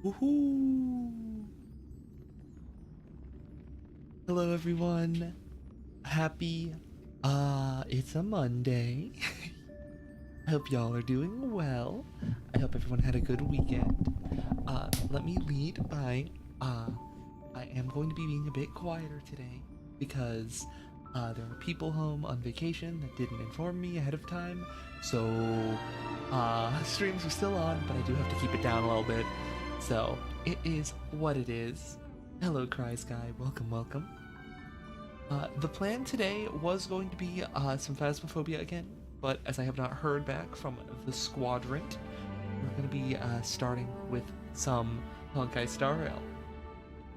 Woohoo! Hello everyone. Happy it's a Monday. I hope y'all are doing well. I hope everyone had a good weekend. Let me lead by I am going to be being a bit quieter today because there are people home on vacation that didn't inform me ahead of time. So streams are still on, but I do have to keep it down a little bit. So it is what it is. Hello, Cry Sky. Welcome, welcome. The plan today was going to be some Phasmophobia again, but as I have not heard back from the Squadrant, we're going to be starting with some Honkai Star Rail.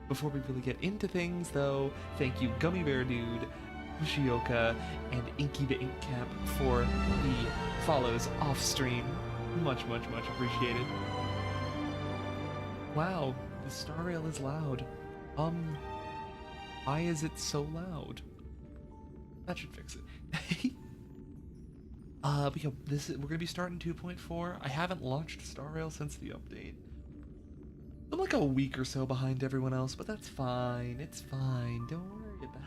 Before we really get into things, though, thank you Gummy Bear Dude, Ushioka, and Inky the Ink Cap for the follows off stream. Much, much, much appreciated. Wow, the Star Rail is loud. Why is it so loud? That should fix it. But yeah, we're gonna be starting 2.4. I haven't launched Star Rail since the update. I'm like a week or so behind everyone else, but that's fine. It's fine. Don't worry about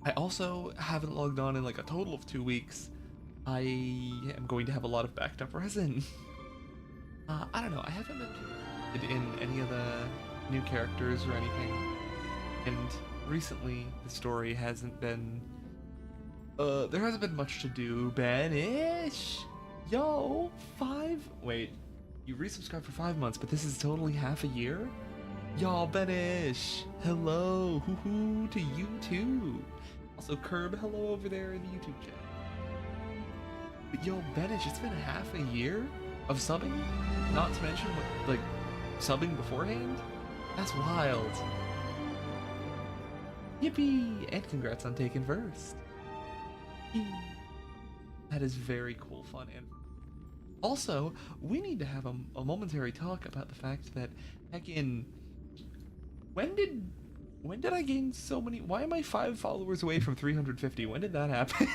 it. I also haven't logged on in like a total of 2 weeks. I am going to have a lot of backed up resin. I don't know. I haven't been too interested in any of the new characters or anything, and recently the story hasn't been. There hasn't been much to do. Banish. Yo, wait, you resubscribed for 5 months, but this is totally half a year? Y'all, Benish! Hello, hoo-hoo to you too! Also, Curb, hello over there in the YouTube chat. But yo, Benish, it's been half a year of subbing? Not to mention, like, subbing beforehand? That's wild. Yippee! And congrats on taking first. That is very cool, fun, and also, we need to have a momentary talk about the fact that, heckin', when did I gain so many? Why am I 5 followers away from 350? When did that happen?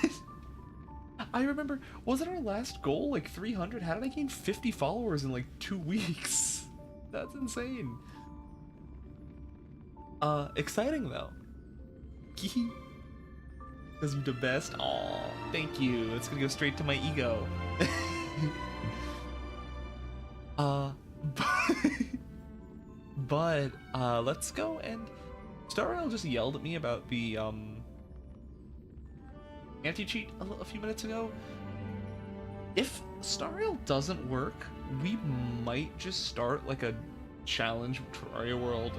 I remember, wasn't our last goal like 300? How did I gain 50 followers in like 2 weeks? That's insane. Exciting though. Because I'm the best. Aw, thank you. It's gonna go straight to my ego. but let's go, and Star Rail just yelled at me about the anti-cheat a few minutes ago. If Star Rail doesn't work, we might just start like a challenge with Terraria World.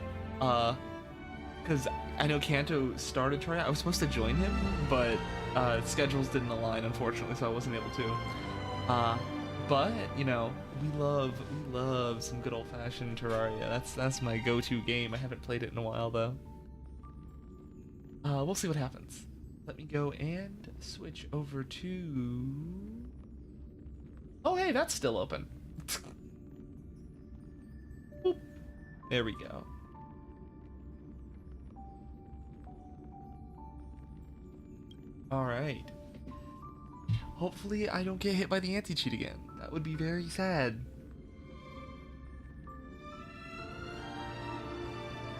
Because I know Kanto started Terraria. I was supposed to join him, but schedules didn't align, unfortunately, so I wasn't able to. But you know, we love some good old-fashioned Terraria. That's my go-to game. I haven't played it in a while though. We'll see what happens. Let me go and switch over to. Oh hey, that's still open. Boop. There we go. All right. Hopefully I don't get hit by the anti-cheat again. That would be very sad.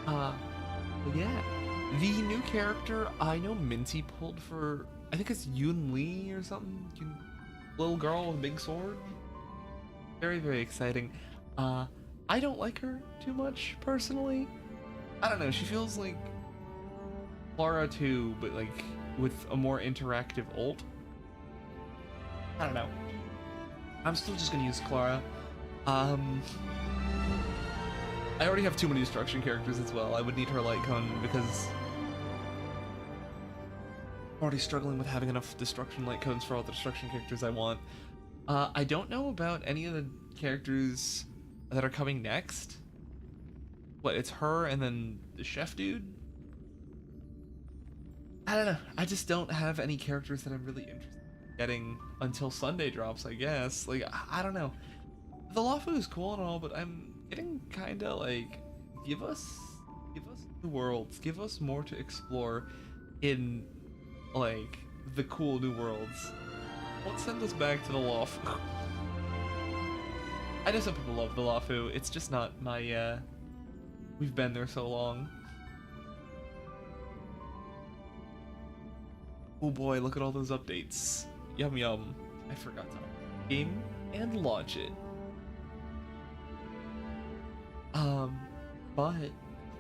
But yeah. The new character, I know Minty pulled for, I think it's Yun Li or something. Little girl with a big sword. Very, very exciting. I don't like her too much, personally. I don't know, she feels like Clara too, but like with a more interactive ult. I don't know. I'm still just gonna use Clara. I already have too many destruction characters as well. I would need her light cone because I'm already struggling with having enough destruction light cones for all the destruction characters I want. I don't know about any of the characters that are coming next. What, it's her and then the chef dude? I don't know. I just don't have any characters that I'm really interested in getting until Sunday drops, I guess. Like, I don't know. The Lafu is cool and all, but I'm getting kinda like, give us the worlds. Give us more to explore in, like, the cool new worlds. Let's send us back to the Lafu. I know some people love the Lafu. It's just not my, we've been there so long. Oh boy, look at all those updates. Yum yum. I forgot to game and launch it. But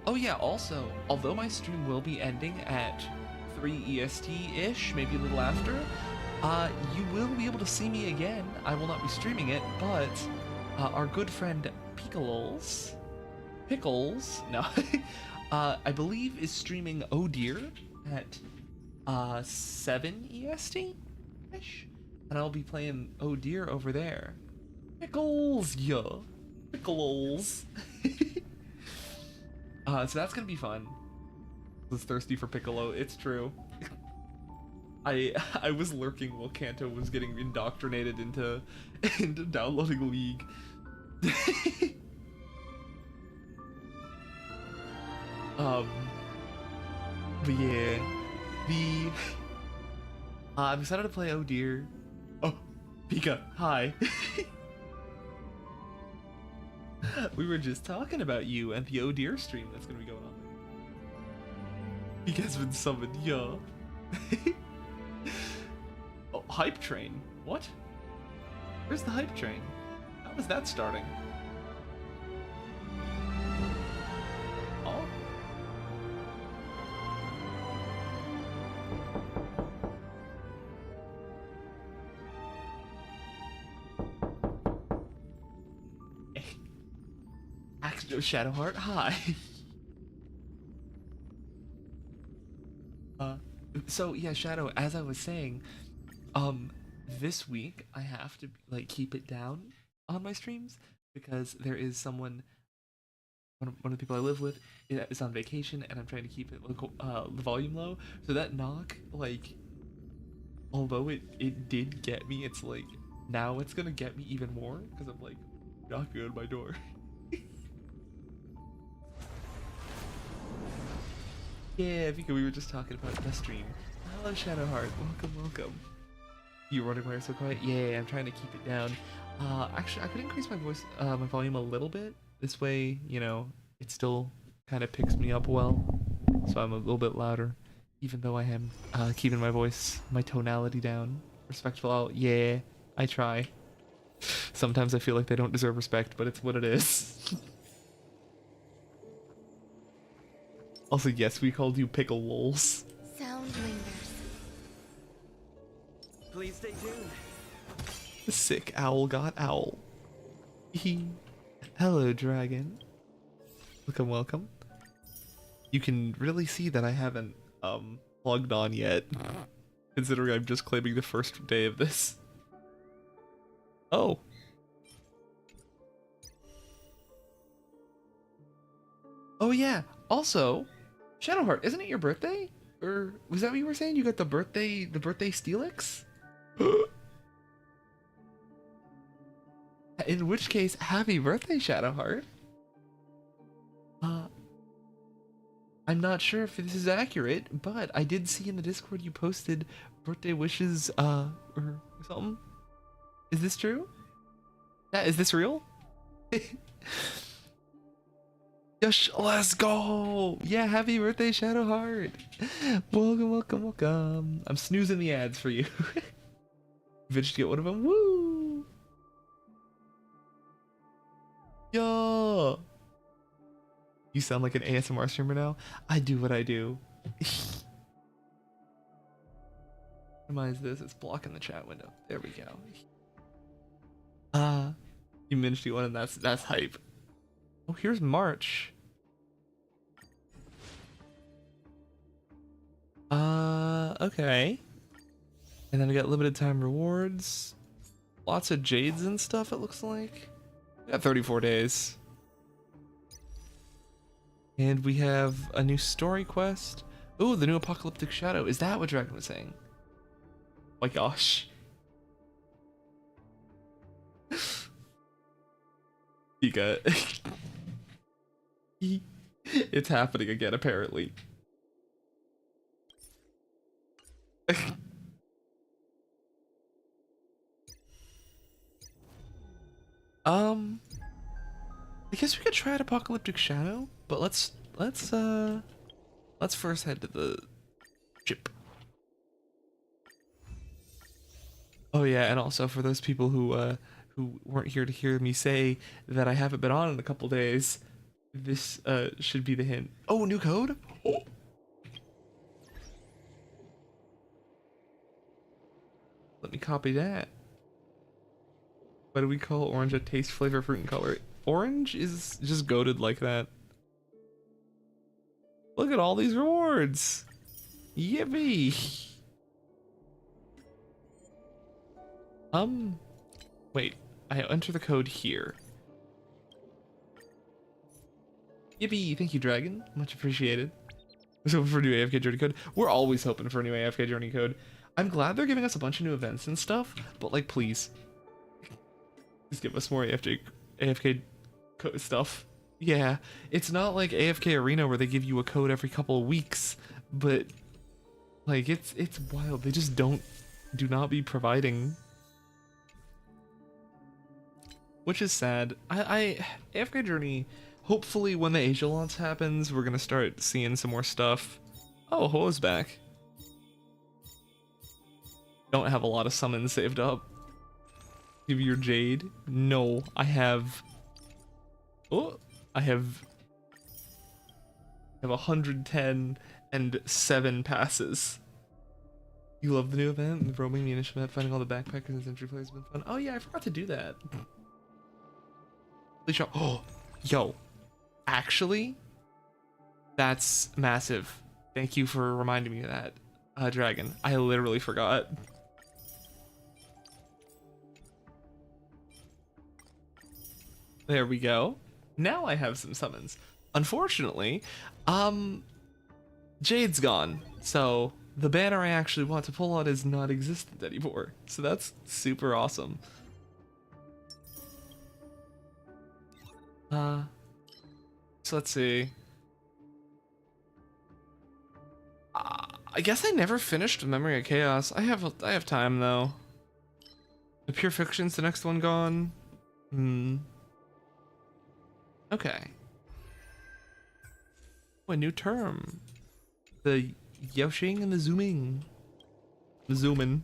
oh yeah, also, although my stream will be ending at 3 EST-ish, maybe a little after, you will be able to see me again. I will not be streaming it, but our good friend Pickles, no, I believe is streaming Oh Dear at 7 EST-ish, and I'll be playing Oh Dear over there. Pickles, yeah, Pickles. So that's gonna be fun. I was thirsty for Piccolo, it's true. I was lurking while Kanto was getting indoctrinated into downloading League. But yeah, I'm excited to play Oh Dear. Oh, Pika, hi. We were just talking about you and the Oh Dear stream that's gonna be going on. Pika's been summoned, yeah. Oh, hype train. What? Where's the hype train? How is that starting? Oh. Axio Shadowheart, hi. So yeah, Shadow, as I was saying, this week I have to like keep it down on my streams because there is someone, one of the people I live with is on vacation, and I'm trying to keep it the volume low. So that knock, like, although it did get me, it's like now it's gonna get me even more because I'm like knocking on my door. Yeah, because we were just talking about the stream. Hello, Shadowheart. Welcome, welcome. You wondering why you're so quiet? Yeah, I'm trying to keep it down. Actually, I could increase my voice, my volume a little bit. This way, you know, it still kind of picks me up well. So I'm a little bit louder, even though I am keeping my voice, my tonality down. Respectful. Yeah, I try. Sometimes I feel like they don't deserve respect, but it's what it is. Also, yes, we called you Pickle Wolves. Sound lingers. Please stay tuned. Sick owl got owl. Hello, dragon. Welcome, welcome. You can really see that I haven't logged on yet, considering I'm just claiming the first day of this. Oh. Oh yeah. Also, Shadowheart, isn't it your birthday? Or was that what you were saying? You got the birthday Steelix? In which case, happy birthday, Shadowheart. I'm not sure if this is accurate, but I did see in the Discord you posted birthday wishes, or something. Is this true? Yeah, is this real? Yes, let's go! Yeah, happy birthday, Shadowheart! Welcome, welcome, welcome. I'm snoozing the ads for you. Managed to get one of them. Woo! Yo! You sound like an ASMR streamer now. I do what I do. Minimize this. It's blocking the chat window. There we go. You managed to get one, and that's hype. Oh, here's March. Okay. And then we got limited time rewards. Lots of Jades and stuff, it looks like. We got 34 days. And we have a new story quest. Oh, the new apocalyptic shadow. Is that what Dragon was saying? Oh my gosh. You got it's happening again, apparently. I guess we could try out Apocalyptic Shadow, but let's first head to the ship. Oh yeah, and also for those people who weren't here to hear me say that I haven't been on in a couple days, this should be the hint. Oh, new code? Oh. Let me copy that. What do we call orange? A taste, flavor, fruit, and color. Orange is just goated like that. Look at all these rewards. Yippee. Wait, I enter the code here. Yippee, thank you, Dragon. Much appreciated. We're hoping for a new AFK journey code. We're always hoping for a new AFK journey code. I'm glad they're giving us a bunch of new events and stuff, but like, please. Just give us more AFK stuff. Yeah, it's not like AFK Arena where they give you a code every couple of weeks, but like it's wild. They just do not be providing, which is sad. AFK Journey. Hopefully, when the Asia launch happens, we're gonna start seeing some more stuff. Oh, Ho's back. Don't have a lot of summons saved up. Give you your Jade. No, I have. Oh, I have 110 and 7 passes. You love the new event, the roaming munition event, finding all the backpackers and entry players has been fun. Oh yeah, I forgot to do that. Oh, yo, actually, that's massive. Thank you for reminding me of that, Dragon. I literally forgot. There we go. Now I have some summons. Unfortunately, Jade's gone, so the banner I actually want to pull on is not existent anymore. So that's super awesome. So let's see. I guess I never finished Memory of Chaos. I have time though. The Pure Fiction's the next one gone. Okay. Oh, a new term. The Yoshing and the Zooming. The Zoomin'.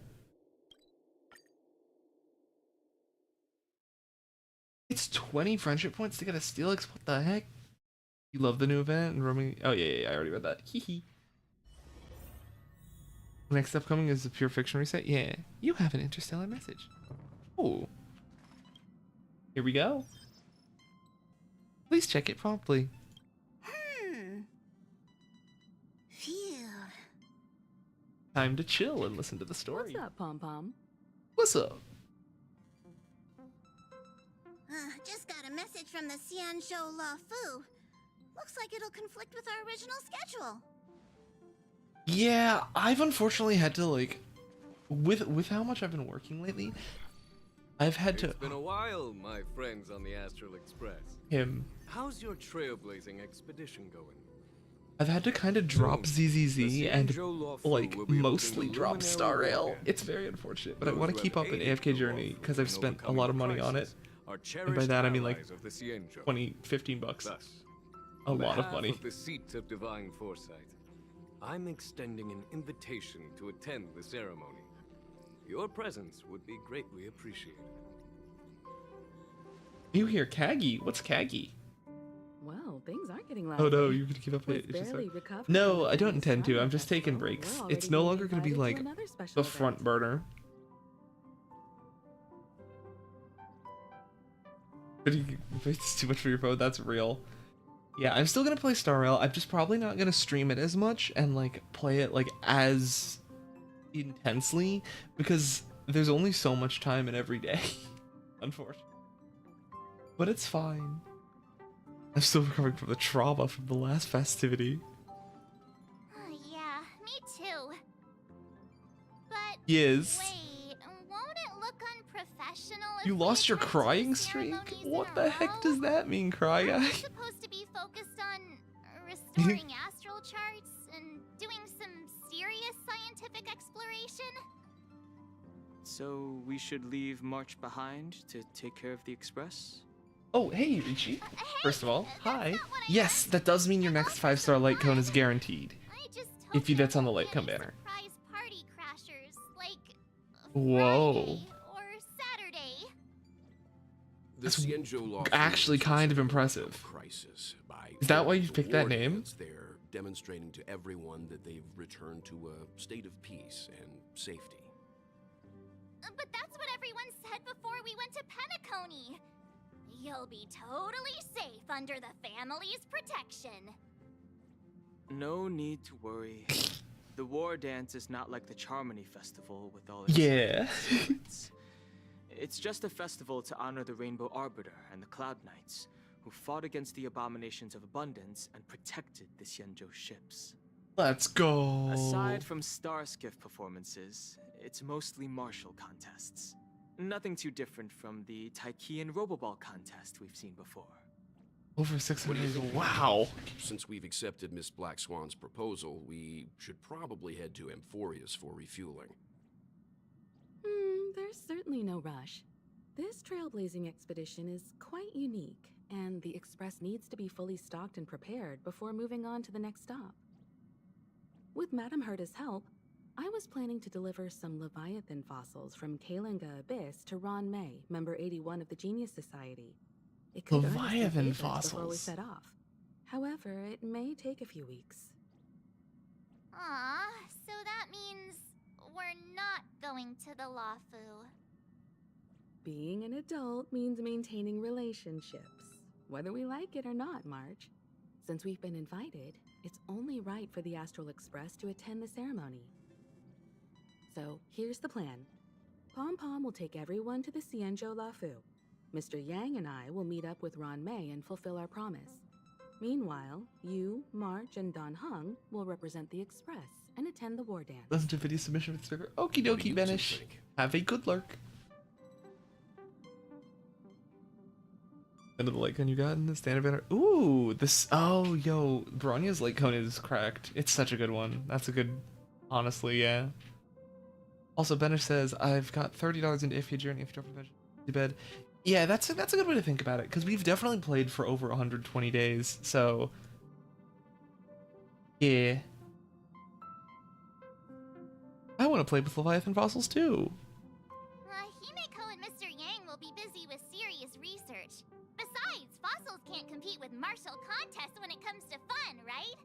It's 20 friendship points to get a Steelix. What the heck? You love the new event and roaming. Oh yeah, I already read that. Hee. Next upcoming is the Pure Fiction reset. Yeah, you have an interstellar message. Oh. Here we go. Please check it promptly. Phew. Time to chill and listen to the story. What's up, Pom Pom? What's up? Just got a message from the Xianzhou La Fu. Looks like it'll conflict with our original schedule. Yeah, I've unfortunately had to like, with how much I've been working lately, I've had to. It's been a while, my friends on the Astral Express. How's your trailblazing expedition going? I've had to kind of drop ZZZ and like mostly drop Star Rail. It's very unfortunate, but I want to keep up an AFK journey because I've spent a lot of money on it. And by that I mean like 20, 15 bucks. A lot of money. The seat of divine foresight, I'm extending an invitation to attend the ceremony. Your presence would be greatly appreciated. You hear Kagi? What's Kagi? Well, things aren't getting loud. Oh no, you can keep up it. No, I don't intend to. I'm just taking breaks. It's no longer going to be like the front burner. But it's too much for your phone. That's real. Yeah, I'm still gonna play Star Rail. I'm just probably not gonna stream it as much and like play it like as intensely because there's only so much time in every day, unfortunately. But it's fine. I'm still recovering from the trauma from the last festivity. Yeah, me too. But Yes. wait, won't it look unprofessional if You we lost your attend crying two streak? ceremonies in What a the heck row? does that mean, Cry Guy? Aren't we supposed to be focused on restoring astral charts and doing some serious scientific exploration? So we should leave March behind to take care of the Express? Oh, hey, Richie. Hey, First of all, that's hi. not what I Yes, asked. that does mean your next 5-star light cone is guaranteed. I just If hope you there that's on the won't light be cone any banner. surprise party crashers, like Whoa. Friday or Saturday. The That's Xianzhou Law actually Firm is kind of considered a impressive. crisis by Is that why killing you the picked that war name? dance. They're demonstrating to everyone that they've returned to a state of peace and safety. But that's what everyone said before we went to Penacony. You'll be totally safe under the family's protection. No need to worry. The war dance is not like the Charmony Festival with all its Yeah. secrets. It's just a festival to honor the Rainbow Arbiter and the Cloud Knights, who fought against the abominations of abundance and protected the Xianzhou ships. Let's go. Aside from star skiff performances, it's mostly martial contests. Nothing too different from the Taiki and Roboball contest we've seen before. Over What do you 600. think? Wow. Since we've accepted Miss Black Swan's proposal, we should probably head to Amphorius for refueling. There's certainly no rush. This trailblazing expedition is quite unique, and the Express needs to be fully stocked and prepared before moving on to the next stop. With Madame Herta's help, I was planning to deliver some Leviathan fossils from Kalinga Abyss to Ron May, member 81 of the Genius Society. It could earn us some Leviathan favors before we fossils. set off. However, it may take a few weeks. Aw, so that means we're not going to the Lafu. Being an adult means maintaining relationships, whether we like it or not, Marge. Since we've been invited, it's only right for the Astral Express to attend the ceremony. So, here's the plan. Pom Pom will take everyone to the Xianzhou Lafu. Mr. Yang and I will meet up with Ron May and fulfill our promise. Meanwhile, you, Marge, and Don Hung will represent the Express and attend the war dance. Listen to video submission with sticker. Okie What do dokie, you two Banish. think? Have a good lurk. End of the light cone you got in the standard banner. Ooh, this. Oh, yo, Bronya's light cone is cracked. It's such a good one. That's a good. Honestly, yeah. Also, Benish says I've got $30 into Ifya Journey if you don't to bed. Yeah, that's a good way to think about it because we've definitely played for over 120 days. So, yeah. I want to play with Leviathan fossils too. Himeko and Mr. Yang will be busy with serious research. Besides, fossils can't compete with martial contests when it comes to fun, right?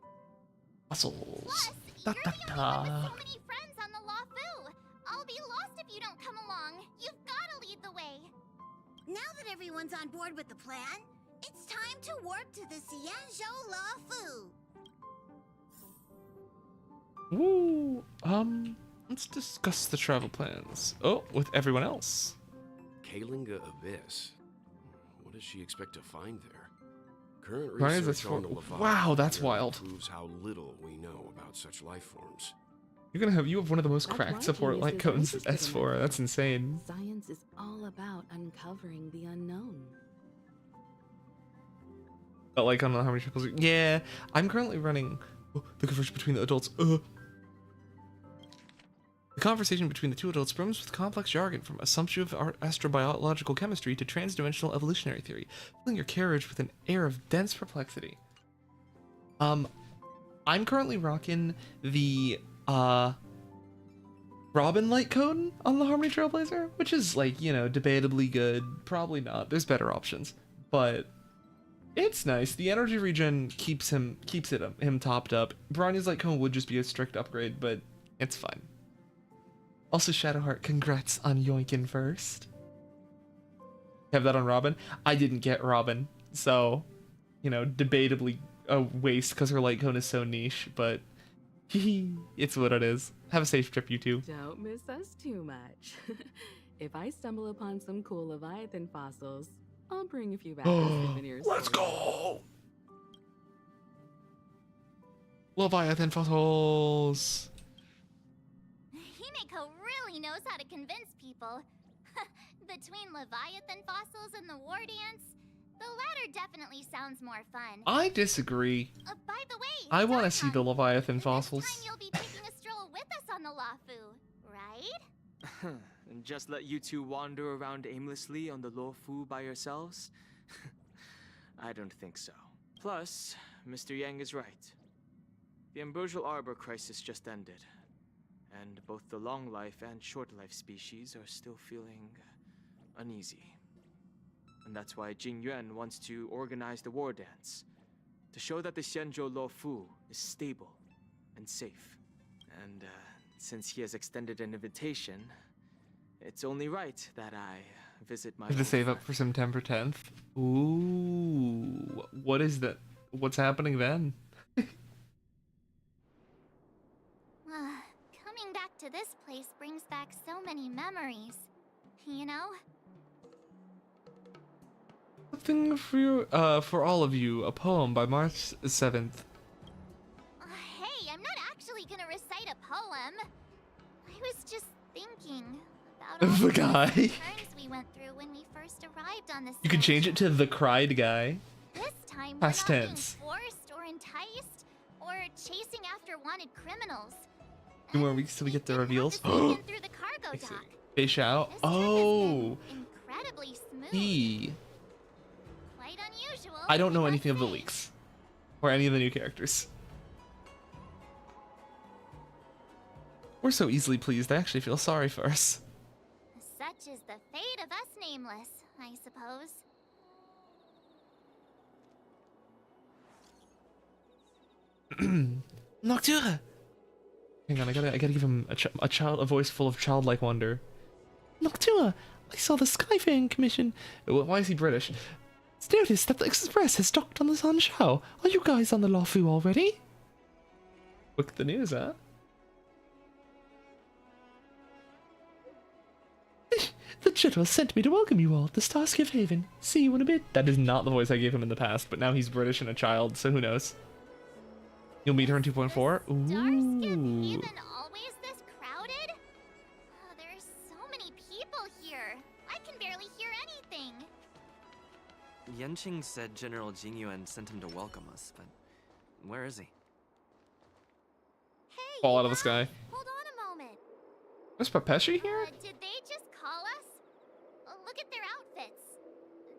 Fossils. Plus, Da, you're da, the only one da. with so many friends on the Lafu. I'll be lost if you don't come along. You've gotta lead the way. Now that everyone's on board with the plan, it's time to warp to the Xianzhou Lafu. Woo. Let's discuss the travel plans. Oh, with everyone else. Kalinga Abyss. What does she expect to find there? Current Right, that's research on the for- Leviathan wow, that's theory wild. proves how little we know about such life forms. You have one of the most That's cracked why support Genius light is cones interested in S4. that That's field. insane. Science is all about uncovering the unknown. But like, I don't know how many triples. Yeah, I'm currently running the conversation between the adults. The conversation between the two adults brims with complex jargon from assumption of astrobiological chemistry to transdimensional evolutionary theory, filling your carriage with an air of dense perplexity. I'm currently rocking the Robin light cone on the Harmony Trailblazer, which is like, debatably good. Probably not. There's better options, but it's nice. The energy regen keeps him topped up. Bronya's light cone would just be a strict upgrade, but it's fine. Also, Shadowheart, congrats on yoinking first. Have that on Robin. I didn't get Robin, so debatably a waste because her light cone is so niche, but it's what it is. Have a safe trip, you two. Don't miss us too much. If I stumble upon some cool Leviathan fossils, I'll bring a few back as souvenirs. Let's for you. go! Leviathan fossils. Himeko really knows how to convince people. Between Leviathan fossils and the war dance, the latter definitely sounds more fun. I disagree. By the way, I want to Don see the Hung, Leviathan this fossils. time you'll be taking a stroll with us on the Lafu, right? And just let you two wander around aimlessly on the Luofu by yourselves? I don't think so. Plus, Mr. Yang is right. The ambrosial arbor crisis just ended, and both the long life and short life species are still feeling uneasy. And that's why Jing Yuan wants to organize the war dance, to show that the Xianzhou Luofu is stable and safe. And since he has extended an invitation, it's only right that I visit my Have to old save up friend. for September 10th. Ooh, what is that? What's happening then? Coming back to this place brings back so many memories. You know? Something for you, for all of you, a poem by March 7th. Hey, I'm not actually gonna recite a poem. I was just thinking about all The the guy. turns we went through when we first arrived on this. You can change it to the cried guy. This time Past we're not tense. being forced or enticed or chasing after wanted criminals. 2 more weeks till we get the didn't have reveals. to sneak in through the cargo I see. dock. Fish out. This trip has Oh, been incredibly smooth. he. Quite unusual. I don't know must anything of the say. leaks or any of the new characters. We're so easily pleased. I actually feel sorry for us. Such is the fate of us nameless, I suppose. Noctua. Hang on, I gotta give him a voice full of childlike wonder. Noctua, I saw the Skyfaring Commission. Why is he British? It's noticed that the Express has docked on the Sanshao. Are you guys on the Luofu already? Quick the news, huh? The general sent me to welcome you all at the Starskiff Haven. See you in a bit. That is not the voice I gave him in the past, but now he's British and a child, so who knows? You'll meet her in 2.4? Starskip Ooh. even always this crowded? Oh, there's so many people here. I can barely hear anything. Yanqing said General Jingyuan sent him to welcome us, but where is he? Hey, Fall you out of the guys, sky. Hold on a moment. Was Papeshi here? Did they just call us? Look at their outfits.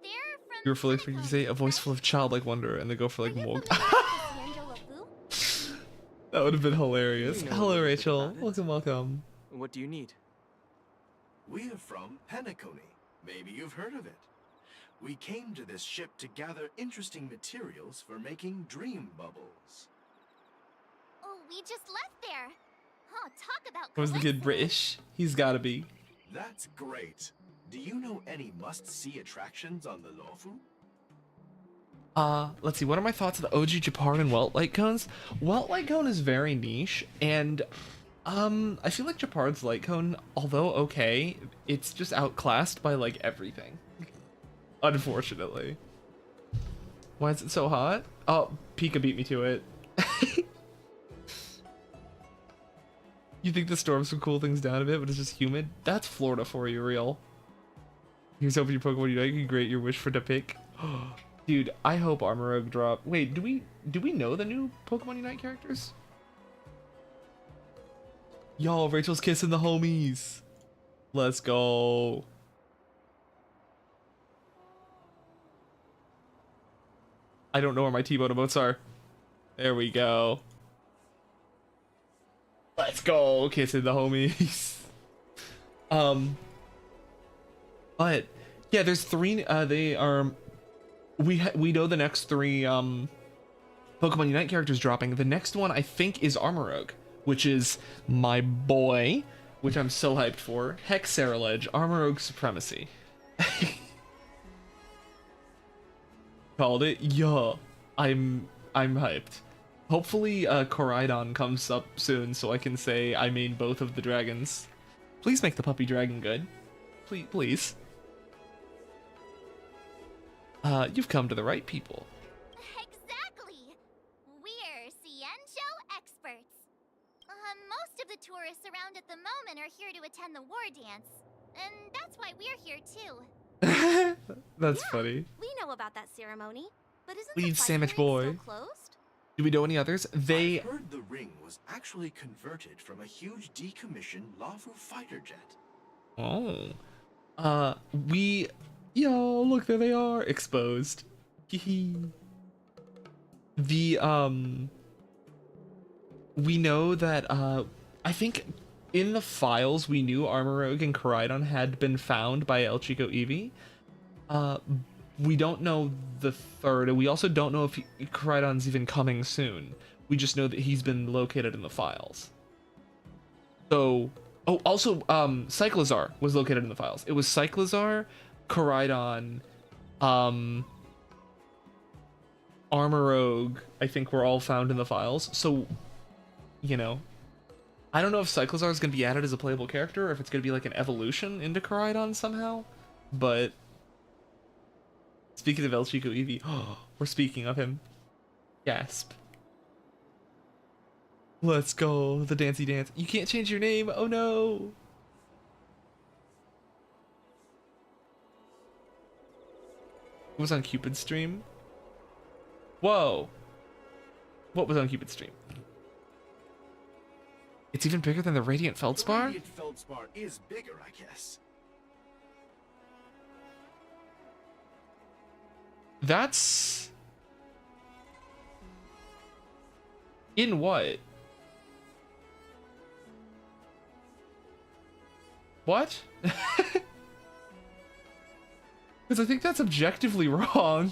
They're from. You were fully expecting to say a voice full right? of childlike wonder, and they go for like Are you more. familiar with the Xianzhou Luofu? That would have been hilarious. We know a Hello, little bit Rachel. about it. Welcome, welcome. What do you need? We're from Penacony. Maybe you've heard of it. We came to this ship to gather interesting materials for making dream bubbles. Oh, we just left there. Oh, talk about. Was the kid coincidence. British? He's gotta be. That's great. Do you know any must-see attractions on the Luofu? Let's see. What are my thoughts of the OG Japar and Welt light cones? Welt light cone is very niche, and I feel like Japard's light cone, although okay, it's just outclassed by like everything. Unfortunately. Why is it so hot? Oh, Pika beat me to it. You think the storms would cool things down a bit, but it's just humid? That's Florida for you, real. Here's hoping your Pokemon Unite can grant your wish for the pick. Dude, I hope Armorogue drop. Wait, do we know the new Pokemon Unite characters? Yo, Rachel's kissing the homies. Let's go. I don't know where my T-Bone emotes are. There we go. Let's go, kissing the homies. But yeah, there's 3. They are. We know the next 3 Pokemon Unite characters dropping. The next one I think is Armorogue, which is my boy, which I'm so hyped for. Heck, Saraledge, Armorogue Supremacy. Called it. Yeah, I'm hyped. Hopefully, Koraidon comes up soon so I can say I made both of the dragons. Please make the puppy dragon good. Please, please. You've come to the right people. Exactly. We're Xianzhou experts. Most of the tourists around at the moment are here to attend the war dance, and that's why we're here too. That's funny. We know about that ceremony, but isn't Lead the fighting sandwich ring boy. still closed? Do we know any others? They I've heard the ring was actually converted from a huge decommissioned Luofu fighter jet. Oh. We Yo, look, there they are, exposed. Hee. The we know that I think in the files we knew Armor Rogue and Koraidon had been found by El Chico Eevee. We don't know the third, and we also don't know if Koraidon's even coming soon. We just know that he's been located in the files. So, oh, also, Cyclizar was located in the files. It was Cyclizar, Koraidon, Armor Rogue, I think were all found in the files. So, you know, I don't know if Cyclizar is going to be added as a playable character, or if it's going to be like an evolution into Koraidon somehow, but speaking of El Chico Eevee, we're speaking of him. Gasp. Let's go, the dancey dance. You can't change your name, oh no! It was on Cupid's stream? Whoa! What was on Cupid's stream? It's even bigger than the Radiant Feldspar? Radiant Feldspar is bigger, I guess. That's... in what? What? Because I think that's objectively wrong.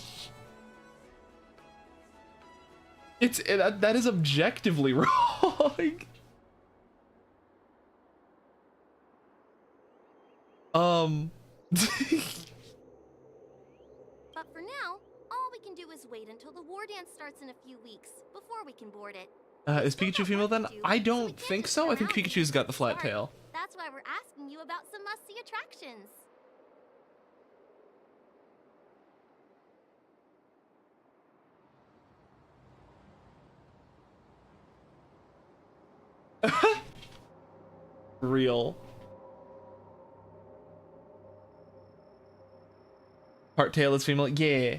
That is objectively wrong. But for now, all we can do is wait until the war dance starts in a few weeks before we can board it. Is Pikachu female then? I don't think so. I think Pikachu's got the flat tail. That's why we're asking you about some must-see attractions. Real. Heart tail is female. Yeah.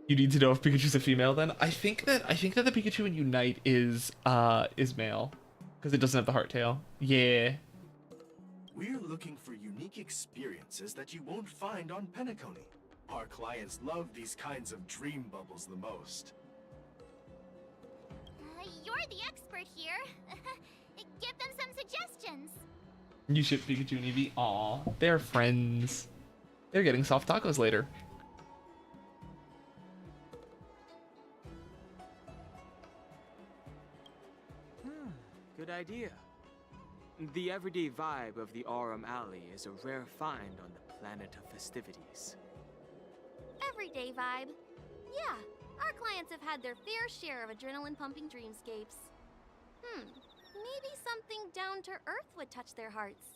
You need to know if Pikachu's a female then? I think that the Pikachu in Unite is male. Because it doesn't have the heart tail. Yeah. We're looking for unique experiences that you won't find on Penacony. Our clients love these kinds of dream bubbles the most. You're the expert here. Give them some suggestions. You ship Pikachu and Eevee? Aw, they're friends. They're getting soft tacos later. Good idea. The everyday vibe of the Aurum Alley is a rare find on the planet of festivities. Everyday vibe. Yeah, our clients have had their fair share of adrenaline-pumping dreamscapes. Maybe something down to earth would touch their hearts.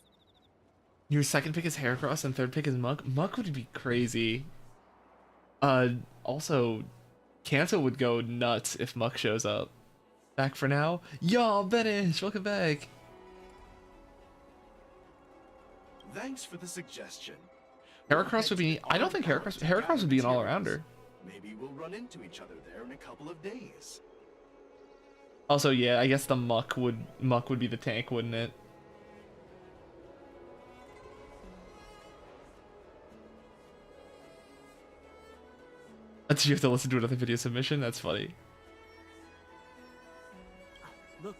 Your second pick is Heracross and third pick is Muck. Muck would be crazy. Also, Kanto would go nuts if Muck shows up. Back for now? Yo, Benish, welcome back. Thanks for the suggestion. Heracross would be... I don't think Heracross would be an all-arounder. Maybe we'll run into each other there in a couple of days. Also, yeah, I guess the Muck would be the tank, wouldn't it? That's you have to listen to another video submission? That's funny. Look,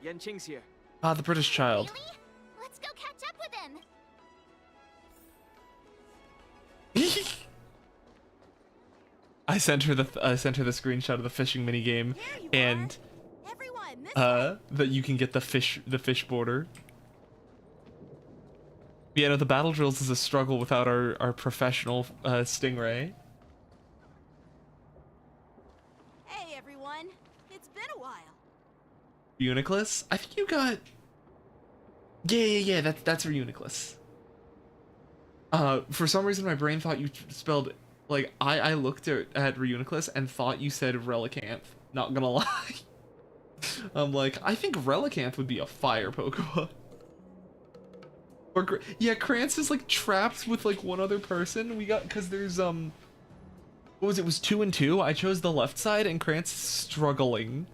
Yanqing's here. Ah, the British child. Really? Let's go catch up with him. I sent her the screenshot of the fishing mini game, and that you can get the fish border. Yeah, no, the battle drills is a struggle without our professional Stingray. Hey everyone, it's been a while. Uniclus? I think you got... Yeah, that's for Uniclus. For some reason my brain thought you spelled... Like, I looked at Reuniclus and thought you said Relicanth. Not gonna lie. I'm like, I think Relicanth would be a fire Pokemon. Or, yeah, Krantz is like trapped with like one other person. We got, because there's, what was it, was 2 and 2? I chose the left side and Krantz is struggling.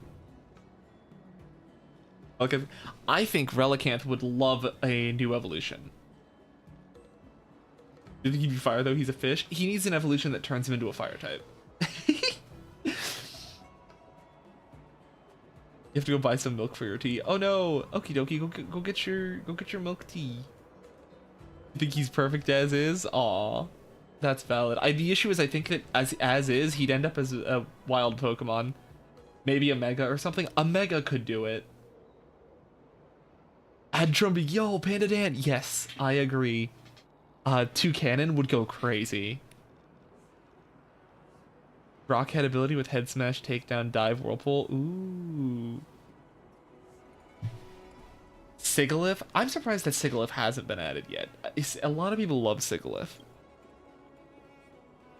Okay, I think Relicanth would love a new evolution. Do you think he'd be fire though? He's a fish. He needs an evolution that turns him into a fire type. You have to go buy some milk for your tea. Oh no! Okie dokie, go get your milk tea. You think he's perfect as is? Aw, that's valid. The issue is I think that as is he'd end up as a wild Pokemon, maybe a Mega or something. A Mega could do it. Add Trumby, yo, Panda Dan. Yes, I agree. Toucanon would go crazy. Rockhead ability with Head Smash, Takedown, Dive, Whirlpool. Ooh. Sigilyph? I'm surprised that Sigilyph hasn't been added yet. A lot of people love Sigilyph.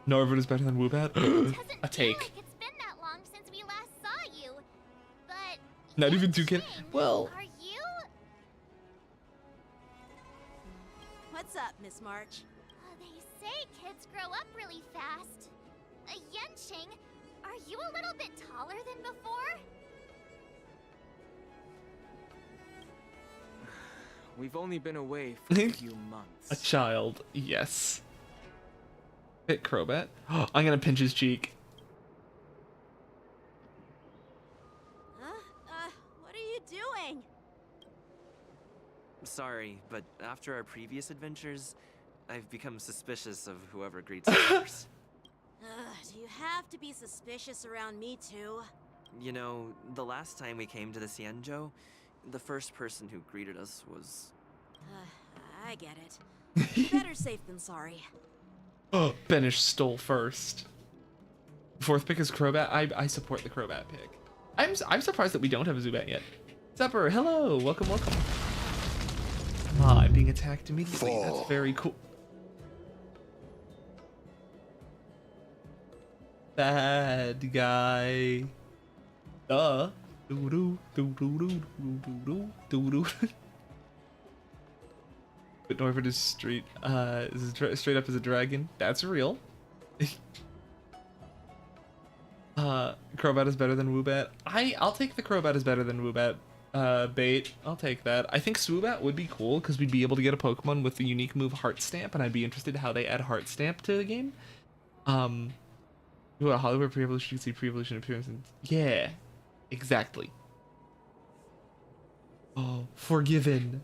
Norwood is better than Woobat? A take. Like it's been that long since we last saw you. But Not even Toucan. Well, are you? What's up, Miss March? They say kids grow up really fast. Yenching, are you a little bit taller than before? We've only been away for a few months. a child, yes. Hit Crobat. I'm gonna pinch his cheek. What are you doing? Sorry, but after our previous adventures, I've become suspicious of whoever greets us first. Do you have to be suspicious around me too? You know, the last time we came to the Xianzhou, the first person who greeted us was... I get it. Better safe than sorry. Oh, Benish stole first. Fourth pick is Crobat. I support the Crobat pick. I'm surprised that we don't have a Zubat yet. Zepper, hello, welcome. I'm being attacked immediately. That's very cool. Bad guy. Duh. Doo doo doo doo doo doo doo. But Norwood is straight up as a dragon. That's real. Crobat is better than Woobat. I'll take the Crobat is better than Woobat. Bait. I'll take that. I think Swoobat would be cool because we'd be able to get a Pokemon with the unique move Heart Stamp, and I'd be interested in how they add Heart Stamp to the game. What, Hollywood pre-evolution, you can see pre-evolution appearances. Yeah, exactly. Oh, Forgiven.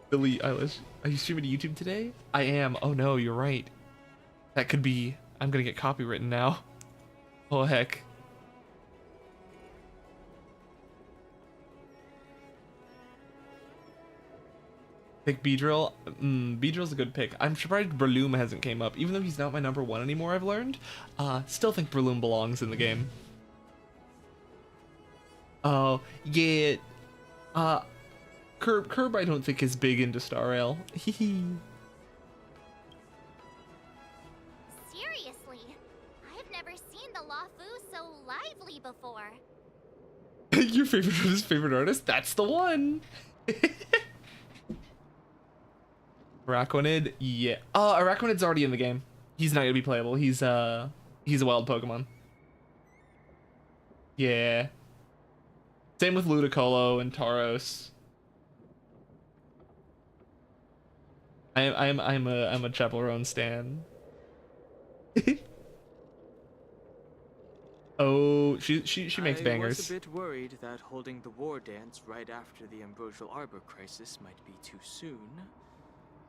Billie Eilish, are you streaming to YouTube today? I am. Oh no, you're right. That could be. I'm gonna get copywritten now. Oh heck. Pick Beedrill. Beedrill's a good pick. I'm surprised Breloom hasn't came up, even though he's not my number one anymore. I've learned. Still think Breloom belongs in the game. Oh yeah. Curb I don't think is big into Star Rail. Seriously, I've never seen the Lafu so lively before. Your favorite artist? That's the one. Araquanid, yeah. Araquanid's already in the game. He's not gonna be playable. He's a wild Pokemon. Yeah. Same with Ludicolo and Tauros. I'm a Chapelrone stan. Oh, she makes bangers. I was a bit worried that holding the war dance right after the Ambrosial Arbor crisis might be too soon,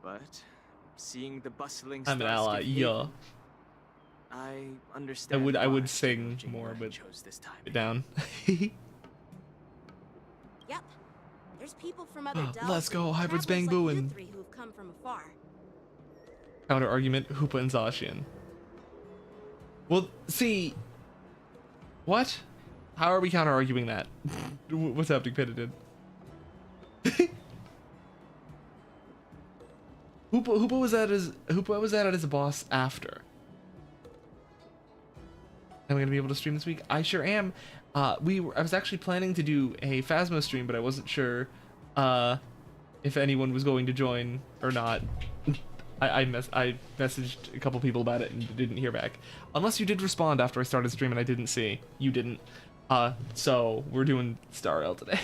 but seeing the bustling I'm an ally, yeah. I understand. I would sing more, but chose this time. Get down. Yep. There's people from other dells. Let's go, hybrids bang travelers like you booing. three who've come from afar. Counter argument, Hoopa and Zacian. Well, see. What? How are we counter arguing that? What's happening, Pitted? Hoopa was added as a boss after. Am I gonna be able to stream this week? I sure am. I was actually planning to do a Phasmo stream, but I wasn't sure if anyone was going to join or not. I messaged a couple people about it and didn't hear back. Unless you did respond after I started streaming, I didn't see. You didn't. So we're doing Star Rail today.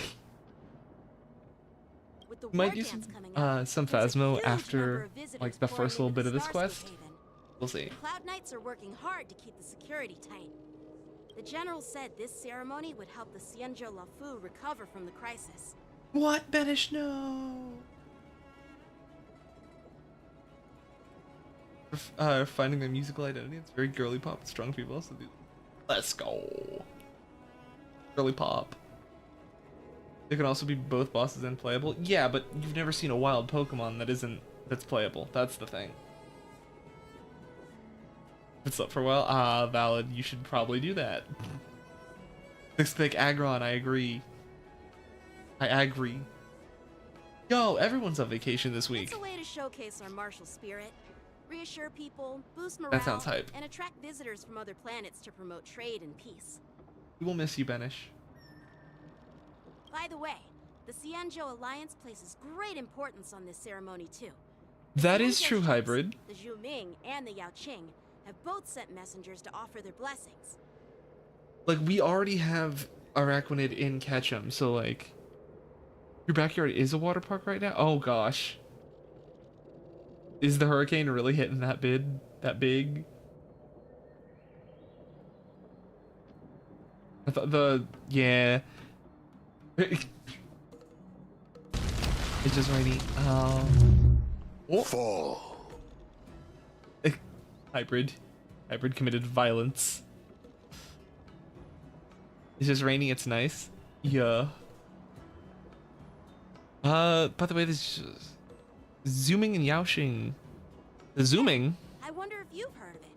With the Might war do dance some coming up, some there's a Phasmo huge number after of visitors like the pouring first little into bit of this Starscape quest. Haven. We'll see. The Cloud Knights are working hard to keep the security tight. The general said this ceremony would help the Xianzhou Lafu recover from the crisis. What, Banish? No. Finding their musical identity. It's very girly pop. It's strong people also do. Let's go. Girly pop. They can also be both bosses and playable. Yeah, but you've never seen a wild Pokemon that's playable. That's the thing. If it's up for a while, valid. You should probably do that. Six-pick Aggron, I agree. I agree. Yo, everyone's on vacation this week. It's a way to showcase our martial spirit, reassure people, boost morale, That sounds hype. and attract visitors from other planets to promote trade and peace. We will miss you, Banish. By the way, the Xianzhou Alliance places great importance on this ceremony too. That is Xianzhou true, chiefs, Hybrid. The Zhu Ming and the Yao Qing have both sent messengers to offer their blessings. Like, we already have Araquanid in Ketchum, so like... Your backyard is a water park right now? Oh gosh. Is the hurricane really hitting that big? I thought yeah. It's just rainy. Fall. Hybrid committed violence. It's just raining, it's nice. Yeah. By the way, this zooming and Yaoxing. The zooming? I wonder if you've heard of it.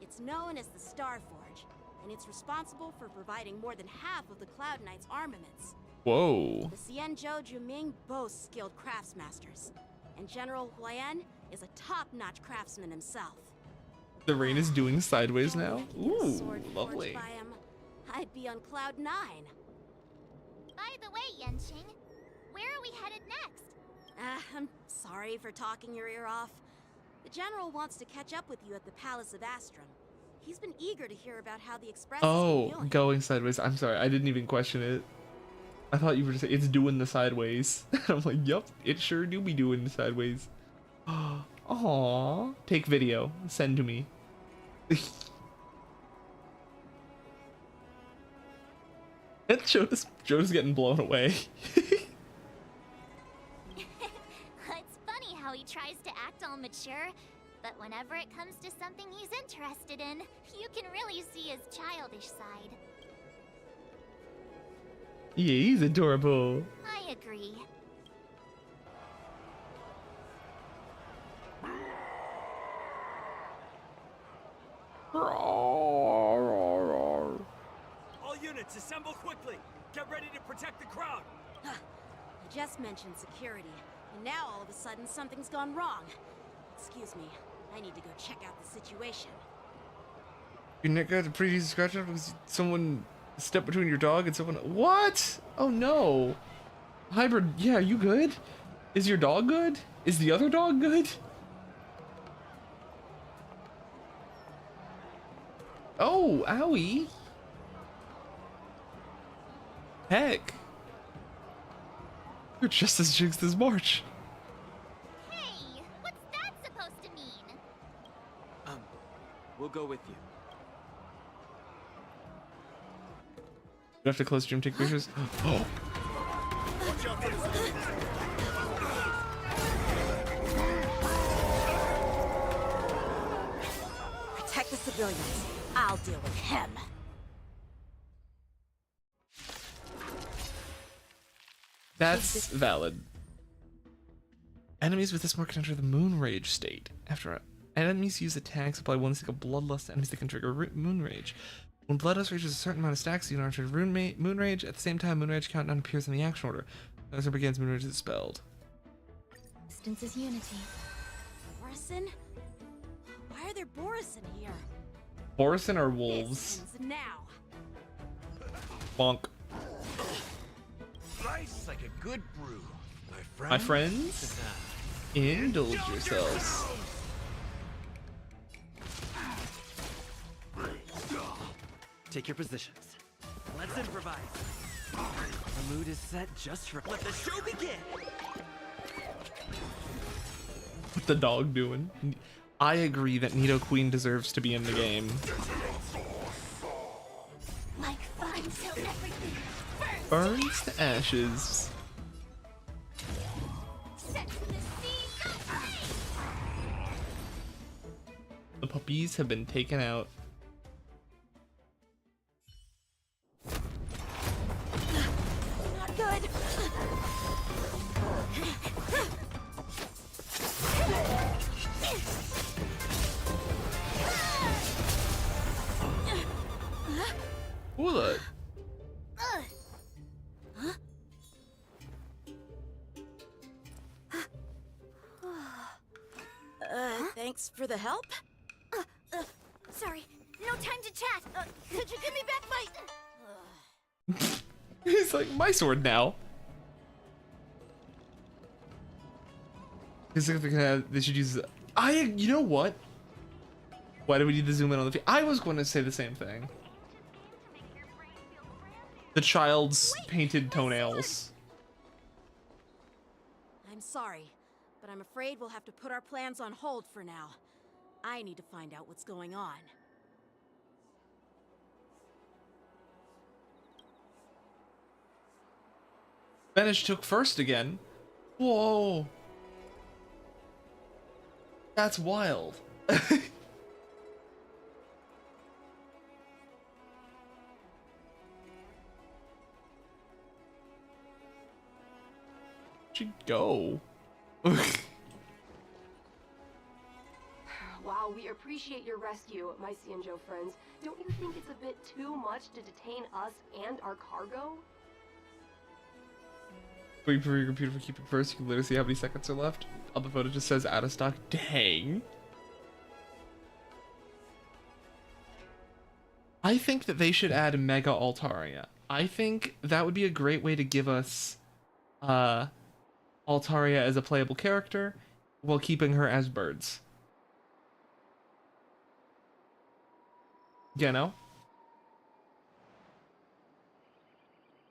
It's known as the Star Forge, and it's responsible for providing more than half of the Cloud Knight's armaments. Whoa. The Xianzhou Juming boasts skilled craftsmasters, and General Huayan is a top-notch craftsman himself. The rain is doing sideways If only now. I could get a Ooh, sword forged lovely. by him, I'd be on cloud 9. By the way, Yanqing, where are we headed next? I'm sorry for talking your ear off. The General wants to catch up with you at the Palace of Astrum. He's been eager to hear about how the Express is Oh, feeling. going sideways. I'm sorry, I didn't even question it. I thought you were just saying it's doing the sideways. I'm like, yup, it sure do be doing the sideways. Aww. Take video. Send to me. And Jonas getting blown away. It's funny how he tries to act all mature, but whenever it comes to something he's interested in, you can really see his childish side. Yeah, he's adorable. I agree. All units, assemble quickly! Get ready to protect the crowd! I just mentioned security, and now all of a sudden something's gone wrong. Excuse me, I need to go check out the situation. Your neck got a pretty decent scratch up because someone stepped between your dog and someone. What? Oh no. Hybrid, yeah, you good? Is your dog good? Is the other dog good? Oh, owie. Heck. You're just as jinxed as March. Hey, what's that supposed to mean? We'll go with you. You have to close stream, take pictures. Oh. Protect the civilians. I'll deal with him. That's valid. Enemies with this mark can enter the Moon Rage state. After enemies use attacks, apply one stick of Bloodlust to enemies that can trigger Moon Rage. When Bloodlust reaches a certain amount of stacks, you enter Moon Rage. At the same time, Moon Rage countdown appears in the action order. As it begins, Moon Rage is dispelled. Distance is unity. Borison? Why are there Borison here? Borison are wolves. This ends now. Bonk. Nice like a good brew, my friend. My friends, indulge yourselves. Take your positions. Let's improvise. The mood is set just for. Let the show begin. What the dog doing? I agree that Nido Queen deserves to be in the game. Like fun till everything Burns to ashes. set to the sea, go free! The puppies have been taken out. Not good. Ooh, look. Thanks for the help. Sorry, no time to chat. Could you give me back my... He's like, my sword now. He's like, they should use. You know what? Why do we need to zoom in on the feet? I was going to say the same thing. The child's painted toenails. I'm sorry, but I'm afraid we'll have to put our plans on hold for now. I need to find out what's going on. Spanish took first again. Whoa. That's wild. She'd go. While we appreciate your rescue, my Cienjo friends, don't you think it's a bit too much to detain us and our cargo? Wait for your computer for keeping first. You can literally see how many seconds are left. On the photo just says out of stock. Dang. I think that they should add Mega Altaria. I think that would be a great way to give us Altaria as a playable character while keeping her as birds. You know?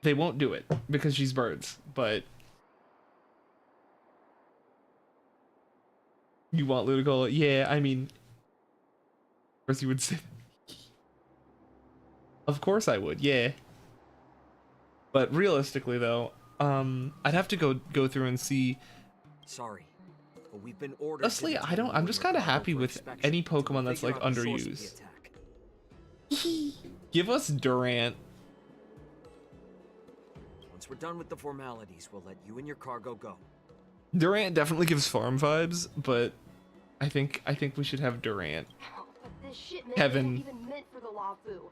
They won't do it because she's birds, but you want Ludicolo? Yeah, I mean, of course you would say that. Of course I would, yeah. But realistically though, I'd have to go through and see. Sorry, but we've been ordered. Honestly, I'm just kind of happy with any Pokemon that's like underused. Give us Durant. Once we're done with the formalities, we'll let you and your cargo go. Durant definitely gives farm vibes, but I think we should have Durant. But this shipment Kevin. isn't even meant for the Lafu,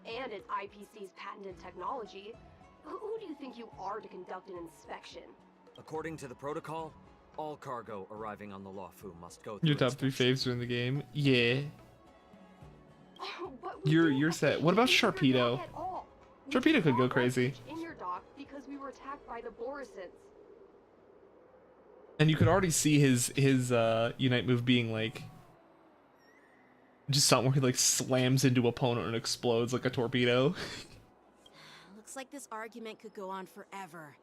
and it's IPC's patented technology. Who do you think you are to conduct an inspection? According to the protocol, all cargo arriving on the Lafu must go through Your top 3 faves are in the game. Yeah. But You're set. What about Sharpedo? Sharpedo could go crazy. In your dock because we were attacked by the Borisons. And you could already see his Unite move being like just something where he like slams into opponent and explodes like a torpedo. Looks like this argument could go on forever.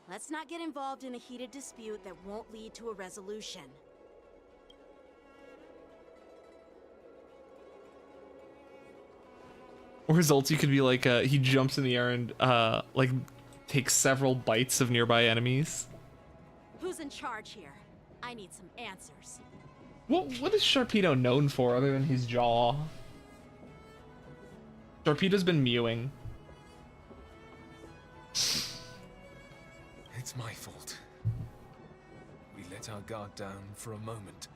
Let's not get involved in a heated dispute that won't lead to a resolution. Or his ulti could be like he jumps in the air and like takes several bites of nearby enemies. Who's in charge here? I need some answers. What is Sharpedo known for other than his jaw? Sharpedo's been mewing. It's my fault. We let our guard down for a moment.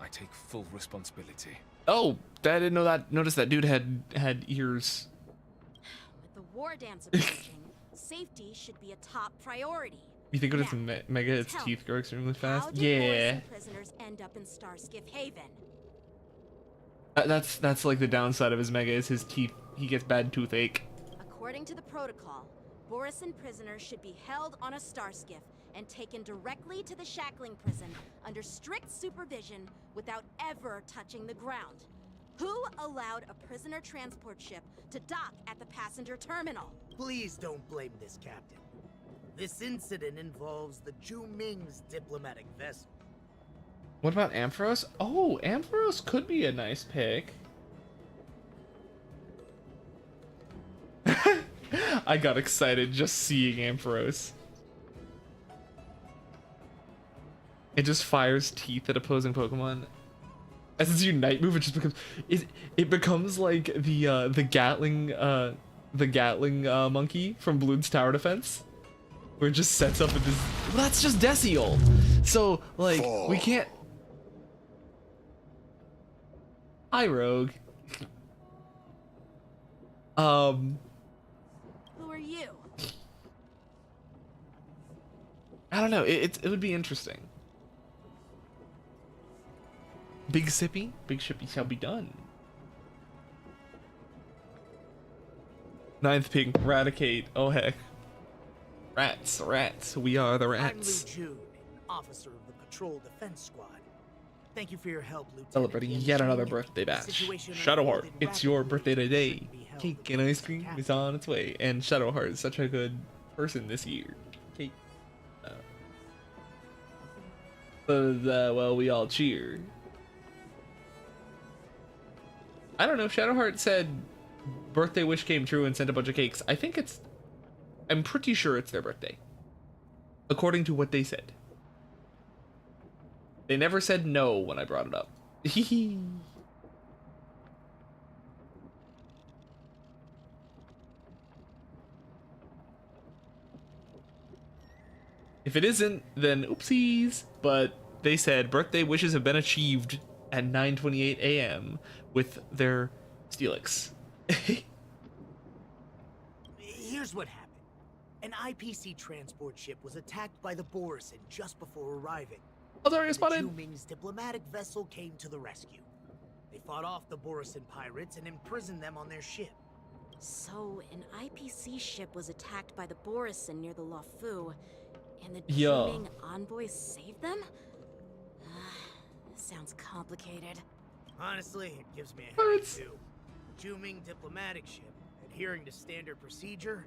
I take full responsibility. Oh, I didn't know that. Notice that dude had ears. With the war dance approaching, safety should be a top priority. You think when it's Now, Mega, its tell teeth grow extremely fast? How did Yeah. Morrison prisoners end up in Starskiff Haven? That's like the downside of his Mega is his teeth. He gets bad toothache. According to the protocol, Borison prisoners should be held on a Starskiff and taken directly to the shackling prison under strict supervision without ever touching the ground. Who allowed a prisoner transport ship to dock at the passenger terminal? Please don't blame this, Captain. This incident involves the Ming's diplomatic vessel. What about Ampharos? Oh, Ampharos could be a nice pick. I got excited just seeing Ampharos. It just fires teeth at opposing Pokemon. As its Unite move, it just becomes it becomes like the Gatling monkey from Bloons Tower Defense, where it just sets up with this. Well, that's just Deciol. So like we can't. Hi, Rogue. Who are you? I don't know. It would be interesting. Big Sippy shall be done. 9th ping, Raticate. Oh heck. Rats. We are the rats. I'm Lu Jun, officer of the Patrol Defense Squad. Thank you for your help, Lieutenant. Celebrating yet another birthday bash. Shadowheart, it's your birthday today. Cake and ice cream is on its way. And Shadowheart is such a good person this year. Cake. Well, we all cheer. I don't know. Shadowheart said birthday wish came true and sent a bunch of cakes. I'm pretty sure it's their birthday. According to what they said. They never said no when I brought it up. If it isn't, then oopsies. But they said birthday wishes have been achieved at 9:28 a.m. with their Steelix. Here's what happened. An IPC transport ship was attacked by the Borisin just before arriving. Oh, there you spotted. The Ming's diplomatic vessel came to the rescue. They fought off the Borisin pirates and imprisoned them on their ship. So, an IPC ship was attacked by the Borisin near the Luocha, and the Yeah. Ming envoys saved them? Sounds complicated. Honestly, it gives me a Pirates. headache too. Ming diplomatic ship, adhering to standard procedure,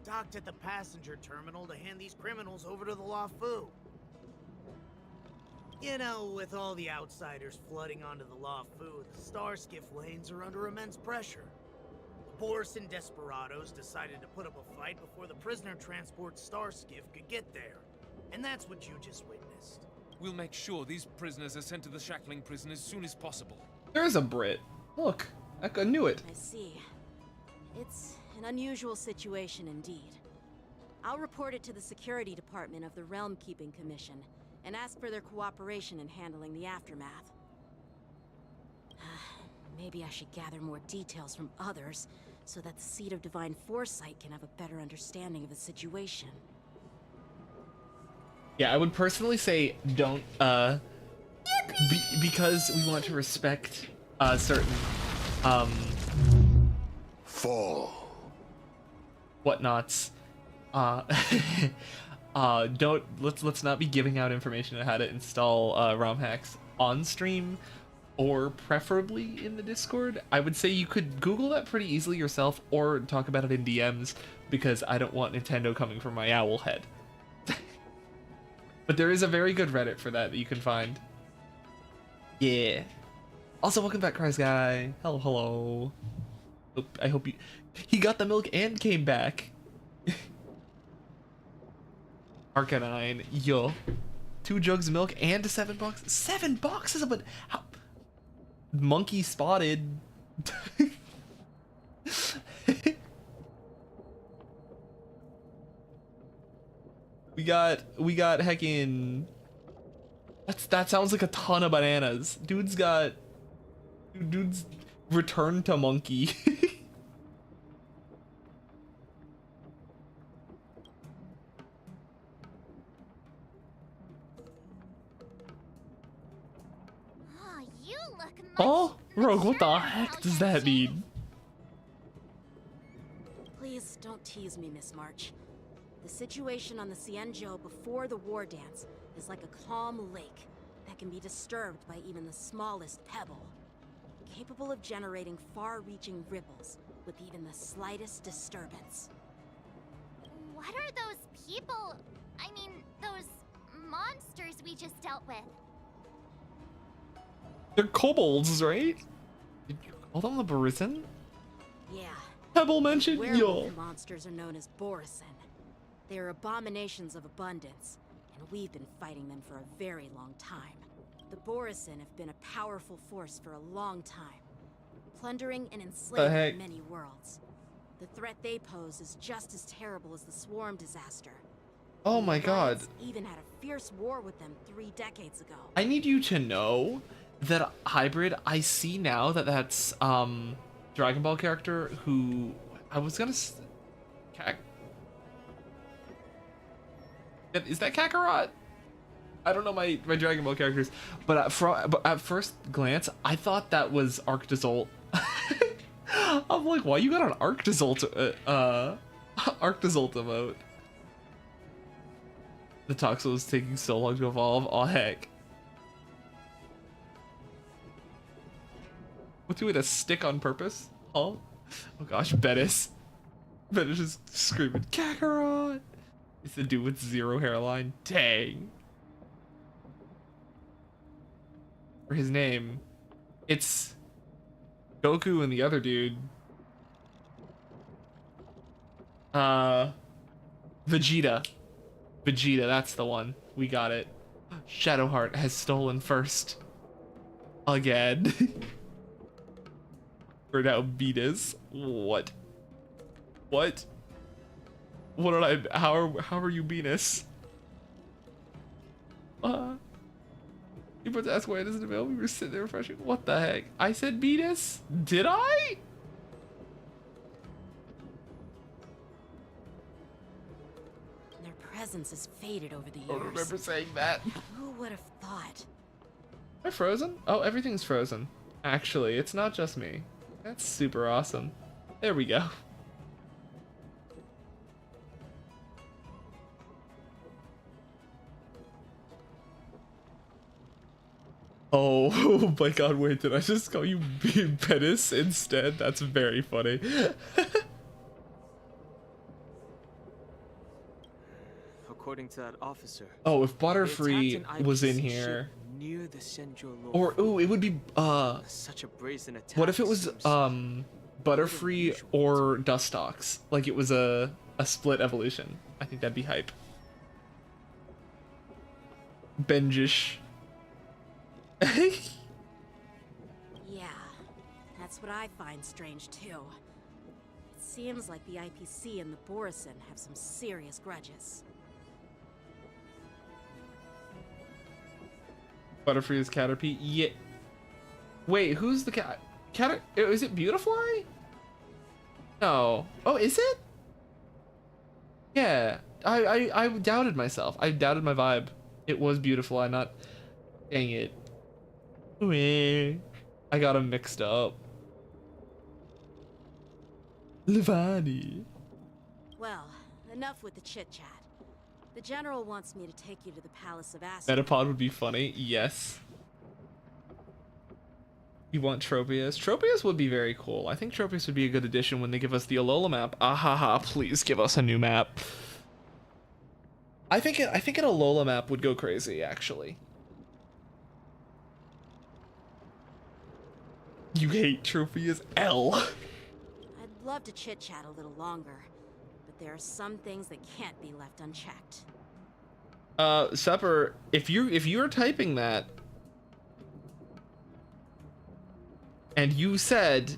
docked at the passenger terminal to hand these criminals over to the Luocha. You know, with all the outsiders flooding onto the Luocha, the star skiff lanes are under immense pressure. The Borisin desperados decided to put up a fight before the prisoner transport star skiff could get there. And that's what you just witnessed. We'll make sure these prisoners are sent to the shackling prison as soon as possible. There's a Brit. Look, I knew it. I see. It's an unusual situation indeed. I'll report it to the security department of the Realm Keeping Commission and ask for their cooperation in handling the aftermath. Maybe I should gather more details from others so that the Seat of Divine Foresight can have a better understanding of the situation. Yeah, I would personally say don't, because we want to respect, certain, whatnots, let's not be giving out information on how to install, ROM hacks on stream, or preferably in the Discord. I would say you could Google that pretty easily yourself, or talk about it in DMs, because I don't want Nintendo coming from my owl head. But there is a very good Reddit for that you can find. Yeah. Also, welcome back, Cries Guy. Hello. I hope he got the milk and came back. Arcanine, yo. 2 jugs of milk and 7 bucks. 7 boxes of it. How? Monkey spotted. We got heckin'. That sounds like a ton of bananas. Dude's returned to monkey. Oh, you look much Oh, Rogue, what the mature heck now, does that Jades. mean? Please don't tease me, Miss March. The situation on the Xianzhou before the war dance is like a calm lake that can be disturbed by even the smallest pebble. capable of generating far-reaching ripples with even the slightest disturbance. What are those people? I mean, those monsters we just dealt with? They're kobolds, right? Did you call them the Borisin? Yeah. Pebble mentioned Werewolf monsters are known as Borisin. They are abominations of abundance, and we've been fighting them for a very long time. The Borisin have been a powerful force for a long time, plundering and enslaving many worlds. The threat they pose is just as terrible as the Swarm disaster. Oh my god. Even had a fierce war with them 3 decades ago. I need you to know that Hybrid, I see now that that's Dragon Ball character who I was gonna is that Kakarot? I don't know my Dragon Ball characters, but at first glance I thought that was Arctozolt. I'm like, why you got an Arctozolt Arctozolt emote? The Toxel is taking so long to evolve. Oh heck. What's he with a stick on purpose? Oh gosh, Bettis. Bettis is screaming, Kakarot! It's the dude with 0 hairline. Dang. For his name, it's Goku and the other dude. Vegeta. Vegeta, that's the one. We got it. Shadowheart has stolen first. Again. We're now Beatus. What? What? What did I? How are you Venus? You about to ask why it isn't available? We were sitting there refreshing. What the heck? I said Venus? Did I? Their presence has faded over the years. I don't remember saying that. Who would have thought? Am I frozen? Oh, everything's frozen. Actually, it's not just me. That's super awesome. There we go. Oh my god, wait, did I just call you Pettis instead? That's very funny. According to that officer. Oh, if Butterfree was in here. Near the Central Or ooh, it would be such a brazen attack. What if it was Butterfree or Dustox? Like it was a split evolution. I think that'd be hype. Benjish. Yeah, that's what I find strange too. It seems like the IPC and the Borisin have some serious grudges. Butterfree is Caterpie. Yeah. Wait, who's the cat? Is it Beautifly? No. Oh, is it? Yeah. I doubted myself. I doubted my vibe. It was Beautiful. I not. Dang it. I got them mixed up. Levani. Well, enough with the chit-chat. The General wants me to take you to the Palace of Astro. Metapod would be funny. Yes. You want Tropius? Tropius would be very cool. I think Tropius would be a good addition when they give us the Alola map. Ahaha, please give us a new map. I think an Alola map would go crazy, actually. You hate Tropius L. I'd love to chit-chat a little longer, but there are some things that can't be left unchecked. Supper, if you're typing that and you said,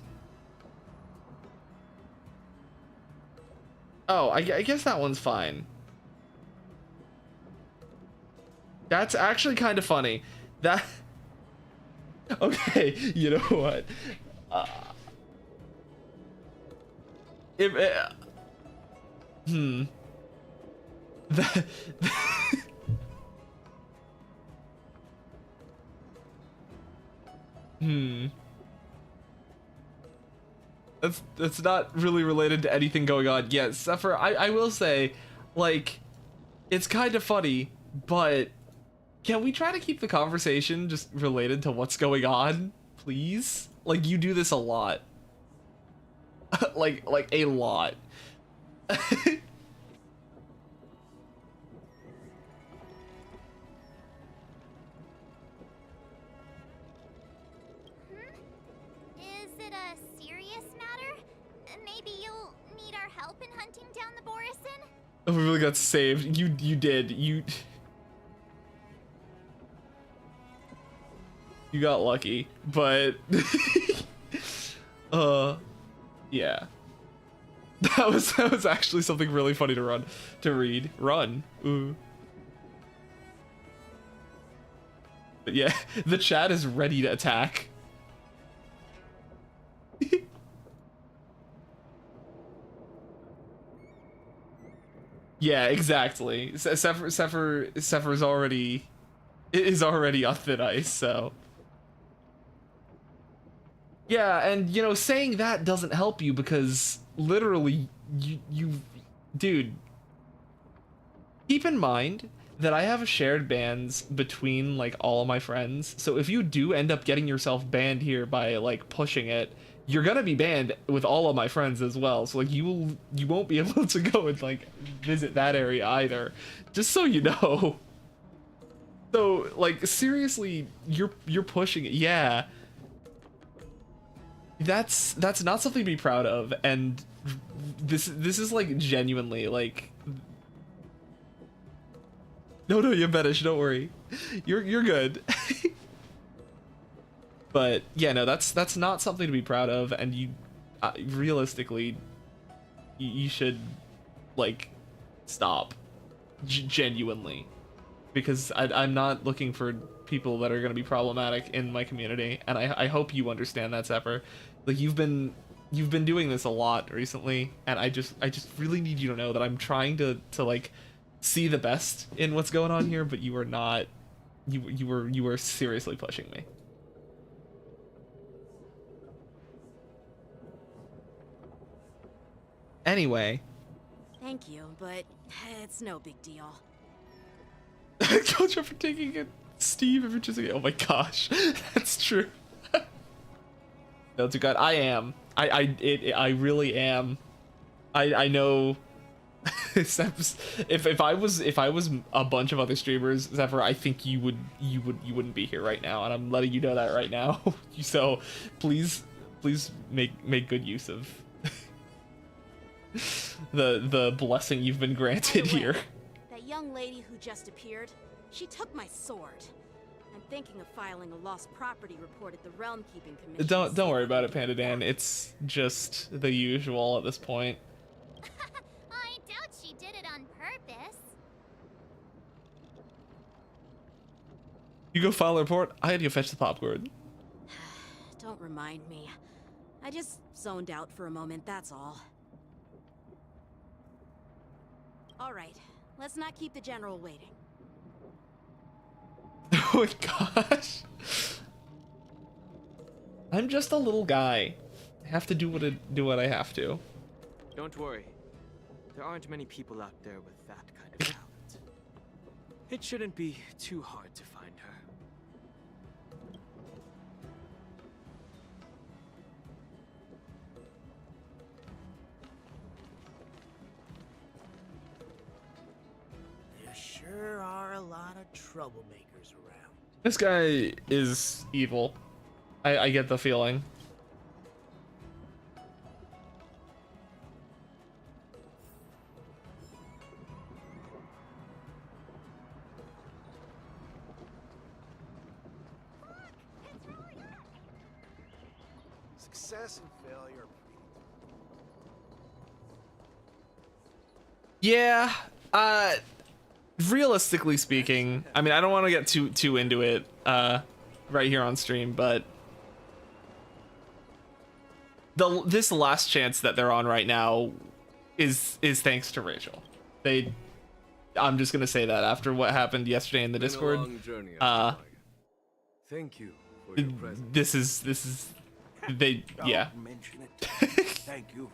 oh, I guess that one's fine. That's actually kind of funny. That okay, you know what? That That's not really related to anything going on yet. Suffer, I will say, like, it's kind of funny, but can we try to keep the conversation just related to what's going on, please? Like, you do this a lot. like a lot. Is it a serious matter? Maybe you'll need our help in hunting down the Borison? Oh, we really got saved. You did. You got lucky, but yeah. That was actually something really funny to read. Run. Ooh. But yeah, the chat is ready to attack. Yeah, exactly. Sephiroth is already on thin ice, so. Yeah, and you know, saying that doesn't help you because literally dude, keep in mind that I have shared bans between like all of my friends. So if you do end up getting yourself banned here by like pushing it, you're gonna be banned with all of my friends as well. So like you won't be able to go and like visit that area either. Just so you know. So like seriously, you're pushing it. Yeah. That's not something to be proud of, and this is like genuinely like no you're Betish, don't worry, you're good. But yeah, no, that's not something to be proud of, and you realistically you should like stop genuinely, because I'm not looking for people that are going to be problematic in my community, and I hope you understand that, Sepper. Like you've been doing this a lot recently, and I just really need you to know that I'm trying to like see the best in what's going on here, but you are not. You were seriously pushing me. Anyway. Thank you, but it's no big deal. Don't you for taking it, Steve? If you're just oh my gosh, that's true. No, too good. I am. I really am. I know. if I was a bunch of other streamers, Zephyr, I think you wouldn't be here right now, and I'm letting you know that right now. So please make good use of the blessing you've been granted here. That young lady who just appeared, she took my sword. I'm thinking of filing a lost property report at the Realm Keeping Commission. Don't worry about it, Panda Dan. It's just the usual at this point. I doubt she did it on purpose. You go file a report. I had to go fetch the popcorn. Don't remind me. I just zoned out for a moment, that's all. All right, let's not keep the general waiting. Oh my gosh. I'm just a little guy. I have to do what I have to. Don't worry. There aren't many people out there with that kind of talent. It shouldn't be too hard to find her. There sure are a lot of troublemakers around. This guy is evil. I get the feeling. Success and failure. Yeah, realistically speaking, I mean, I don't want to get too into it right here on stream, but this last chance that they're on right now is thanks to Rachel. I'm just gonna say that after what happened yesterday in the Discord. Thank you for your presence. This is yeah. Don't mention it. Thank you.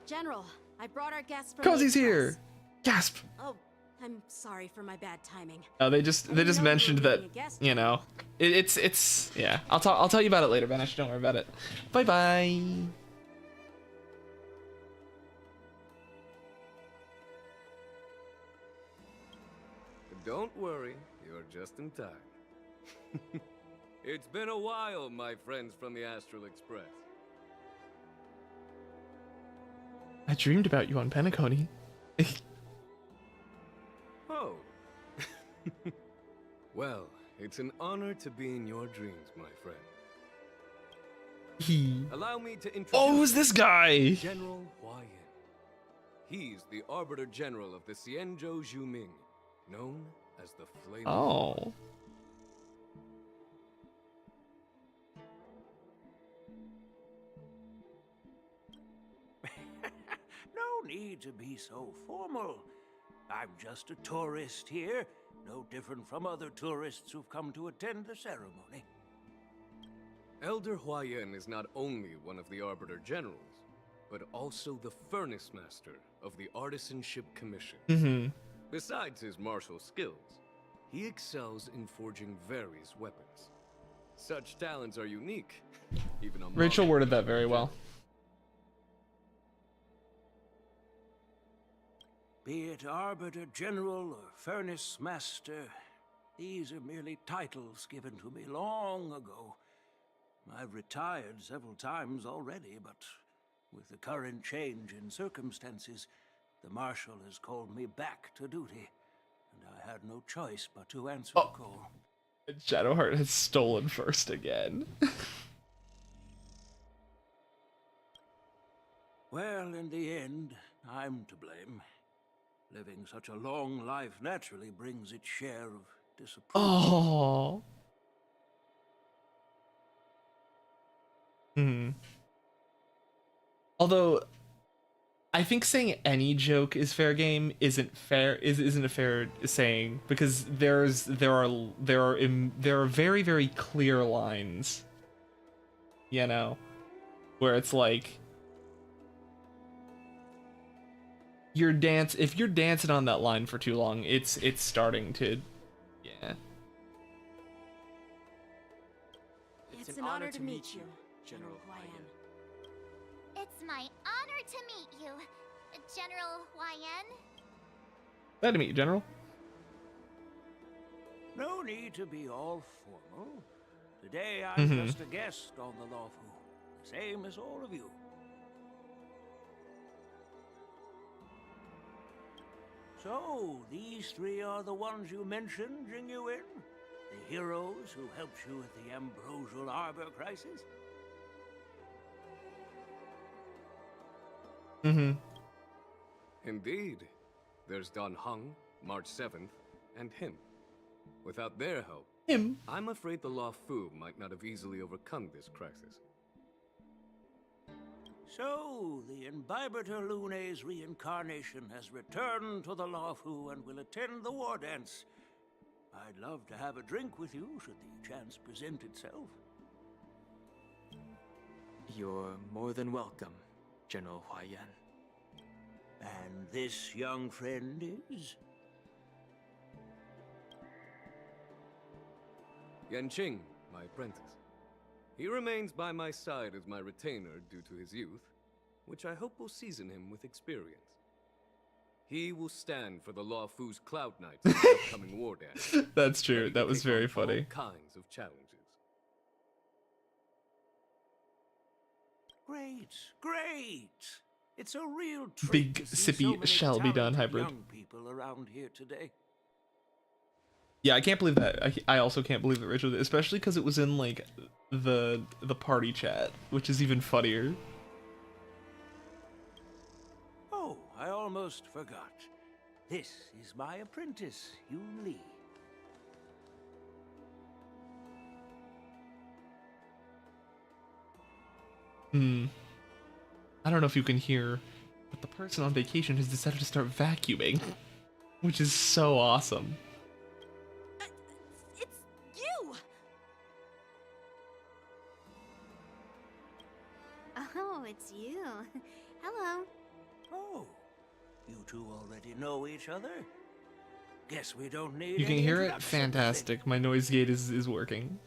General, I brought our guests from Cozy's the here. Express. Gasp. Oh, I'm sorry for my bad timing. Oh, they just mentioned that, you know, it's yeah. I'll tell you about it later, Vanish. Don't worry about it. Bye bye. Don't worry, you're just in time. It's been a while, my friends from the Astral Express. I dreamed about you on Penacony. Oh. Well, it's an honor to be in your dreams, my friend. Allow me to introduce Oh, who's this guy? General Hua Yan. He's the Arbiter General of the Xianzhou Zhuming, known as the Flame. Oh. No need to be so formal. I'm just a tourist here, no different from other tourists who've come to attend the ceremony. Elder Hua Yan is not only one of the Arbiter Generals, but also the Furnace Master of the Artisanship Commission. Mm-hmm. Besides his martial skills, he excels in forging various weapons. Such talents are unique, even among Rachel worded that very well. Be it Arbiter General or Furnace Master, these are merely titles given to me long ago. I've retired several times already, but with the current change in circumstances, the Marshal has called me back to duty, and I had no choice but to answer the call. Shadowheart has stolen first again. Well, in the end, I'm to blame. Living such a long life naturally brings its share of disapproval. Oh. Hmm. Although, I think saying any joke is fair game isn't a fair saying, because there are very, very clear lines, you know, where it's like if you're dancing on that line for too long, it's starting to, yeah. It's an honor to meet you, General Hua Yan. It's my honor to meet you, General Hua Yan. Glad to meet you, General. No need to be all formal. Today I'm just a guest on the Luocha, the same as all of you. So, these three are the ones you mentioned, Jingliu? The heroes who helped you with the Ambrosial Arbor crisis? Mm-hmm. Indeed. There's Don Hung, March 7th, and him. Without their help, I'm afraid the Luocha might not have easily overcome this crisis. So, the Imbibitor Lune's reincarnation has returned to the Luocha and will attend the war dance. I'd love to have a drink with you should the chance present itself. You're more than welcome, General Hua Yan. And this young friend is? Yanqing, my apprentice. He remains by my side as my retainer due to his youth, which I hope will season him with experience. He will stand for the Luocha's Cloud Knights in the upcoming war dance. That's true. That was very funny. All kinds of challenges. Great, great! It's a real treat Big to see sippy so many shall be done talented hybrid. young people around here today. Yeah, I can't believe that. I also can't believe that Rachel did, especially because it was in like the party chat, which is even funnier. Oh, I almost forgot. This is my apprentice, Yun Li. I don't know if you can hear, but the person on vacation has decided to start vacuuming, which is so awesome. It's you! Oh, it's you. Hello. Oh, you two already know each other? Guess we don't need You can any hear it? introduction. Fantastic. My noise gate is working.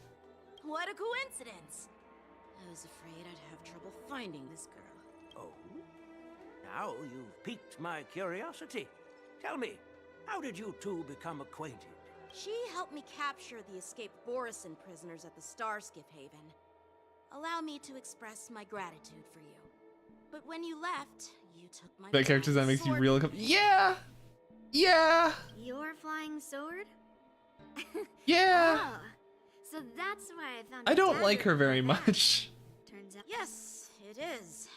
What a coincidence! I was afraid I'd have trouble finding this girl. Oh? Now you've piqued my curiosity. Tell me, how did you two become acquainted? She helped me capture the escaped Borisin prisoners at the Starskiff Haven. Allow me to express my gratitude for you. But when you left, you took my That character that makes you real. Yeah! Yeah! Your flying sword? Yeah! Oh, so that's why I found I a don't like dagger her very in my bag. much. Turns out. Yes, it is.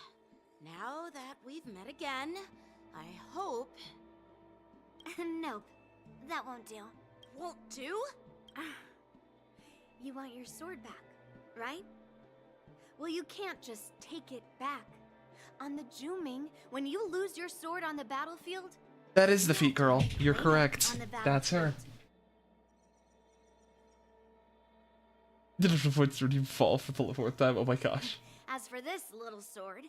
Now that we've met again, I hope... Nope, that won't do. Won't do? You want your sword back, right? Well, you can't just take it back. On the Juming, when you lose your sword on the battlefield... That is the feet girl. You're correct. On the That's her. Did it fall for the fourth time? Oh my gosh. As for this little sword,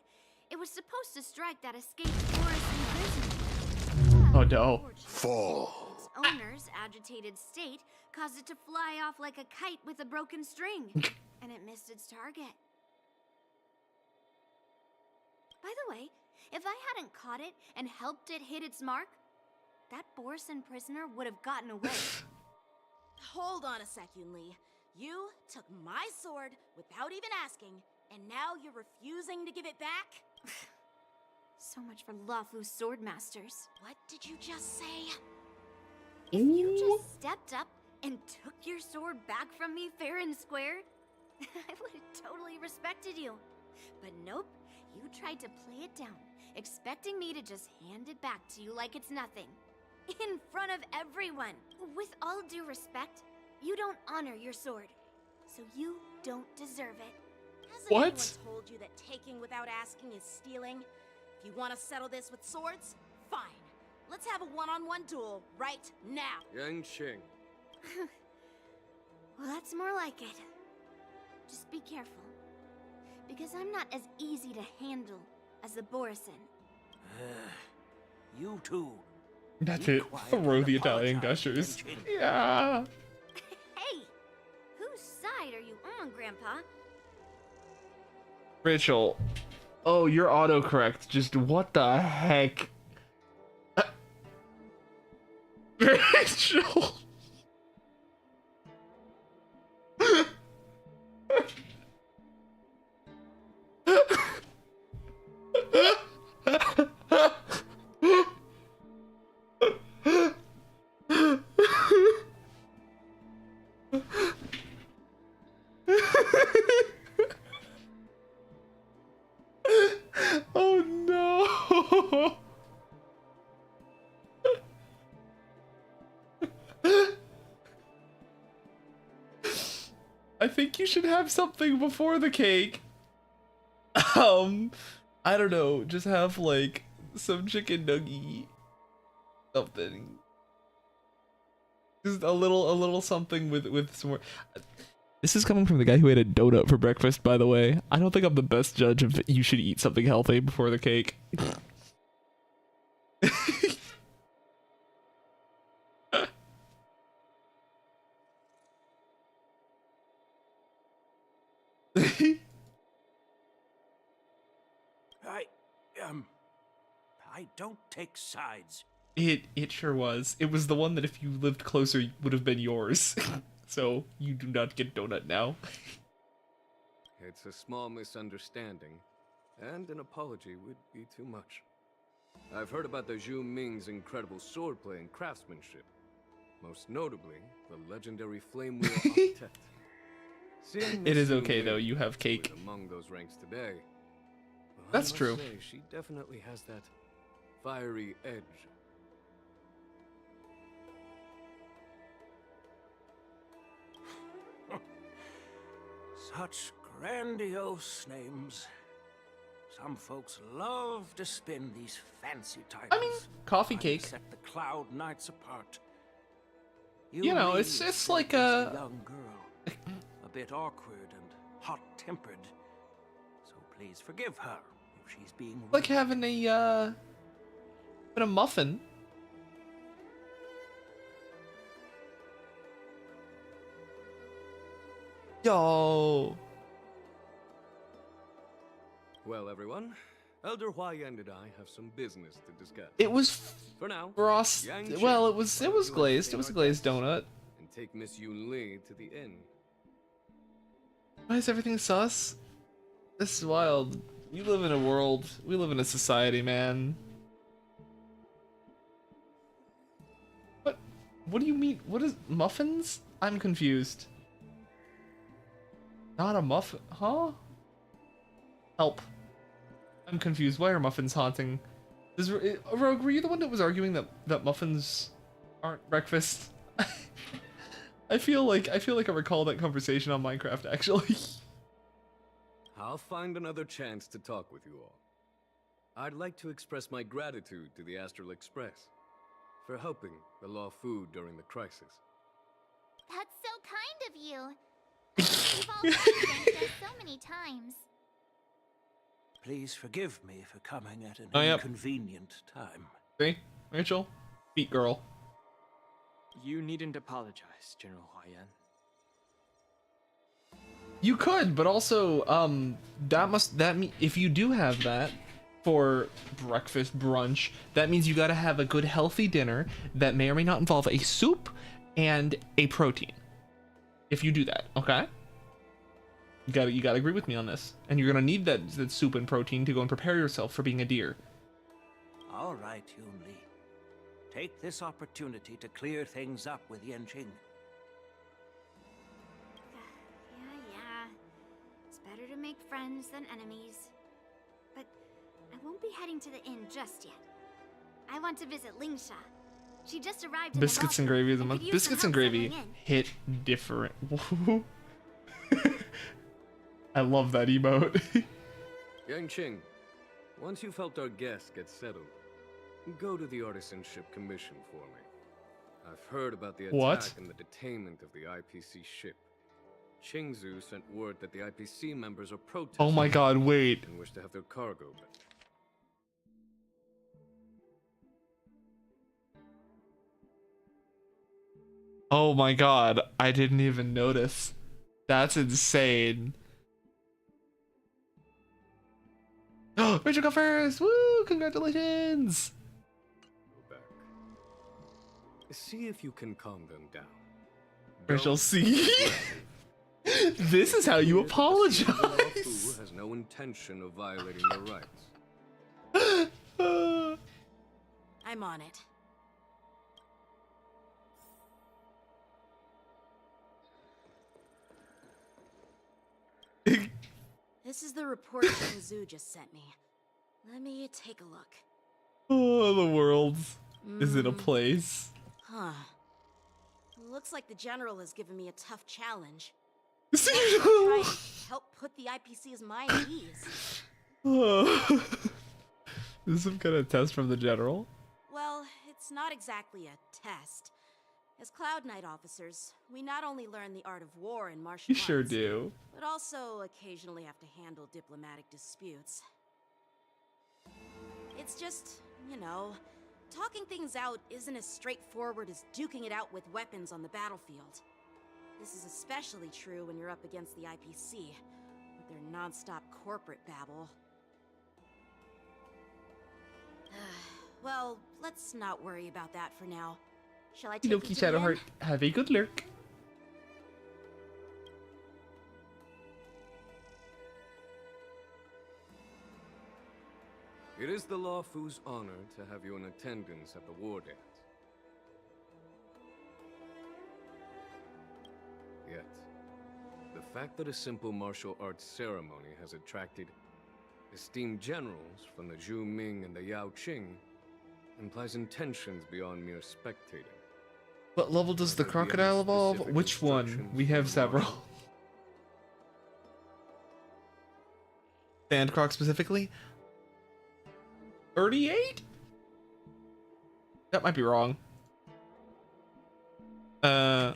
it was supposed to strike that escaped Borisin prisoner. Oh no. Fall. Its owner's agitated state caused it to fly off like a kite with a broken string, and it missed its target. By the way, if I hadn't caught it and helped it hit its mark, that Borisin prisoner would have gotten away. Hold on a sec, Yunli. You took my sword without even asking, and now you're refusing to give it back? So much for Luocha's sword masters. What did you just say? If you just stepped up and took your sword back from me fair and square, I would have totally respected you. But nope, you tried to play it down, expecting me to just hand it back to you like it's nothing. In front of everyone. With all due respect, you don't honor your sword, so you don't deserve it. Hasn't What? anyone told you that taking without asking is stealing? If you want to settle this with swords, fine. Let's have a one-on-one duel right now. Yang Qing. Well, that's more like it. Just be careful, because I'm not as easy to handle as the Borisin. You two. That's it. Throw the Italian gushers. Yeah. Hey, whose side are you on, Grandpa? Rachel. Oh, you're autocorrect. Just what the heck? Rachel. Oh no. I think you should have something before the cake. I don't know, just have like some chicken nugget, something. Just a little something with some more. This is coming from the guy who ate a donut for breakfast, by the way. I don't think I'm the best judge of you should eat something healthy before the cake. I don't take sides. It sure was. It was the one that if you lived closer would have been yours. So you do not get donut now. It's a small misunderstanding, and an apology would be too much. I've heard about the Zhu Ming's incredible swordplay and craftsmanship. Most notably, the legendary Flame Wheel Octet. Seeing It Miss is Zhu okay though, Ming you have cake. among those ranks today. Well, I That's must true. say, she definitely has that fiery edge. Such grandiose names. Some folks love to spin these fancy titles. I mean, coffee cake. Set the Cloud Knights apart. You know, really it's said like this a young girl, a bit awkward and hot-tempered. So please forgive her if she's being like having a muffin. Yo. Well, everyone, Elder Huayan and I have some business to discuss. It was For now, frost. Yang Well, Chen, it was why don't you glazed. It entertain was a our glazed guests donut. and take Miss Yun Li to the inn. Why is everything sus? This is wild. We live in a world. We live in a society, man. What do you mean? What is muffins? I'm confused. Not a muffin, huh? Help. I'm confused. Why are muffins haunting? Rogue, were you the one that was arguing that muffins aren't breakfast? I feel like I recall that conversation on Minecraft actually. I'll find another chance to talk with you all. I'd like to express my gratitude to the Astral Express for helping the Law Fu during the crisis. That's so kind of you. You've all thanked us so many times. Please forgive me for coming at an Yep. inconvenient time. See? Rachel? Beat girl. You needn't apologize, General Huayan. You could, but also, if you do have that for breakfast, brunch, that means you gotta have a good healthy dinner that may or may not involve a soup and a protein. If you do that, okay? You gotta agree with me on this. And you're gonna need that soup and protein to go and prepare yourself for being a deer. All right, Yun Li. Take this opportunity to clear things up with Yanqing. Yeah. It's better to make friends than enemies. But I won't be heading to the inn just yet. I want to visit Lingsha. She just arrived in Biscuits the and gravy of the month. could use some Biscuits and help gravy settling in. hit different. I love that emote. Yanqing, once you've helped our guests get settled, go to the Artisanship Commission for me. I've heard about the attack What? and the detainment of the IPC ship. Qingzu sent word that the IPC members are protesting. Oh my god, wait. And wish to have their cargo back. Oh my god, I didn't even notice. That's insane. Oh, Rachel got first! Woo! Congratulations! Go back. See if you can calm them down. Rachel, Don't see? aggressive. This is how you apologize. The Law Fu has no intention of violating their rights. I'm on it. This is the report Jingliu just sent me. Let me take a look. Oh, the world is in a place. Huh. Looks like the General has given me a tough challenge. See? Trying to help put the IPC's mind at ease. This is some kind of test from the General. Well, it's not exactly a test. As Cloud Knight officers, we not only learn the art of war and martial You arts, sure do. but also occasionally have to handle diplomatic disputes. It's just, you know, talking things out isn't as straightforward as duking it out with weapons on the battlefield. This is especially true when you're up against the IPC, with their non-stop corporate babble. Well, let's not worry about that for now. Shall I take you Okie to the Shadowheart, inn? have a good lurk. It is the Law Fu's honor to have you in attendance at the war dance. Yet, the fact that a simple martial arts ceremony has attracted esteemed generals from the Zhu Ming and the Yao Qing implies intentions beyond mere spectating. What level does the crocodile evolve? Which one? We have several. Sandcroc specifically? 38? That might be wrong. I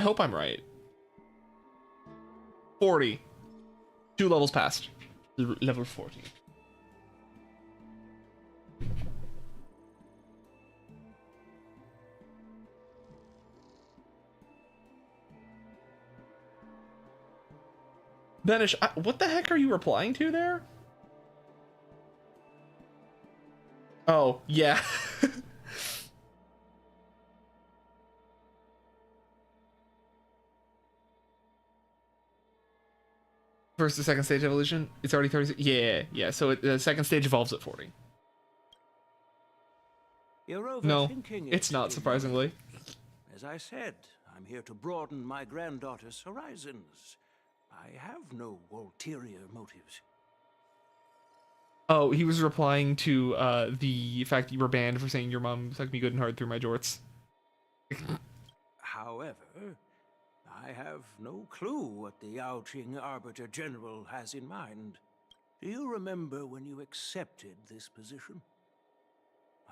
hope I'm right. 40. 2 levels past. Level 40. Banish, what the heck are you replying to there? Oh, yeah. First to second stage evolution, it's already 30. Yeah. So the second stage evolves at 40. You're No, overthinking it's not, surprisingly. As I said, I'm here to broaden my granddaughter's horizons. I have no ulterior motives. Oh, he was replying to the fact that you were banned for saying your mom sucked me good and hard through my jorts. However, I have no clue what the Yaoqing Arbiter General has in mind. Do you remember when you accepted this position?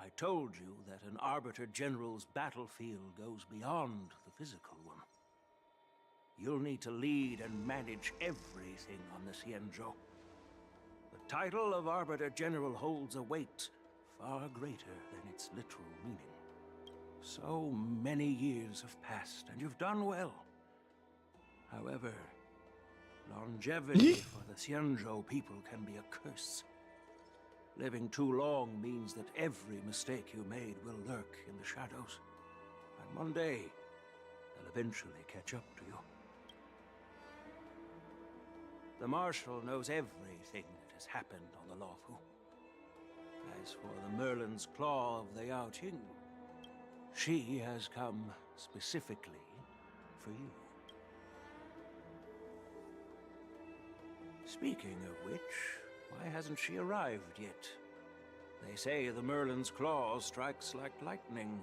I told you that an Arbiter General's battlefield goes beyond the physical one. You'll need to lead and manage everything on the Xianzhou. The title of Arbiter General holds a weight far greater than its literal meaning. So many years have passed, and you've done well. However, longevity for the Xianzhou people can be a curse. Living too long means that every mistake you made will lurk in the shadows. And one day, they'll eventually catch up to you. The Marshal knows everything that has happened on the Luocha. As for the Merlin's Claw of the Yaoqing, she has come specifically for you. Speaking of which, why hasn't she arrived yet? They say the Merlin's Claw strikes like lightning.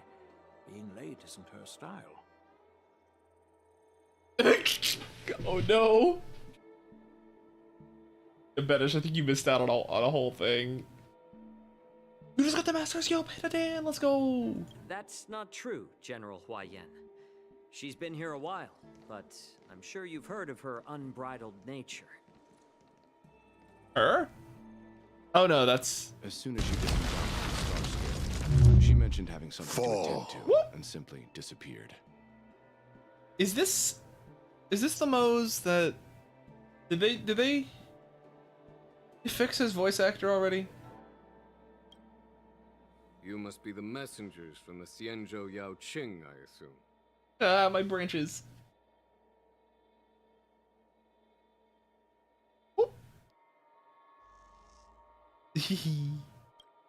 Being late isn't her style. Oh no! Banish, I think you missed out on a whole thing. You just got the Masters, yo, pay the Dan, let's go! That's not true, General Huayan. She's been here a while, but I'm sure you've heard of her unbridled nature. Her? Oh no, that's... As soon as you disembarked from Starscale, she mentioned having something to attend to, and simply disappeared. Is this the Moe's that... Did they fix his voice actor already? You must be the messengers from the Xianzhou Yaoqing, I assume. Ah, my branches.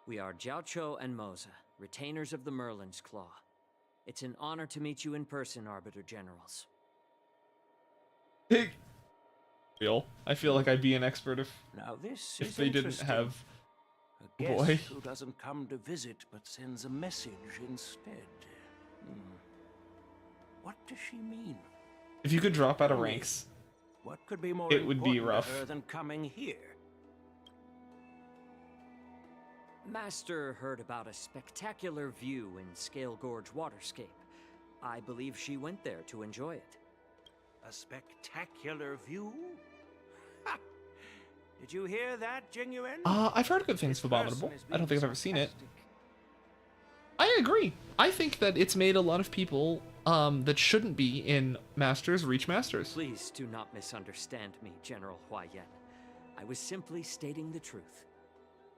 We are Jiaoqiu and Moza, retainers of the Merlin's Claw. It's an honor to meet you in person, Arbiter Generals. I feel like I'd be an expert if they didn't have a guest boy. who doesn't come to visit but sends a message instead. What does she mean? If you could drop out of ranks, what could be more it would be important rough. to her than coming here? Master heard about a spectacular view in Scale Gorge Waterscape. I believe she went there to enjoy it. A spectacular view? Ha! Did you hear that, Jingliu? I've heard good things of Abominable. I don't think I've ever seen it. I agree. I think that it's made a lot of people that shouldn't be in Masters reach Masters. Please do not misunderstand me, General Huayan. I was simply stating the truth.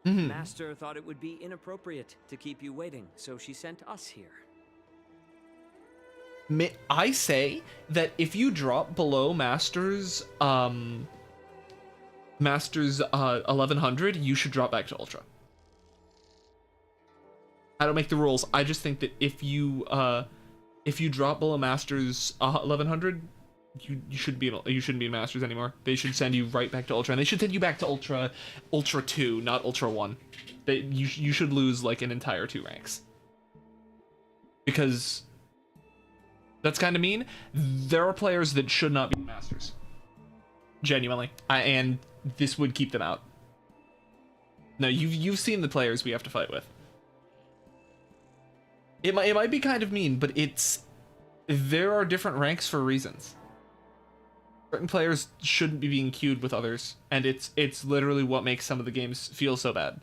Master thought it would be inappropriate to keep you waiting, so she sent us here. I say that if you drop below Masters 1100, you should drop back to Ultra. I don't make the rules. I just think that if you drop below Masters 1100, you shouldn't be in Masters anymore. They should send you right back to Ultra, and they should send you back to Ultra 2, not Ultra 1. You should lose like an entire 2 ranks. Because that's kind of mean. There are players that should not be in Masters. Genuinely. And this would keep them out. No, you've seen the players we have to fight with. It might be kind of mean, but there are different ranks for reasons. Certain players shouldn't be being queued with others, and it's literally what makes some of the games feel so bad.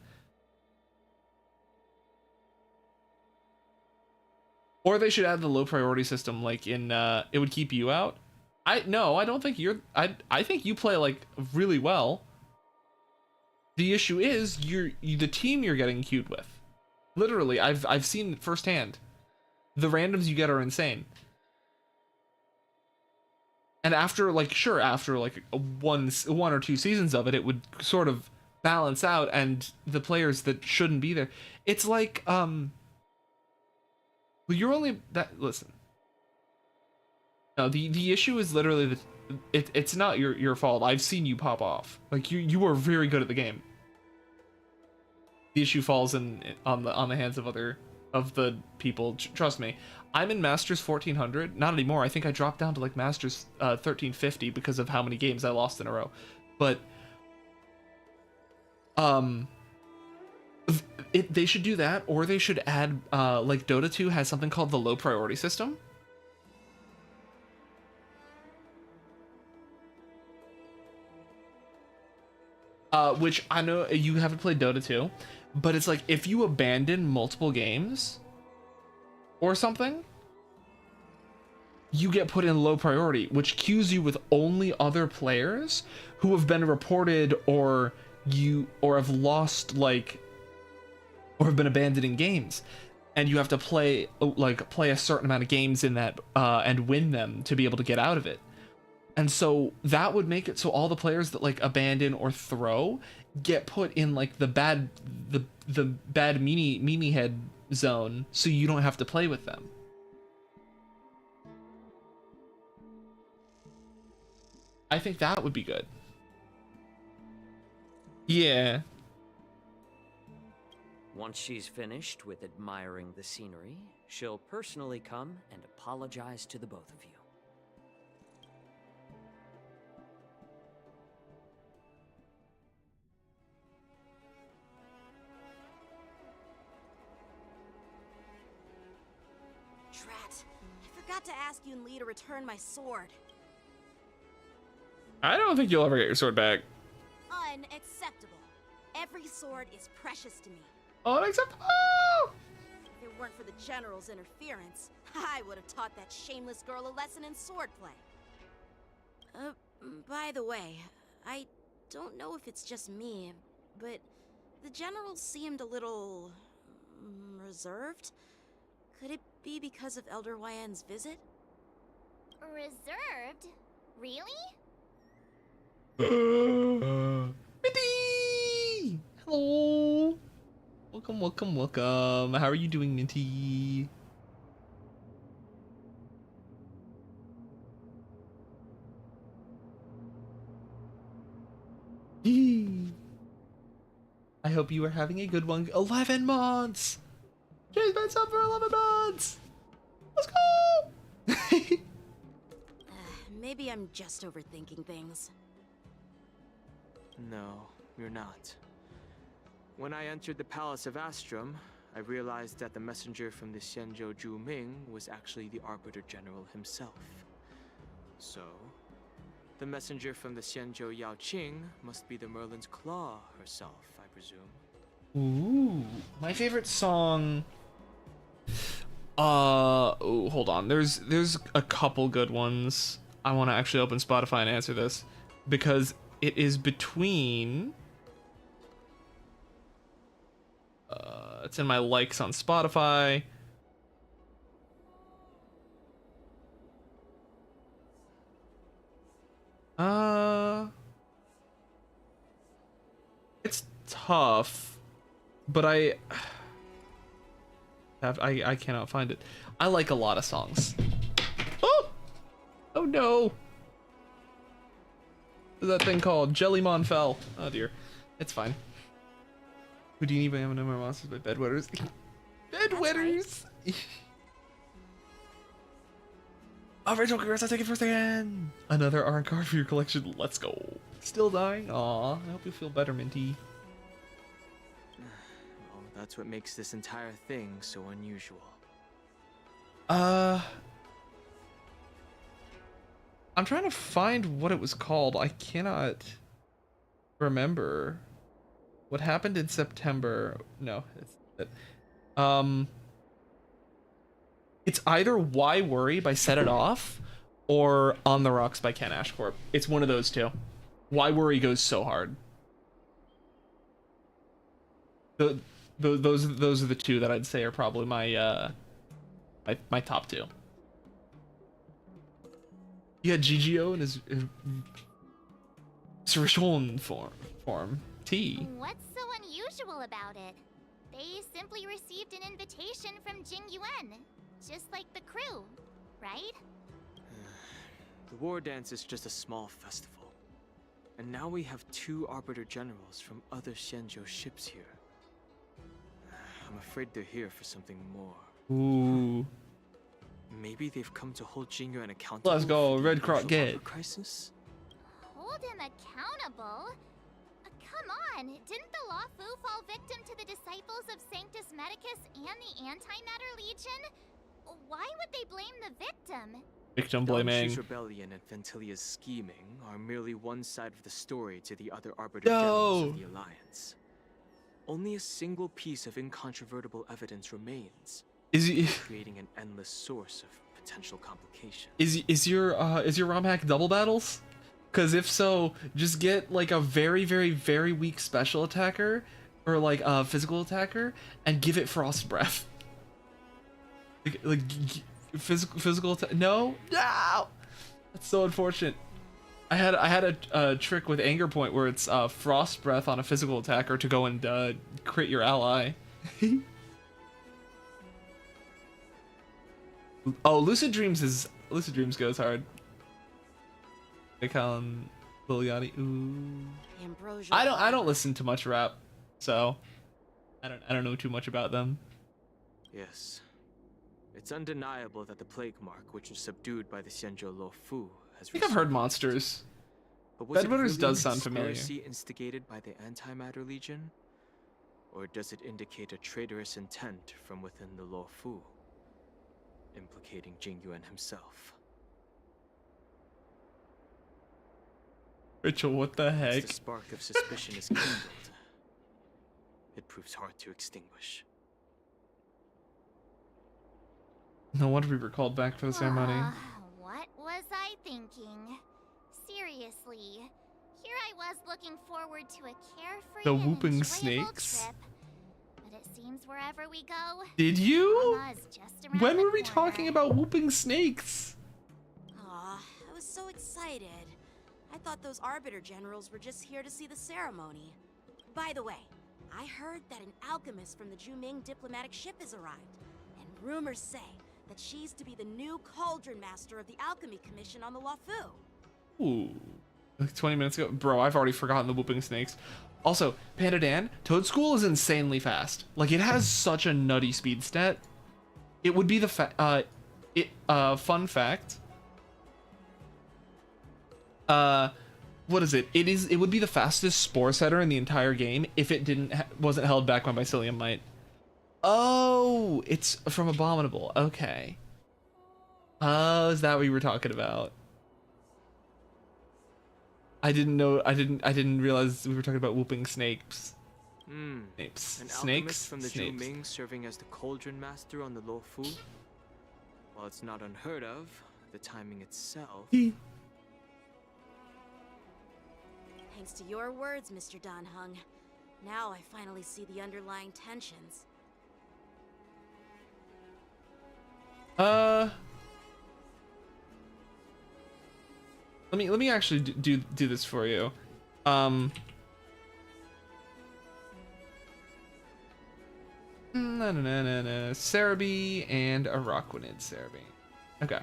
Or they should add the low priority system, like in it would keep you out, No, I don't think you're. I think you play like really well. The issue is the team you're getting queued with. Literally, I've seen it firsthand. The randoms you get are insane. And after like one or two seasons of it, it would sort of balance out, and the players that shouldn't be there. It's like well, you're only that listen. No, the issue is literally that it's not your fault. I've seen you pop off. Like you are very good at the game. The issue falls on the hands of the people. Trust me. I'm in Masters 1400. Not anymore. I think I dropped down to like Masters 1350 because of how many games I lost in a row. But they should do that, or they should add like Dota 2 has something called the low priority system. Which I know you haven't played Dota 2, but it's like if you abandon multiple games or something, you get put in low priority, which queues you with only other players who have been reported or have lost or have been abandoning games, and you have to play a certain amount of games in that and win them to be able to get out of it. And so that would make it so all the players that like abandon or throw get put in like the bad Mimi head zone, so you don't have to play with them. I think that would be good. Yeah. Once she's finished with admiring the scenery, she'll personally come and apologize to the both of you. Drat. I forgot to ask you and Lee to return my sword. I don't think you'll ever get your sword back. Unacceptable. Every sword is precious to me. Unacceptable! If it weren't for the General's interference, I would have taught that shameless girl a lesson in swordplay. By the way, I don't know if it's just me, but the General seemed a little reserved. Could it be because of Elder YN's visit? Reserved? Really? Minty! Hello! Welcome. How are you doing, Minty? I hope you are having a good one. 11 months! Jay's been sub for 11 months! Let's go! Maybe I'm just overthinking things. No, you're not. When I entered the Palace of Astrum, I realized that the messenger from the Xianzhou Zhu Ming was actually the Arbiter General himself. So, the messenger from the Xianzhou Yao Qing must be the Merlin's Claw herself, I presume. Ooh, my favorite song. Oh, hold on. There's a couple good ones. I want to actually open Spotify and answer this because it is between. It's in my likes on Spotify. It's tough, but I cannot find it. I like a lot of songs. Oh no! What's that thing called? Jellymon fell. Oh dear. It's fine. Houdini by No More Monsters by Bedwetters. Bedwetters! Oh, Rachel, congrats, I take it first again! Another art card for your collection. Let's go. Still dying? Aw, I hope you feel better, Minty. Well, that's what makes this entire thing so unusual. I'm trying to find what it was called. I cannot remember. What happened in September? No, it's either Why Worry by Set It Off or On the Rocks by Ken Ashcorp. It's one of those two. Why Worry goes so hard. Those are the two that I'd say are probably my my top two. Yeah, GGO in his Srishon form. T. What's so unusual about it? They simply received an invitation from Jingliu, just like the crew, right? The war dance is just a small festival. And now we have 2 Arbiter Generals from other Xianzhou ships here. I'm afraid they're here for something more. Ooh. Maybe they've come to hold Jingliu accountable. Let's go, for the Red Croc Imperial get. Arbor crisis. Hold him accountable? Come on, didn't the Luocha fall victim to the disciples of Sanctus Medicus and the Antimatter Legion? Why would they blame the victim? Victim blaming. Dongxi's rebellion and Ventilia's scheming are merely one side of the story to the other Arbiter No. Generals of the Alliance. Only a single piece of incontrovertible evidence remains, Is he, creating an endless source of potential complications. is your ROM hack double battles? Cause if so, just get like a very, very, very weak special attacker or like a physical attacker and give it Frost Breath. Like physical no, that's so unfortunate. I had a trick with Anger Point where it's Frost Breath on a physical attacker to go and crit your ally. Oh, Lucid Dreams goes hard. They call him Liliani. Ooh. I don't listen to much rap, so I don't know too much about them. Yes. It's undeniable that the plague mark, which was subdued by the Xianzhou Luofu, has I think I've heard Monsters. But was it Bedwetter's really does a sound familiar. conspiracy instigated by the Antimatter Legion? Or does it indicate a traitorous intent from within the Luofu, implicating Jingliu himself? Rachel, what the heck? As the spark of suspicion is kindled, it proves hard to extinguish. No wonder we were called back for the ceremony. What was I thinking? Seriously, here I was looking forward to a carefree The and whooping enjoyable snakes? trip. But it seems wherever we go, Did you? Mama's just around When the were we corner. talking about whooping snakes? Aw, I was so excited. I thought those Arbiter Generals were just here to see the ceremony. By the way, I heard that an alchemist from the Juming diplomatic ship has arrived. And rumors say that she's to be the new Cauldron Master of the Alchemy Commission on the Luofu. Ooh. Like 20 minutes ago? Bro, I've already forgotten the whooping snakes. Also, Panda Dan, Toad School is insanely fast. Like, it has such a nutty speed stat. It would be the fun fact. What is it? It would be the fastest Spore Setter in the entire game if it wasn't held back by Mycelium Might. Oh, it's from Abominable. Okay. Oh, is that what you were talking about? I didn't know. I didn't realize we were talking about whooping snakes. Snakes. An Snakes. alchemist from the Snakes. Juming serving as the Cauldron Master on the Luofu? While it's not unheard of, the timing itself... Thanks to your words, Mr. Dan Hung. Now I finally see the underlying tensions. Let me actually do this for you. Cerebi and Araquanid Cerebi. Okay.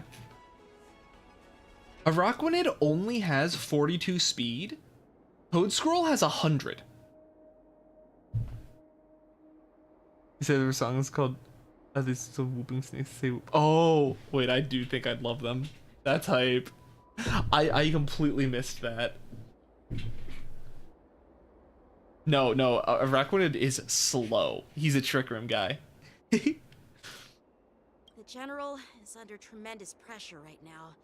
Araquanid only has 42 speed. Toad Scroll has 100. You said their song is called At least some whooping snakes say whoop. Oh, wait, I do think I'd love them. That's hype. I completely missed that. No, Araquanid is slow. He's a Trick Room guy. The General is under tremendous pressure right now,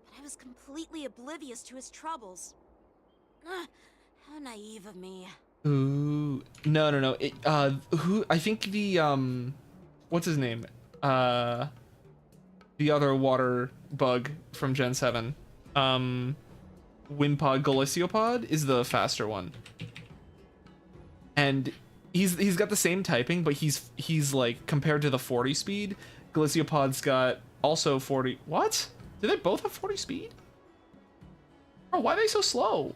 but I was completely oblivious to his troubles. How naive of me. Ooh, no. Who? I think the what's his name? the other water bug from Gen 7. Wimpod Galiciopod is the faster one. And he's got the same typing, but he's like, compared to the 40 speed, Galiciopod's got also 40. What? Do they both have 40 speed? Oh, why are they so slow?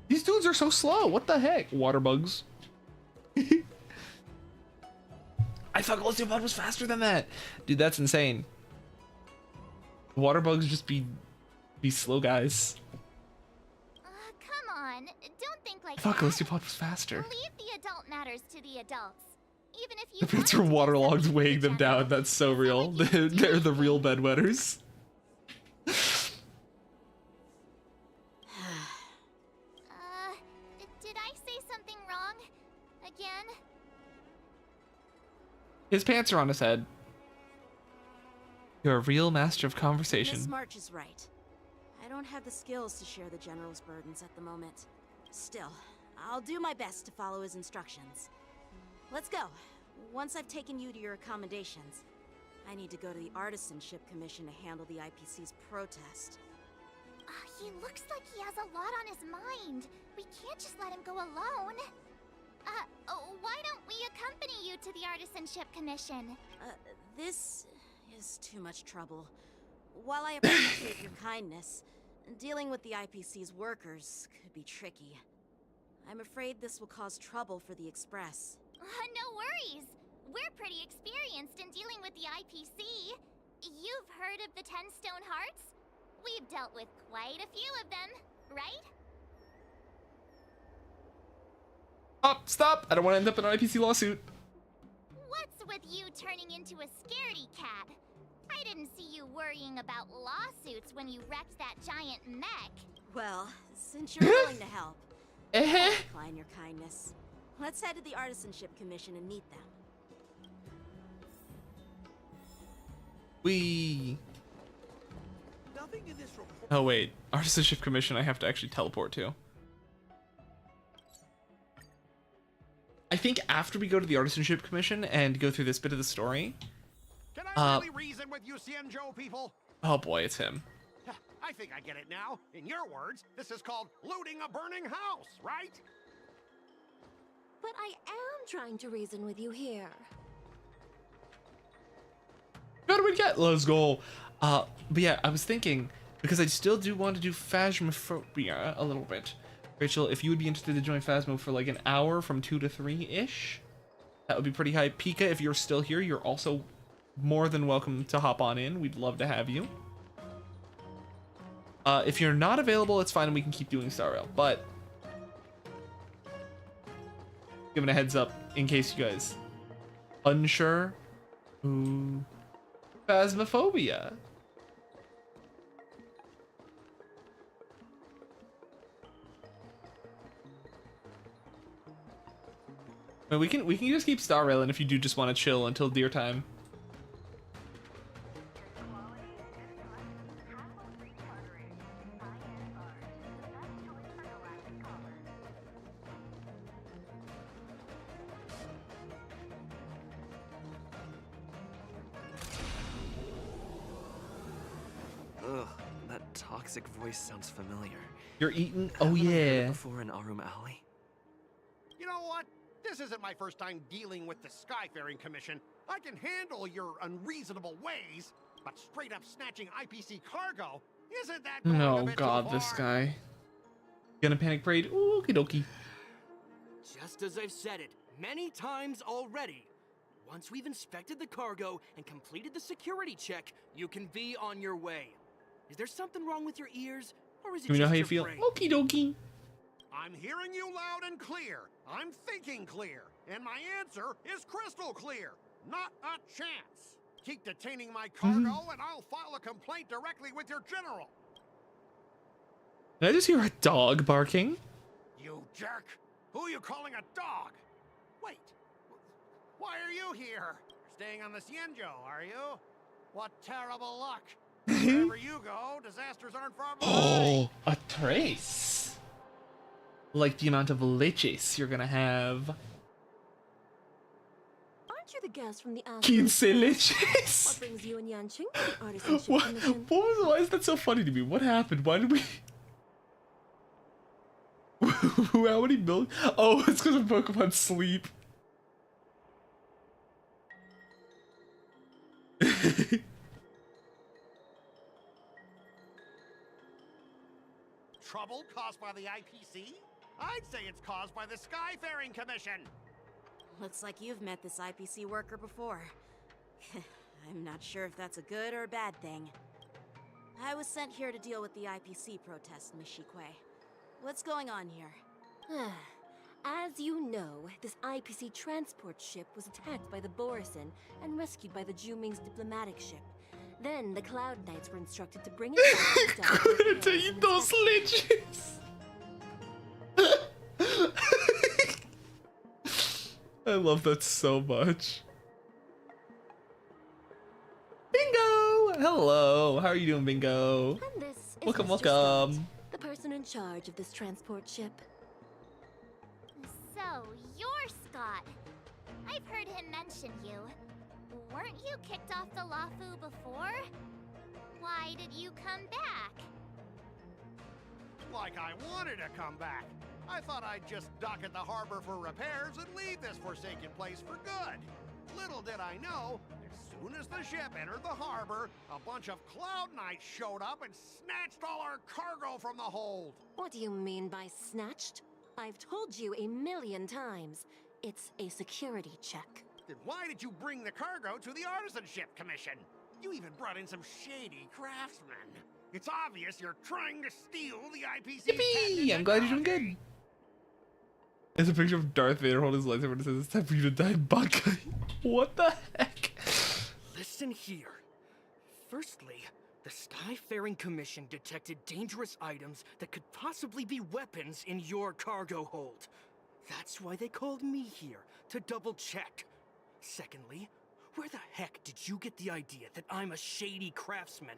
These dudes are so slow. What the heck? Water bugs. I thought Galiciopod was faster than that. Dude, that's insane. Water bugs just be slow guys. Come on, don't think like I thought that. Galiciopod was faster. Leave the adult matters to the adults. Even if you The pants are waterlogged, weighing them down. That's so real. They're the real bedwetters. Did I say something wrong? Again? His pants are on his head. You're a real master of conversation. Miss March is right. I don't have the skills to share the General's burdens at the moment. Still, I'll do my best to follow his instructions. Let's go. Once I've taken you to your accommodations, I need to go to the Artisanship Commission to handle the IPC's protest. He looks like he has a lot on his mind. We can't just let him go alone. Why don't we accompany you to the Artisanship Commission? This is too much trouble. While I appreciate your kindness, dealing with the IPC's workers could be tricky. I'm afraid this will cause trouble for the Express. No worries. We're pretty experienced in dealing with the IPC. You've heard of the 10 Stone Hearts? We've dealt with quite a few of them, right? Stop! I don't want to end up in an IPC lawsuit. What's with you turning into a scaredy cat? I didn't see you worrying about lawsuits when you wrecked that giant mech. Well, since you're willing to help, I'll decline your kindness. Let's head to the Artisanship Commission and meet them. Oh wait, Artisanship Commission I have to actually teleport to. I think after we go to the Artisanship Commission and go through this bit of the story. Can I really reason with you Cienjo people? Oh boy, it's him. I think I get it now. In your words, this is called looting a burning house, right? But I am trying to reason with you here. What do we get? Let's go. But yeah, I was thinking, because I still do want to do Phasmophobia a little bit. Rachel, if you would be interested to join Phasmo for like an hour from 2 to 3-ish, that would be pretty high. Pika, if you're still here, you're also more than welcome to hop on in. We'd love to have you. If you're not available, it's fine and we can keep doing Star Rail, but giving a heads up in case you guys unsure. Ooh. Phasmophobia. We can just keep Star Railing if you do just want to chill until deer time. Ugh, that toxic voice sounds familiar. You're eating? Oh Haven't I heard it yeah. before in Arum Alley. You know what? This isn't my first time dealing with the Skyfaring Commission. I can handle your unreasonable ways, but straight up snatching IPC cargo, isn't that going a No, bit God, too this far? guy. Gonna panic parade. Okie dokie. Just as I've said it many times already. Once we've inspected the cargo and completed the security check, you can be on your way. Is there something wrong with your ears? Or is it Do we know just how you your feel? brain? Okie dokie. I'm hearing you loud and clear. I'm thinking clear. And my answer is crystal clear. Not a chance. Keep detaining my cargo and I'll file a complaint directly with your general. Did I just hear a dog barking? You jerk. Who are you calling a dog? Wait. Why are you here? Staying on the Cienjo, are you? What terrible luck. Wherever you go, disasters aren't far behind. Oh, a trace. Like the amount of leches you're gonna have. the guest from the Astral 15 Express. leches. What brings you and Yanqing to the Artisanship What, Commission? why is that so funny to me? What happened? Why did we... How many milk? Oh, it's because of Pokemon sleep. Trouble caused by the IPC? I'd say it's caused by the Skyfaring Commission. Looks like you've met this IPC worker before. I'm not sure if that's a good or a bad thing. I was sent here to deal with the IPC protest, Miss Shikwe. What's going on here? As you know, this IPC transport ship was attacked by the Borisin and rescued by the Juming's diplomatic ship. Then the Cloud Knights were instructed to bring it back to Eat those leches. I love that so much. Bingo! Hello, how are you doing, Bingo? And this is Welcome, Mr. welcome. Scott, the person in charge of this transport ship. So, you're Scott. I've heard him mention you. Weren't you kicked off the Lafu before? Why did you come back? Like I wanted to come back. I thought I'd just dock at the harbor for repairs and leave this forsaken place for good. Little did I know, as soon as the ship entered the harbor, a bunch of Cloud Knights showed up and snatched all our cargo from the hold. What do you mean by snatched? I've told you 1,000,000 times. It's a security check. Then why did you bring the cargo to the Artisanship Commission? You even brought in some shady craftsmen. It's obvious you're trying to steal the IPC. Yippee! I'm glad you're doing good. There's a picture of Darth Vader holding his lightsaber and it says, "It's time for you to die, bad guy." What the heck? Listen here. Firstly, the Skyfaring Commission detected dangerous items that could possibly be weapons in your cargo hold. That's why they called me here, to double check. Secondly, where the heck did you get the idea that I'm a shady craftsman?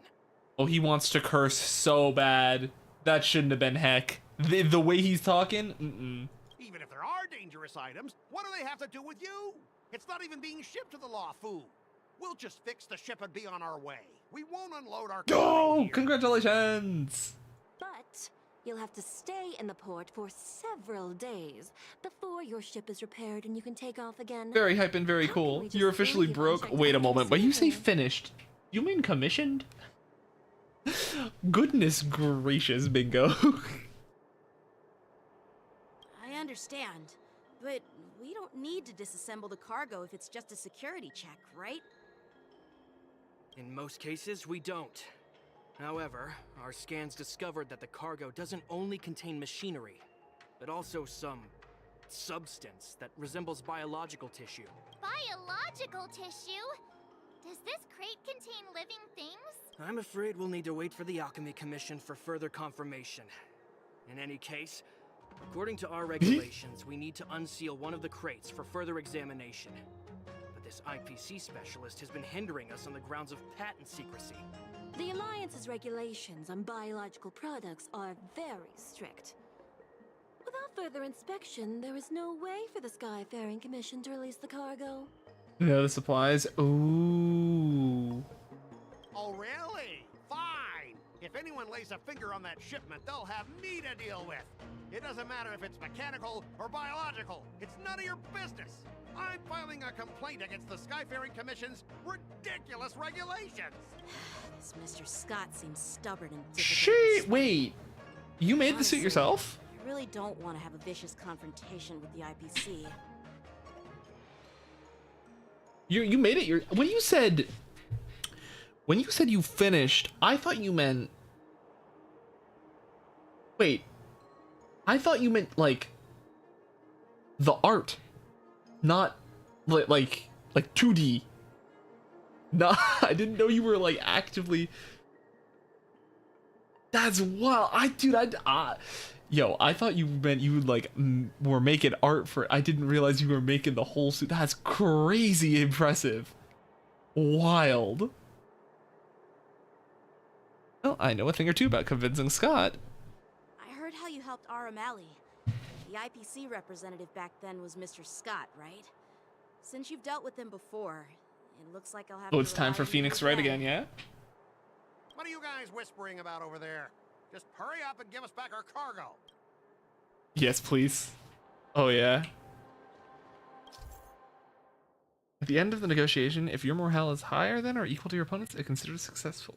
Oh, he wants to curse so bad. That shouldn't have been heck. The way he's talking? Even if there are dangerous items, what do they have to do with you? It's not even being shipped to the Lafu. We'll just fix the ship and be on our way. We won't unload our Oh, congratulations! But you'll have to stay in the port for several days before your ship is repaired and you can take off again. Very hype and very cool. You're officially broke. Wait a moment. When you say finished, you mean commissioned? Goodness gracious, Bingo. I understand, but we don't need to disassemble the cargo if it's just a security check, right? In most cases, we don't. However, our scans discovered that the cargo doesn't only contain machinery, but also some substance that resembles biological tissue. Biological tissue? Does this crate contain living things? I'm afraid we'll need to wait for the Alchemy Commission for further confirmation. In any case, according to our regulations, we need to unseal one of the crates for further examination. But this IPC specialist has been hindering us on the grounds of patent secrecy. The Alliance's regulations on biological products are very strict. Without further inspection, there is no way for the Skyfaring Commission to release the cargo. Yeah, the supplies. Ooh. Oh, really? Fine. If anyone lays a finger on that shipment, they'll have me to deal with. It doesn't matter if it's mechanical or biological. It's none of your business. I'm filing a complaint against the Skyfaring Commission's ridiculous regulations. This Mr. Scott seems stubborn and difficult. Shit, wait. You made the suit yourself? I really don't want to have a vicious confrontation with the IPC. You made it. When you said you finished, I thought you meant. Wait. I thought you meant like the art, not like 2D. No, I didn't know you were like actively. That's wild. Yo, I thought you meant you like were making art for it. I didn't realize you were making the whole suit. That's crazy impressive. Wild. Well, I know a thing or two about convincing Scott. I heard how you helped Aramali. The IPC representative back then was Mr. Scott, right? Since you've dealt with them before, it looks like I'll have Oh, to it's time rely for on you Phoenix Wright again. again, yeah? What are you guys whispering about over there? Just hurry up and give us back our cargo. Yes, please. Oh, yeah. At the end of the negotiation, if your morale is higher than or equal to your opponent's, it considered successful.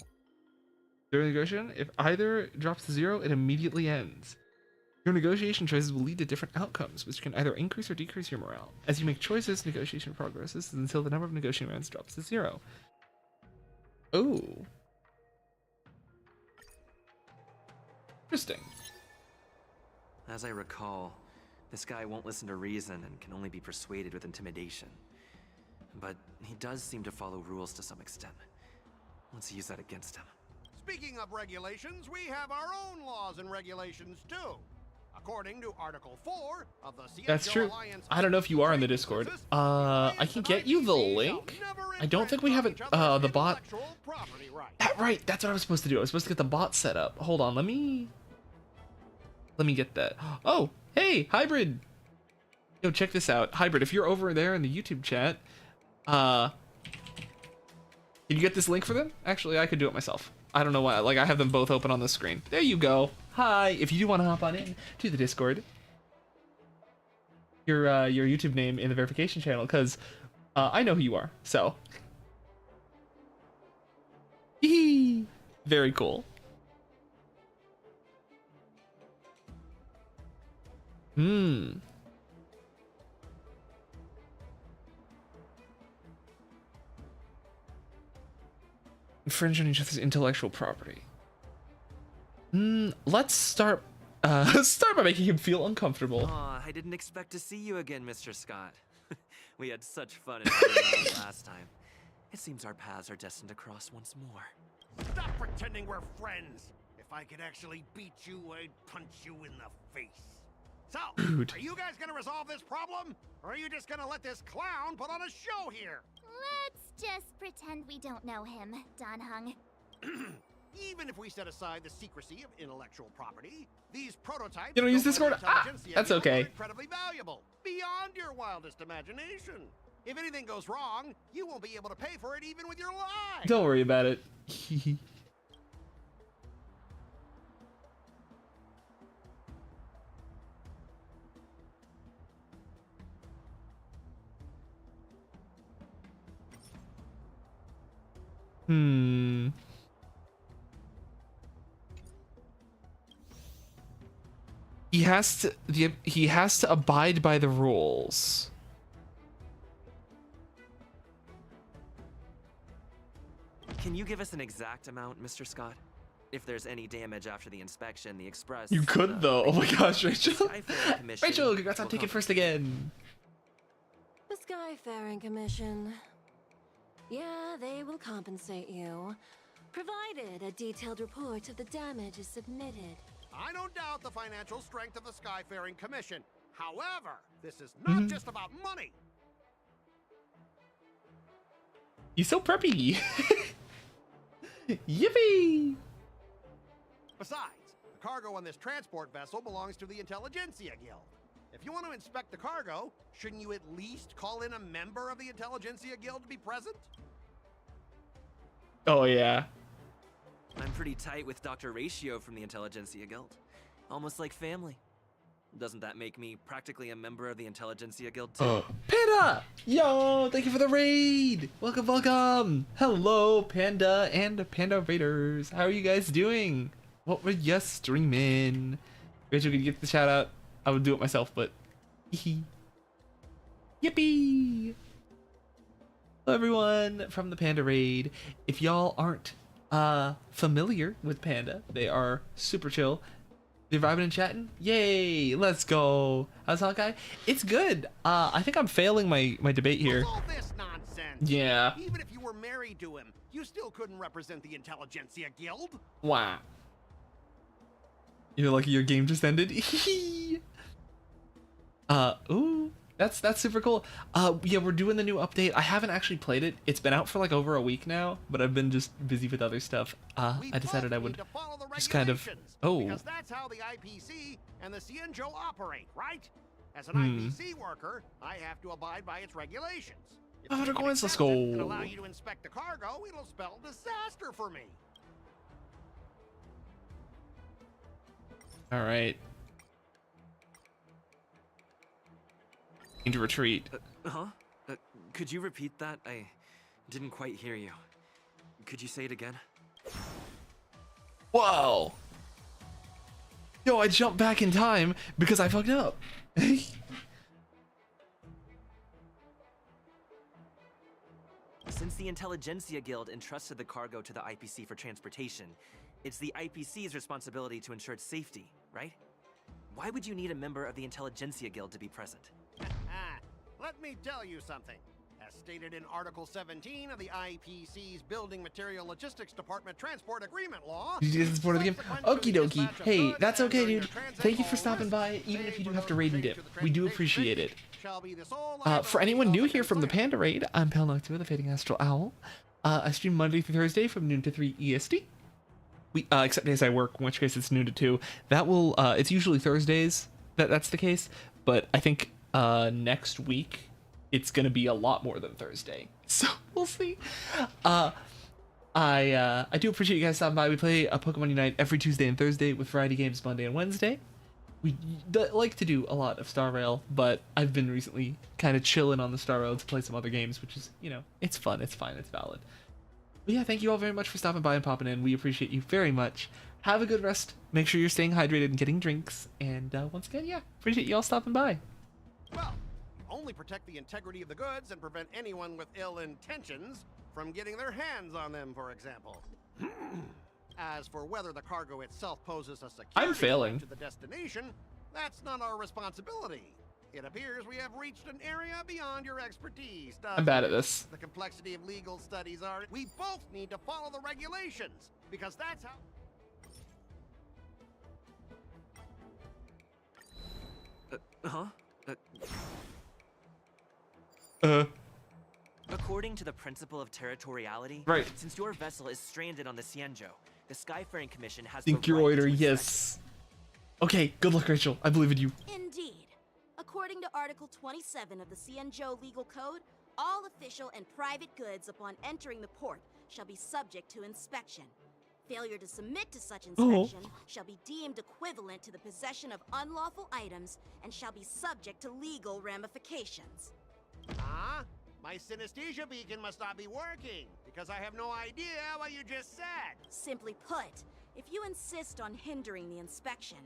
During the negotiation, if either drops to 0, it immediately ends. Your negotiation choices will lead to different outcomes, which can either increase or decrease your morale. As you make choices, negotiation progresses until the number of negotiating rounds drops to 0. Oh. Interesting. As I recall, this guy won't listen to reason and can only be persuaded with intimidation. But he does seem to follow rules to some extent. Let's use that against him. Speaking of regulations, we have our own laws and regulations too. According to Article 4 of the Cienjo That's true. Alliance, I don't know if you are in the Discord. I can get you the link. I don't think we have it, the bot. Right, that's what I was supposed to do. I was supposed to get the bot set up. Hold on, let me get that. Oh, hey, Hybrid. Yo, check this out. Hybrid, if you're over there in the YouTube chat, can you get this link for them? Actually, I could do it myself. I don't know why, like I have them both open on the screen. There you go. Hi, if you do want to hop on in to the Discord, your YouTube name in the verification channel, because I know who you are, so. Very cool. Infringe on each other's intellectual property. Let's start by making him feel uncomfortable. Aw, I didn't expect to see you again, Mr. Scott. We had such fun in Colorado last time. It seems our paths are destined to cross once more. Stop pretending we're friends. If I could actually beat you, I'd punch you in the face. So, are you guys gonna resolve this problem? Or are you just gonna let this clown put on a show here? Let's just pretend we don't know him, Don Hung. Even if we set aside the secrecy of intellectual property, these prototypes You don't use Discord? That's okay. are incredibly valuable, beyond your wildest imagination. If anything goes wrong, you won't be able to pay for it even with your life. Don't worry about it. He has to abide by the rules. Can you give us an exact amount, Mr. Scott? If there's any damage after the inspection, the Express... You could though. Oh my gosh, Rachel. Commission Rachel, congrats on taking first again. The Skyfaring Commission. Yeah, they will compensate you, provided a detailed report of the damage is submitted. I don't doubt the financial strength of the Skyfaring Commission. However, this is not just about money. He's so preppy. Yippee! Besides, the cargo on this transport vessel belongs to the Intelligentsia Guild. If you want to inspect the cargo, shouldn't you at least call in a member of the Intelligentsia Guild to be present? Oh yeah. I'm pretty tight with Dr. Ratio from the Intelligentsia Guild. Almost like family. Doesn't that make me practically a member of the Intelligentsia Guild too? Panda! Yo, thank you for the raid! Welcome, welcome! Hello, Panda and Panda Raiders. How are you guys doing? What were you streaming? Rachel, could you get the shout out? I would do it myself, but... Yippee! Hello, everyone from the Panda Raid. If y'all aren't familiar with Panda, they are super chill. They're vibing and chatting. Yay! Let's go. How's Hawkeye? It's good. I think I'm failing my debate here. What's all this nonsense? Yeah. Even if you were married to him, you still couldn't represent the Intelligentsia Guild. Wow. You're lucky your game just ended. Ooh, that's super cool. Yeah, we're doing the new update. I haven't actually played it. It's been out for like over a week now, but I've been just busy with other stuff. I decided I would just kind of. Oh. Because that's how the IPC and the Cienjo operate, right? As an IPC worker, I have to abide by its regulations. If Ah, you they're can going, accept let's go. it and allow you to inspect the cargo, it'll spell disaster for me. All right. Need to retreat. Huh? Could you repeat that? I didn't quite hear you. Could you say it again? Whoa! Yo, I jumped back in time because I fucked up. Since the Intelligentsia Guild entrusted the cargo to the IPC for transportation, it's the IPC's responsibility to ensure its safety, right? Why would you need a member of the Intelligentsia Guild to be present? Let me tell you something. As stated in Article 17 of the IPC's Building Material Logistics Department Transport Agreement Law... You did support of the game? Okie dokie. Hey, that's okay, dude. Thank you for stopping by, even if you do have to raid and dip. We do appreciate it. For anyone new here from the Panda Raid, I'm Pal Noctua, the Fading Astral Owl. I stream Monday through Thursday from noon to 3 EST. Except days I work, in which case it's noon to 2. That will, it's usually Thursdays that's the case, but I think next week it's gonna be a lot more than Thursday, so we'll see. I do appreciate you guys stopping by. We play a Pokemon Unite every Tuesday and Thursday with variety games Monday and Wednesday. We like to do a lot of Star Rail, but I've been recently kind of chilling on the Star Rail to play some other games, which is, you know, it's fun, it's fine, it's valid. But yeah, thank you all very much for stopping by and popping in. We appreciate you very much. Have a good rest. Make sure you're staying hydrated and getting drinks. And once again, yeah, appreciate you all stopping by. Well, only protect the integrity of the goods and prevent anyone with ill intentions from getting their hands on them, for example. As for whether the cargo itself poses a security threat to the destination, that's not our responsibility. It appears we have reached an area beyond your expertise. I'm bad at this. The complexity of legal studies are... We both need to follow the regulations, because that's how... According to the principle of territoriality, right, since your vessel is stranded on the Xianzhou, the Skyfaring Commission has Think the your right order, to yes. Okay, good luck, Rachel. I believe in you. Indeed. According to Article 27 of the Xianzhou Legal Code, all official and private goods upon entering the port shall be subject to inspection. Failure to submit to such inspection shall be deemed equivalent to the possession of unlawful items and shall be subject to legal ramifications. My synesthesia beacon must not be working, because I have no idea what you just said. Simply put, if you insist on hindering the inspection,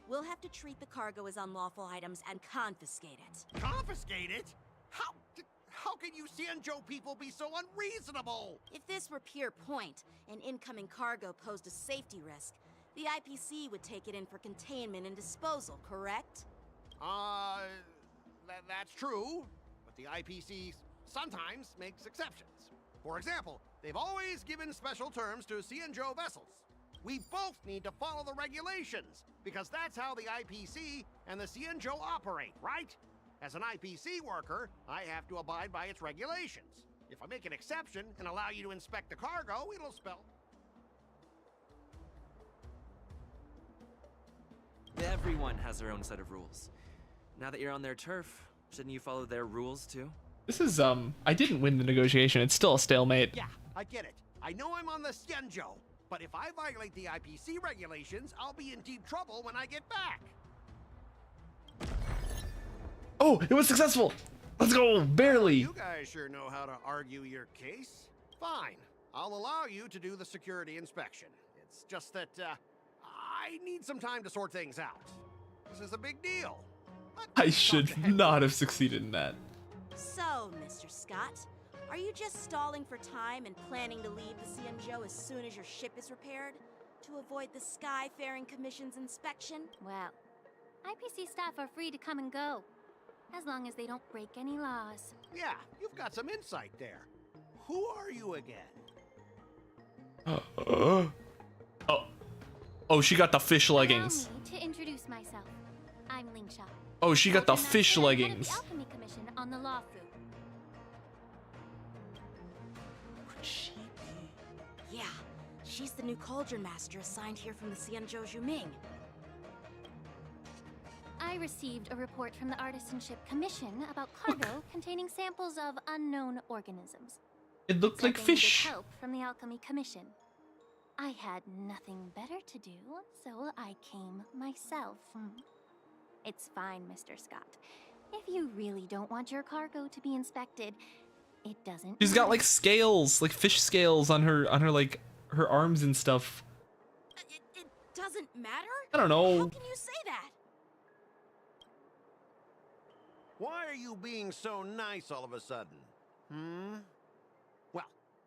we'll have to treat the cargo as unlawful items and confiscate it. Confiscate it? How can you Xianzhou people be so unreasonable? If this were pure point, and incoming cargo posed a safety risk, the IPC would take it in for containment and disposal, correct? That's true, but the IPC sometimes makes exceptions. For example, they've always given special terms to Xianzhou vessels. We both need to follow the regulations, because that's how the IPC and the Xianzhou operate, right? As an IPC worker, I have to abide by its regulations. If I make an exception and allow you to inspect the cargo, it'll spell... Everyone has their own set of rules. Now that you're on their turf, shouldn't you follow their rules too? This is, I didn't win the negotiation. It's still a stalemate. Yeah, I get it. I know I'm on the Xianzhou, but if I violate the IPC regulations, I'll be in deep trouble when I get back. Oh, it was successful. Let's go, barely. You guys sure know how to argue your case. Fine, I'll allow you to do the security inspection. It's just that, I need some time to sort things out. This is a big deal. I should not have succeeded in that. So, Mr. Scott, are you just stalling for time and planning to leave the Xianzhou as soon as your ship is repaired? To avoid the Skyfaring Commission's inspection? Well, IPC staff are free to come and go, as long as they don't break any laws. Yeah, you've got some insight there. Who are you again? Oh, she got the fish leggings. Allow me to introduce myself. I'm Luocha. Oh, she got the fish leggings. The Alchemy Commission on the Law Fu. Yeah, she's the new Cauldron Master assigned here from the Xianzhou Zhuming. Are I received a report from the Artisanship Commission about cargo containing samples of unknown organisms. It looked like Accepting fish. good help from the Alchemy Commission. I had nothing better to do, so I came myself. It's fine, Mr. Scott. If you really don't want your cargo to be inspected, it doesn't. She's got like scales, like fish scales on her like her arms and stuff. It doesn't matter? I don't know. How can you say that? Why are you being so nice all of a sudden? Well,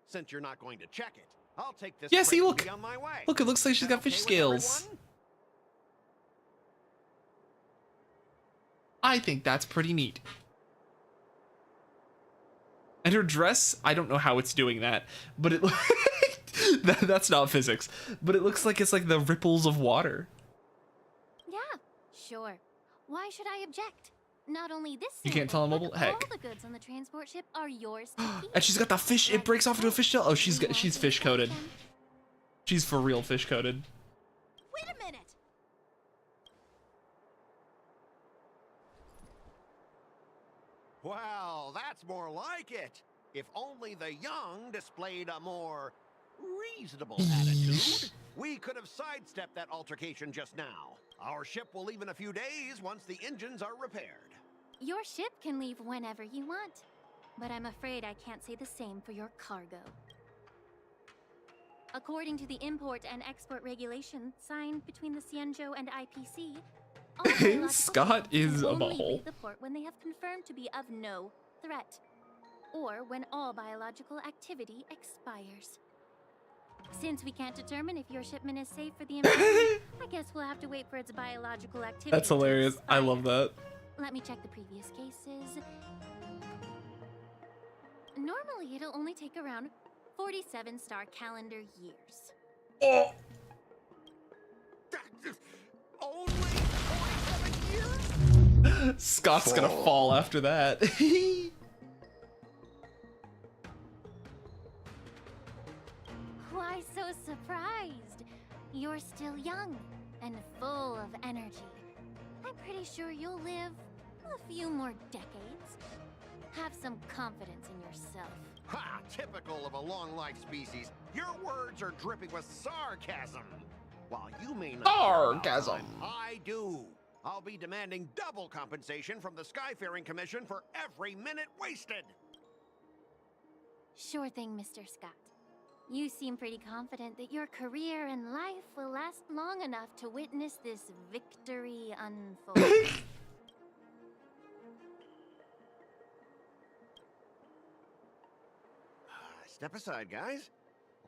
since you're not going to check it, I'll take this. Yeah, see, crate and look. be on my way. Look, it looks like she's got fish Okay with scales. everyone? I think that's pretty neat. And her dress, I don't know how it's doing that, but it that's not physics, but it looks like it's like the ripples of water. Yeah, sure. Why should I object? Not only this. You can't tell on sample, mobile? but Heck. all the goods on the transport ship are yours to keep. And she's got the fish, it breaks off into a fish shell. Oh, she's fish coated. She's for real fish coated. Wait a minute. Well, that's more like it. If only the young displayed a more reasonable attitude, we could have sidestepped that altercation just now. Our ship will leave in a few days once the engines are repaired. Your ship can leave whenever you want, but I'm afraid I can't say the same for your cargo. According to the import and export regulations signed between the Xianzhou and IPC, all biological Scott ships is can a only butthole. leave the port when they have confirmed to be of no threat, or when all biological activity expires. Since we can't determine if your shipment is safe for the environment, I guess we'll have to wait for its biological activity. That's hilarious. I love that. Let me check the previous cases. Normally, it'll only take around 47 star calendar years. Oh. Only 47 years? Scott's gonna fall after that. Why so surprised? You're still young and full of energy. I'm pretty sure you'll live a few more decades. Have some confidence in yourself. Ha! Typical of a long-life species. Your words are dripping with sarcasm. While you may not Sarcasm. I do. I'll be demanding double compensation from the Skyfaring Commission for every minute wasted. Sure thing, Mr. Scott. You seem pretty confident that your career and life will last long enough to witness this victory unfold. Step aside, guys.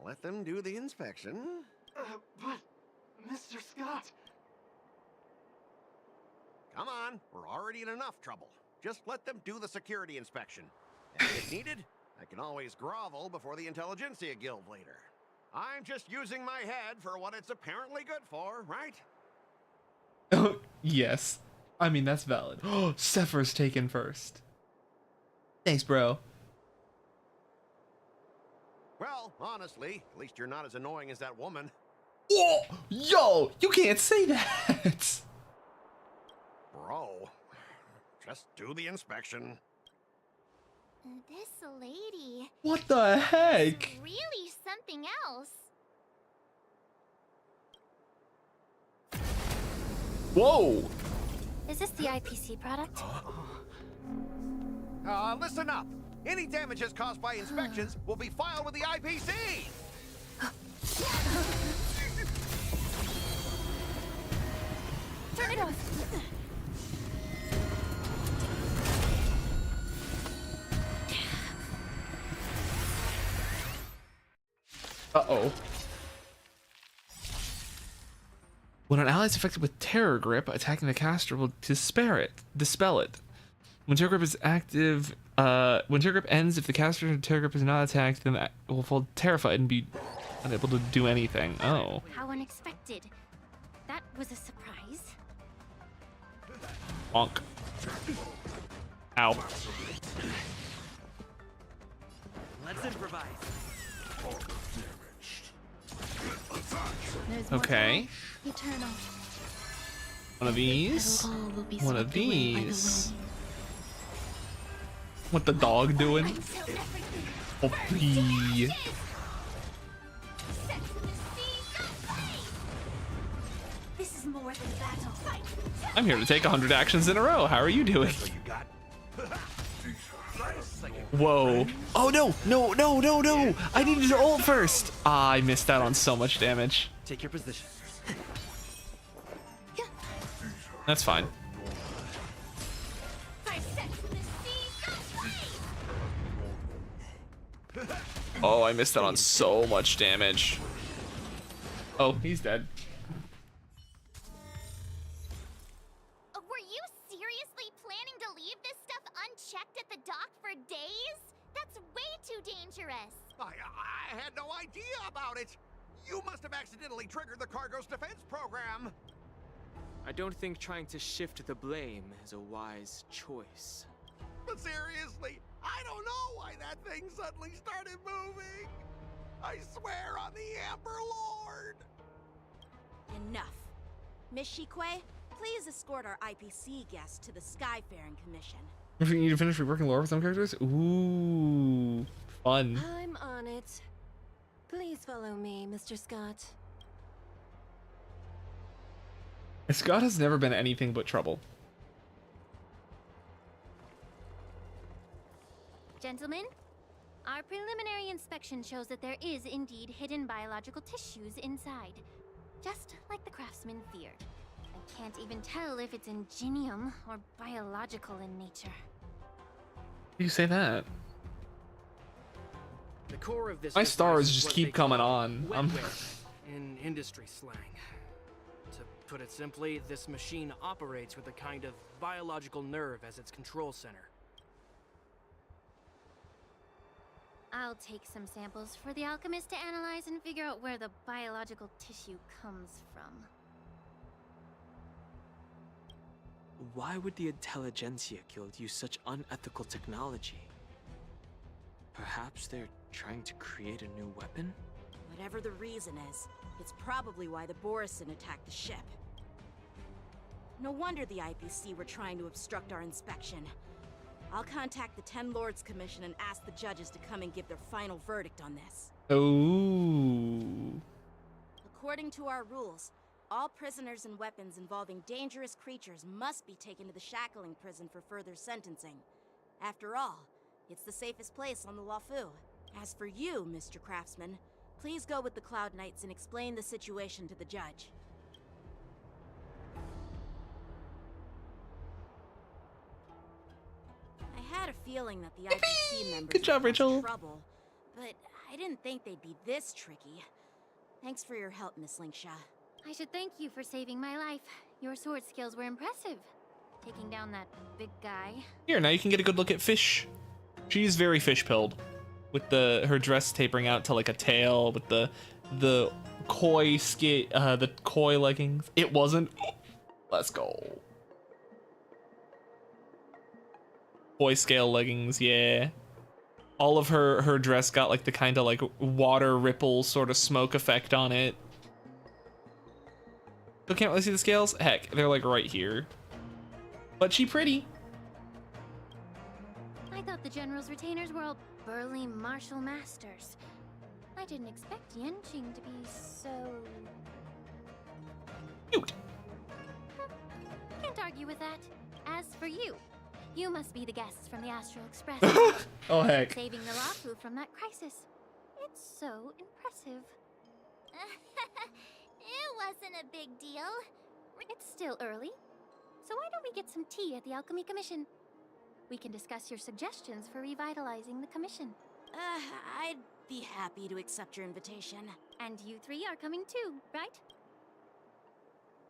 Let them do the inspection. But, Mr. Scott... Come on, we're already in enough trouble. Just let them do the security inspection. And if needed, I can always grovel before the Intelligentsia Guild later. I'm just using my head for what it's apparently good for, right? Oh, yes. I mean, that's valid. Oh, Sephir's taken first. Thanks, bro. Well, honestly, at least you're not as annoying as that woman. Whoa! Yo, you can't say that. Bro, just do the inspection. This lady. What the heck? Really something else. Whoa! Is this the IPC product? Listen up. Any damages caused by inspections will be filed with the IPC. Turn it off. Uh-oh. When an ally is affected with Terror Grip, attacking the caster will dispel it. When Terror Grip is active, when Terror Grip ends, if the caster in Terror Grip is not attacked, then it will fall terrified and be unable to do anything. Oh. How unexpected. That was a surprise. Bonk. Ow. Let's improvise. There's more Okay. Eternal. One of these. One of these. What the dog doing? Hoppy. This is more than battle. I'm here to take 100 actions in a row. How are you doing? Whoa. Oh no, no, no, no, no. I needed to ult first. Ah, I missed out on so much damage. Take your position. That's fine. Oh, I missed out on so much damage. Oh, he's dead. Were you seriously planning to leave this stuff unchecked at the dock for days? That's way too dangerous. I had no idea about it. You must have accidentally triggered the cargo's defense program. I don't think trying to shift the blame is a wise choice. But seriously, I don't know why that thing suddenly started moving. I swear on the Amber Lord. Enough. Miss Shikwe, please escort our IPC guests to the Skyfaring Commission. If you need to finish reworking lore for some characters? Ooh, fun. I'm on it. Please follow me, Mr. Scott. Scott has never been anything but trouble. Gentlemen, our preliminary inspection shows that there is indeed hidden biological tissues inside. Just like the craftsman feared. I can't even tell if it's ingenium or biological in nature. You say that? The core of this My device stars is just what keep they coming call on. wetware in industry slang. To put it simply, this machine operates with a kind of biological nerve as its control center. I'll take some samples for the alchemist to analyze and figure out where the biological tissue comes from. Why would the Intelligentsia Guild use such unethical technology? Perhaps they're trying to create a new weapon? Whatever the reason is, it's probably why the Borison attacked the ship. No wonder the IPC were trying to obstruct our inspection. I'll contact the Ten Lords Commission and ask the judges to come and give their final verdict on this. Ooh. According to our rules, all prisoners and weapons involving dangerous creatures must be taken to the shackling prison for further sentencing. After all, it's the safest place on the Luocha. As for you, Mr. Craftsman, please go with the Cloud Knights and explain the situation to the judge. I had a feeling that the IPC members Good job, would cause Rachel. trouble, but I didn't think they'd be this tricky. Thanks for your help, Miss Linksha. I should thank you for saving my life. Your sword skills were impressive. Taking down that big guy. Here, now you can get a good look at Fish. She's very fish-pilled, with her dress tapering out to like a tail, with the koi the koi leggings. It wasn't. Let's go. Koi scale leggings, yeah. All of her dress got like the kind of like water ripple sort of smoke effect on it. Still can't really see the scales? Heck, they're like right here. But she pretty. I thought the General's retainers were all burly martial masters. I didn't expect Yenching to be so... cute. Can't argue with that. As for you, you must be the guests from the Astral Express. Oh, heck. Saving the Luocha from that crisis. It's so impressive. It wasn't a big deal. It's still early. So why don't we get some tea at the Alchemy Commission? We can discuss your suggestions for revitalizing the commission. I'd be happy to accept your invitation. And you three are coming too, right?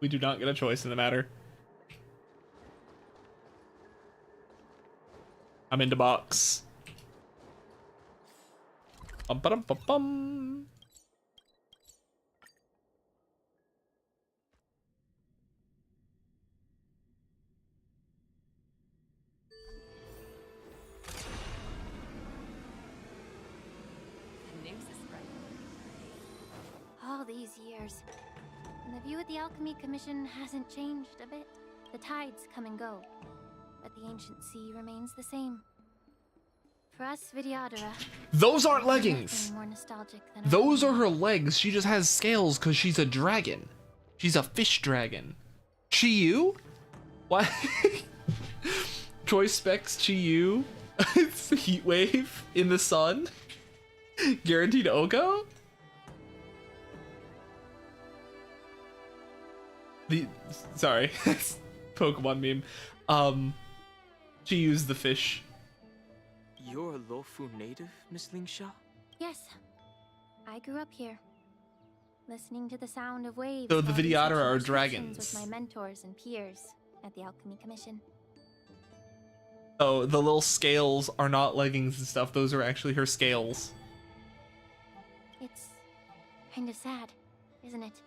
We do not get a choice in the matter. I'm into box. Bum-ba-dum-bum-bum. All these years, The view at the Alchemy Commission hasn't changed a bit. The tides come and go, but the ancient sea remains the same. For us Vidyadhara, Those aren't there's leggings. nothing more nostalgic than Those are her legs. She just has scales because she's a dragon. She's a fish dragon. Chi-Yu? What? Choice specs Chi-Yu? It's a heat wave in the sun? Guaranteed Oko? Sorry. Pokemon meme. Chi-Yu's the fish. You're a Luofu native, Miss Lingsha? Yes, I grew up here, listening to the sound of waves. So the while Vidyadhara researching are restrictions dragons. with my mentors and peers at the Alchemy Commission. Oh, the little scales are not leggings and stuff. Those are actually her scales. It's kind of sad, isn't it?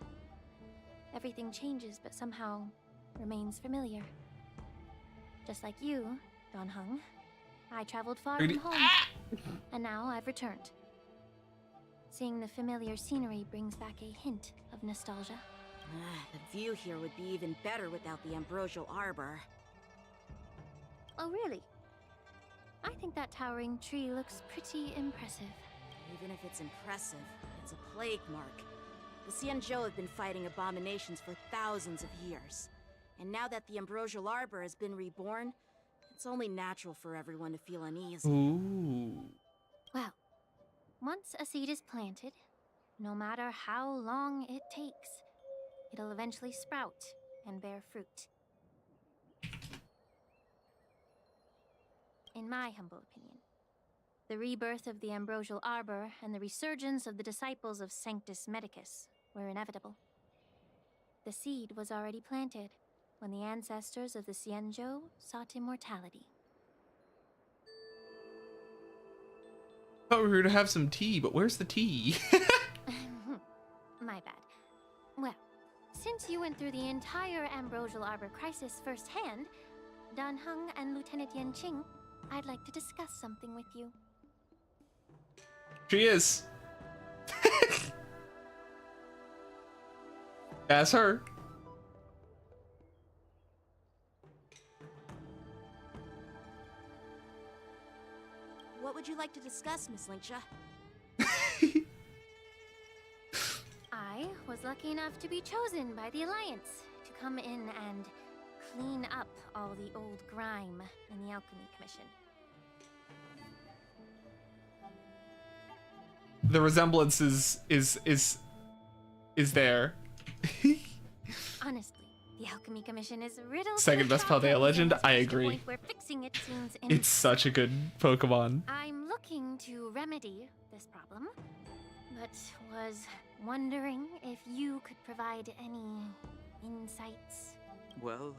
Everything changes, but somehow remains familiar. Just like you, Don Hung. I traveled far from home, and now I've returned. Seeing the familiar scenery brings back a hint of nostalgia. The view here would be even better without the ambrosial arbor. Oh, really? I think that towering tree looks pretty impressive. Even if it's impressive, it's a plague mark. The Xianzhou have been fighting abominations for thousands of years. And now that the ambrosial arbor has been reborn, it's only natural for everyone to feel uneasy. Ooh. Well, once a seed is planted, no matter how long it takes, it'll eventually sprout and bear fruit. In my humble opinion, the rebirth of the ambrosial arbor and the resurgence of the disciples of Sanctus Medicus were inevitable. The seed was already planted when the ancestors of the Xianzhou sought immortality. Thought we were to have some tea, but where's the tea? My bad. Well, since you went through the entire ambrosial arbor crisis firsthand, Dan Heng and Lieutenant Yan Qing, I'd like to discuss something with you. She is. That's her. What would you like to discuss, Miss Lingsha? I was lucky enough to be chosen by the Alliance to come in and clean up all the old grime in the Alchemy Commission. The resemblance is there. Honestly, the Alchemy Commission is riddled. Second best Paldea legend. I agree. Where fixing it seems It's such a good Pokemon. I'm looking to remedy this problem, but was wondering if you could provide any insights. Well,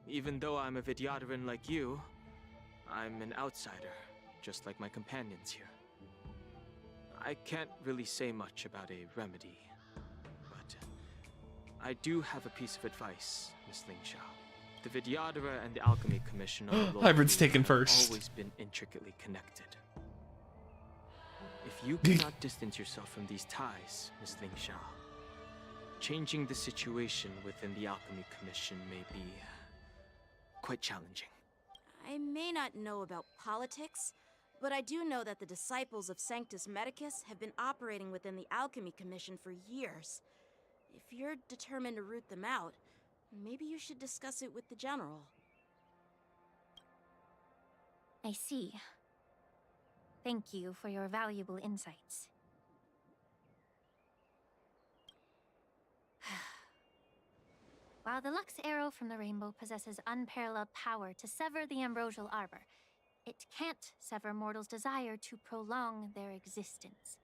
even though I'm a Vidyadharan like you, I'm an outsider, just like my companions here. I can't really say much about a remedy, but I do have a piece of advice, Miss Lingsha. The Vidyadhara and the Alchemy Commission are Hybrid's taken first. always been intricately connected. If you cannot distance yourself from these ties, Miss Lingsha, changing the situation within the Alchemy Commission may be quite challenging. I may not know about politics, but I do know that the disciples of Sanctus Medicus have been operating within the Alchemy Commission for years. If you're determined to root them out, maybe you should discuss it with the General. I see. Thank you for your valuable insights. While the Lux Arrow from the Rainbow possesses unparalleled power to sever the ambrosial arbor, it can't sever mortals' desire to prolong their existence.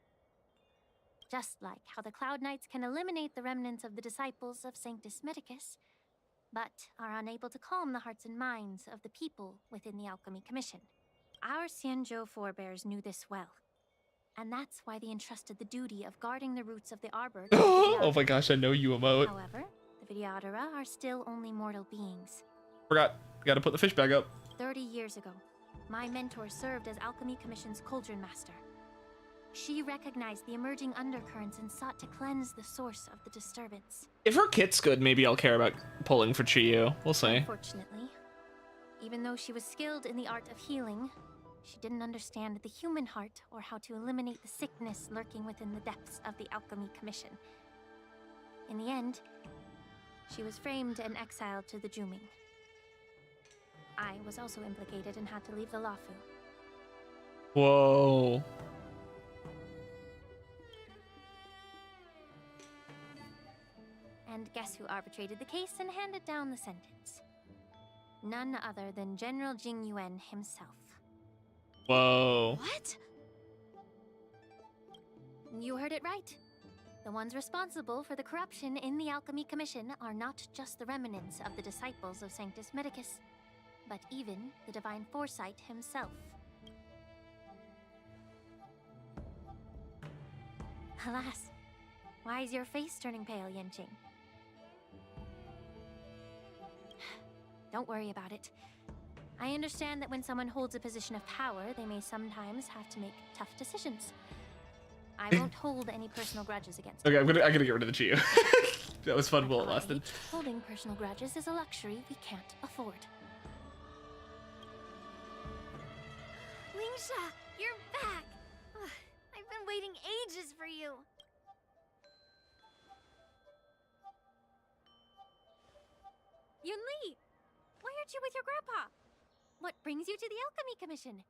Just like how the Cloud Knights can eliminate the remnants of the disciples of Sanctus Medicus, but are unable to calm the hearts and minds of the people within the Alchemy Commission. Our Xianzhou forebears knew this well, and that's why they entrusted the duty of guarding the roots of the arbor. To the Oh my gosh, I know you emote. However, the Vidyadhara are still only mortal beings. Forgot. Gotta put the fish back up. 30 years ago, my mentor served as Alchemy Commission's Cauldron Master. She recognized the emerging undercurrents and sought to cleanse the source of the disturbance. If her kit's good, maybe I'll care about pulling for Chiyu. We'll see. Unfortunately, even though she was skilled in the art of healing, she didn't understand the human heart or how to eliminate the sickness lurking within the depths of the Alchemy Commission. In the end, she was framed and exiled to the Juming. I was also implicated and had to leave the Luocha. Whoa. And guess who arbitrated the case and handed down the sentence? None other than General Jingliu himself. Whoa. What? You heard it right. The ones responsible for the corruption in the Alchemy Commission are not just the remnants of the disciples of Sanctus Medicus, but even the Divine Foresight himself. Alas, why is your face turning pale, Yanqing? Don't worry about it. I understand that when someone holds a position of power, they may sometimes have to make tough decisions. I won't hold any personal grudges against Okay, you. I'm gonna get rid of the Chiyu. That was fun while it lasted. Holding personal grudges is a luxury we can't afford. Lingsha, you're back! Ugh, I've been waiting ages for you. Yunli, why aren't you with your grandpa? What brings you to the Alchemy Commission?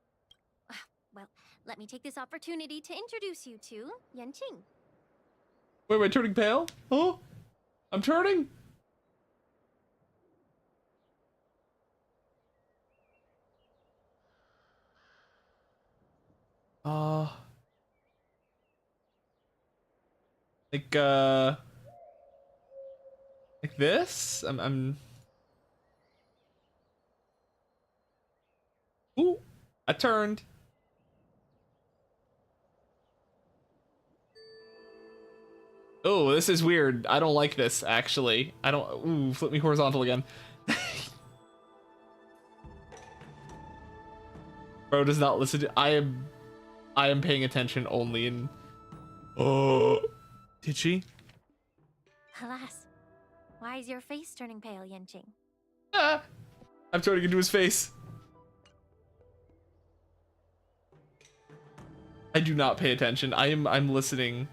Well, let me take this opportunity to introduce you to Yanqing. Wait, am I turning pale? Oh, I'm turning. Like this? Ooh, I turned. Oh, this is weird. I don't like this, actually. I don't... Ooh, flip me horizontal again. Bro does not listen to... I am paying attention only in... Oh... Did she? Alas, why is your face turning pale, Yanqing? Ah! I'm turning into his face. I do not pay attention. I'm listening.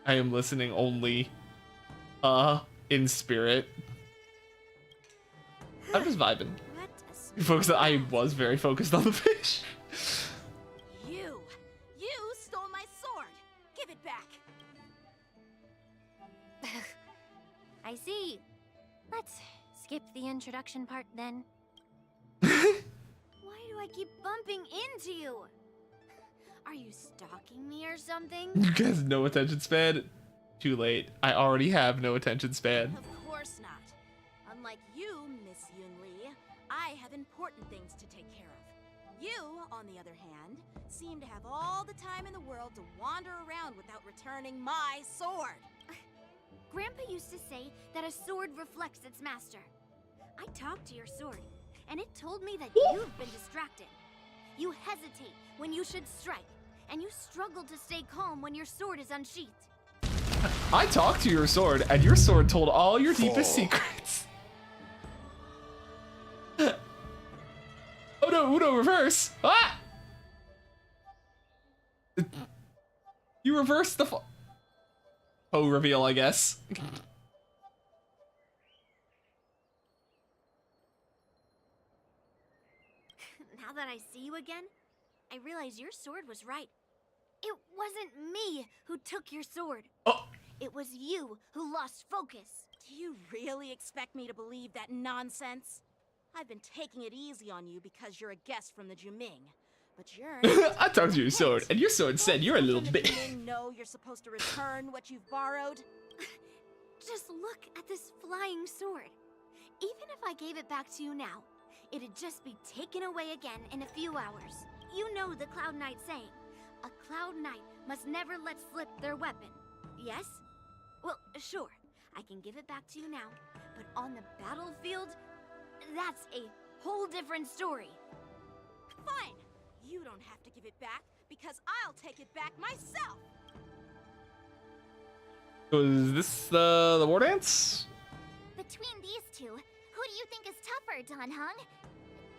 I am listening only in spirit. I'm just vibing. I was very focused on the fish. You stole my sword. Give it back. I see. Let's skip the introduction part then. Why do I keep bumping into you? Are you stalking me or something? You guys no attention span. Too late. I already have no attention span. Of course not. Unlike you, Miss Yunli, I have important things to take care of. You, on the other hand, seem to have all the time in the world to wander around without returning my sword. Grandpa used to say that a sword reflects its master. I talked to your sword, and it told me that you've been distracted. You hesitate when you should strike, and you struggle to stay calm when your sword is unsheathed. I talked to your sword, and your sword told all your deepest secrets. Oh no, Uno reverse! Ah! You reversed the Oh, reveal, I guess. Now that I see you again, I realize your sword was right. It wasn't me who took your sword. Oh. It was you who lost focus. Do you really expect me to believe that nonsense? I've been taking it easy on you because you're a guest from the Juming. But you're... I talked to your sword, and your sword said you're a little bitch. Juming know you're supposed to return what you've borrowed? Just look at this flying sword. Even if I gave it back to you now, it'd just be taken away again in a few hours. You know the Cloud Knight saying, a Cloud Knight must never let slip their weapon. Yes? Well, sure, I can give it back to you now, but on the battlefield, that's a whole different story. Fine! You don't have to give it back, because I'll take it back myself. So is this the war dance? Between these two, who do you think is tougher, Don Hung?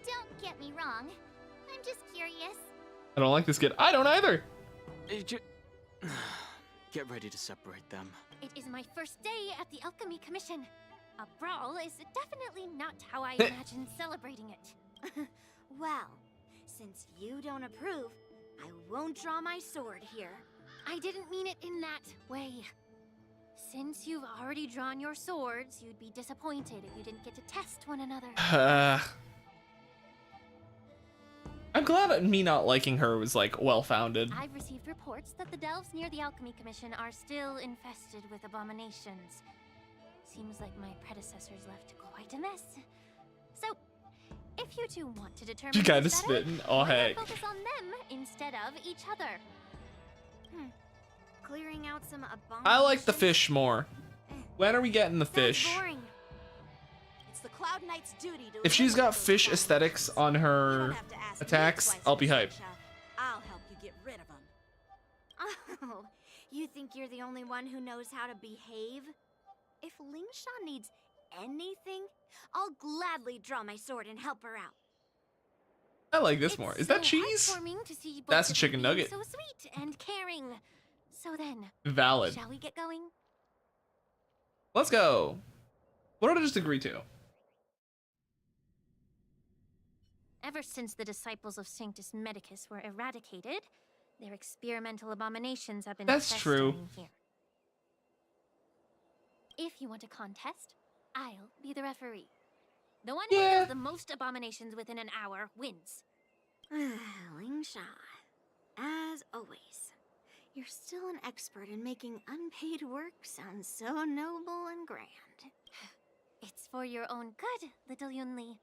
Don't get me wrong. I'm just curious. I don't like this kid. I don't either. Get ready to separate them. It is my first day at the Alchemy Commission. A brawl is definitely not how I imagined celebrating it. Well, since you don't approve, I won't draw my sword here. I didn't mean it in that way. Since you've already drawn your swords, you'd be disappointed if you didn't get to test one another. I'm glad me not liking her was like well-founded. I've received reports that the delves near the Alchemy Commission are still infested with abominations. Seems like my predecessors left quite a mess. So, if you two want to determine You kinda who's better, spitting. Oh, why not heck. focus on them instead of each other. Clearing out some abominations. I like the fish more. When are we getting the fish? Boring. It's the Cloud Knight's duty to If she's got eliminate those fish problems. aesthetics on You don't her have to ask me attacks, twice, I'll be hyped. Luocha. I'll help you get rid of them. Oh, you think you're the only one who knows how to behave? If Lingsha needs anything, I'll gladly draw my sword and help her out. I like this more. Is that cheese? Heartwarming to see both That's a of you chicken being nugget. So sweet and caring. So then, Valid. shall we get going? Let's go. What did I just agree to? Ever since the disciples of Sanctus Medicus were eradicated, their experimental abominations have been That's true. festering here. If you want a contest, I'll be the referee. The one who kills the most abominations within an hour wins. Lingsha, as always, you're still an expert in making unpaid work sound so noble and grand. It's for your own good, little Yunli.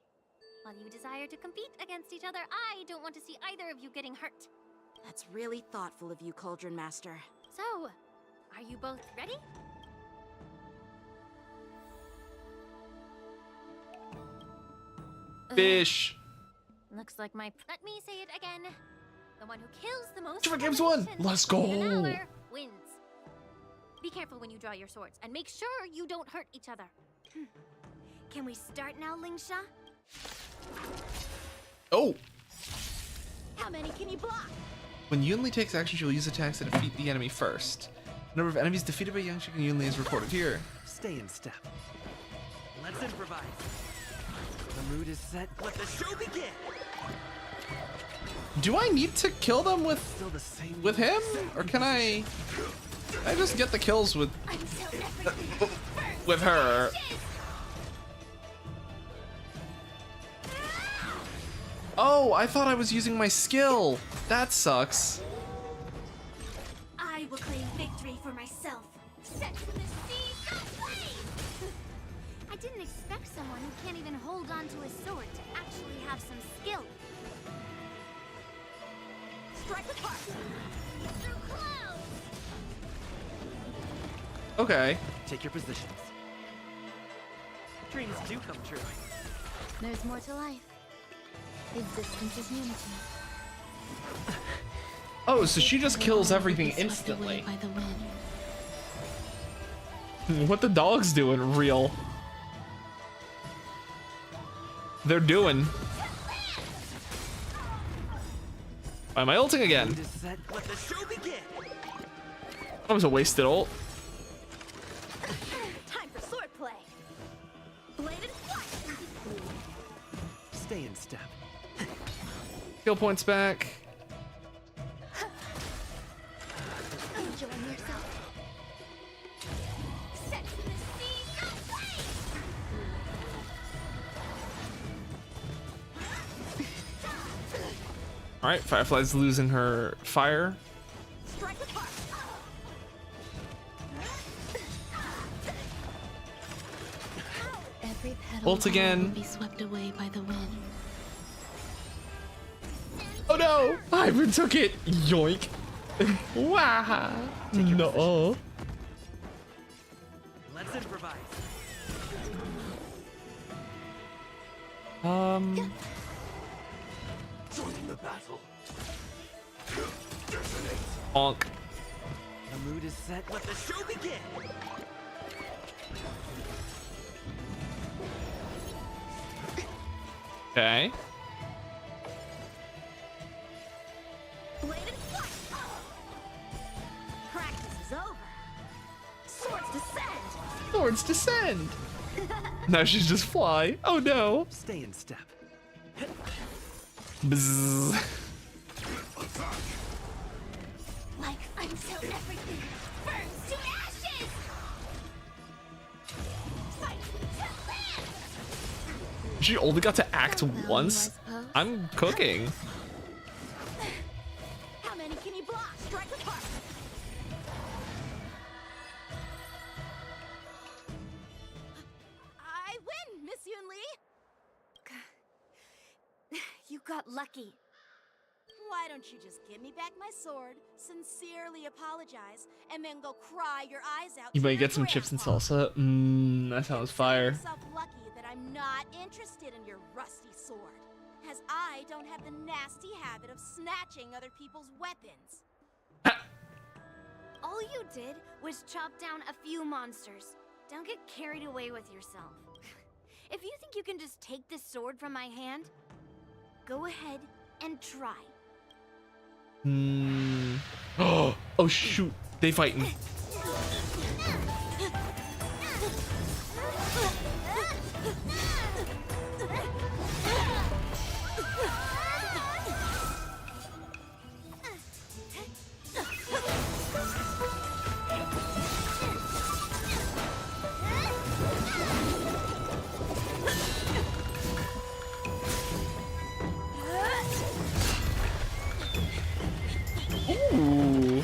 While you desire to compete against each other, I don't want to see either of you getting hurt. That's really thoughtful of you, Cauldron Master. So, are you both ready? Fish. Looks like my... Let me say it again. The one who kills the most Different games won. abominations Let's within an go. hour wins. Be careful when you draw your swords, and make sure you don't hurt each other. Can we start now, Lingsha? Oh. How many can you block? When Yunli takes action, she'll use attacks to defeat the enemy first. The number of enemies defeated by Young Chicken Yunli is recorded here. Stay in step. Let's improvise. The mood is set. Let the show begin. Do I need to kill them with him, or can I just get the kills with her? Oh, I thought I was using my skill. That sucks. I will claim victory for myself. Set to the sea, go play! I didn't expect someone who can't even hold on to a sword to actually have some skill. Strike apart. Through clouds! Okay. Take your positions. Dreams do come true. There's more to life. Existence is unity. Oh, so she just kills everything instantly. What the dog's doing, real? They're doing. Why am I ulting again? Let the show begin. That was a wasted ult. Time for swordplay. Bladed flight. Stay in step. Kill points back. Enjoy yourself. Set to the sea, go play! All right, Firefly's losing her fire. Strike apart. Every petal Ult again. will be swept away by the wind. Oh no! Hybrid took it. Yoink. Wow. No. Let's improvise. Join the battle. Bonk. The mood is set. Let the show begin. Okay. Blade and flight. Practice is over. Swords descend. Swords descend. Now she's just fly. Oh no. Stay in step. Bzzz. Like until everything burns to ashes. Fight to live. She only got to act once. I'm cooking. How many can you block? Strike apart. I win, Miss Yunli. You got lucky. Why don't you just give me back my sword, sincerely apologize, and then go cry your eyes out? You to might your get some chips and grandpa? salsa. That sounds fire. Yourself lucky that I'm not interested in your rusty sword, as I don't have the nasty habit of snatching other people's weapons. All you did was chop down a few monsters. Don't get carried away with yourself. If you think you can just take this sword from my hand, go ahead and try. Oh shoot, they fighting. Ooh.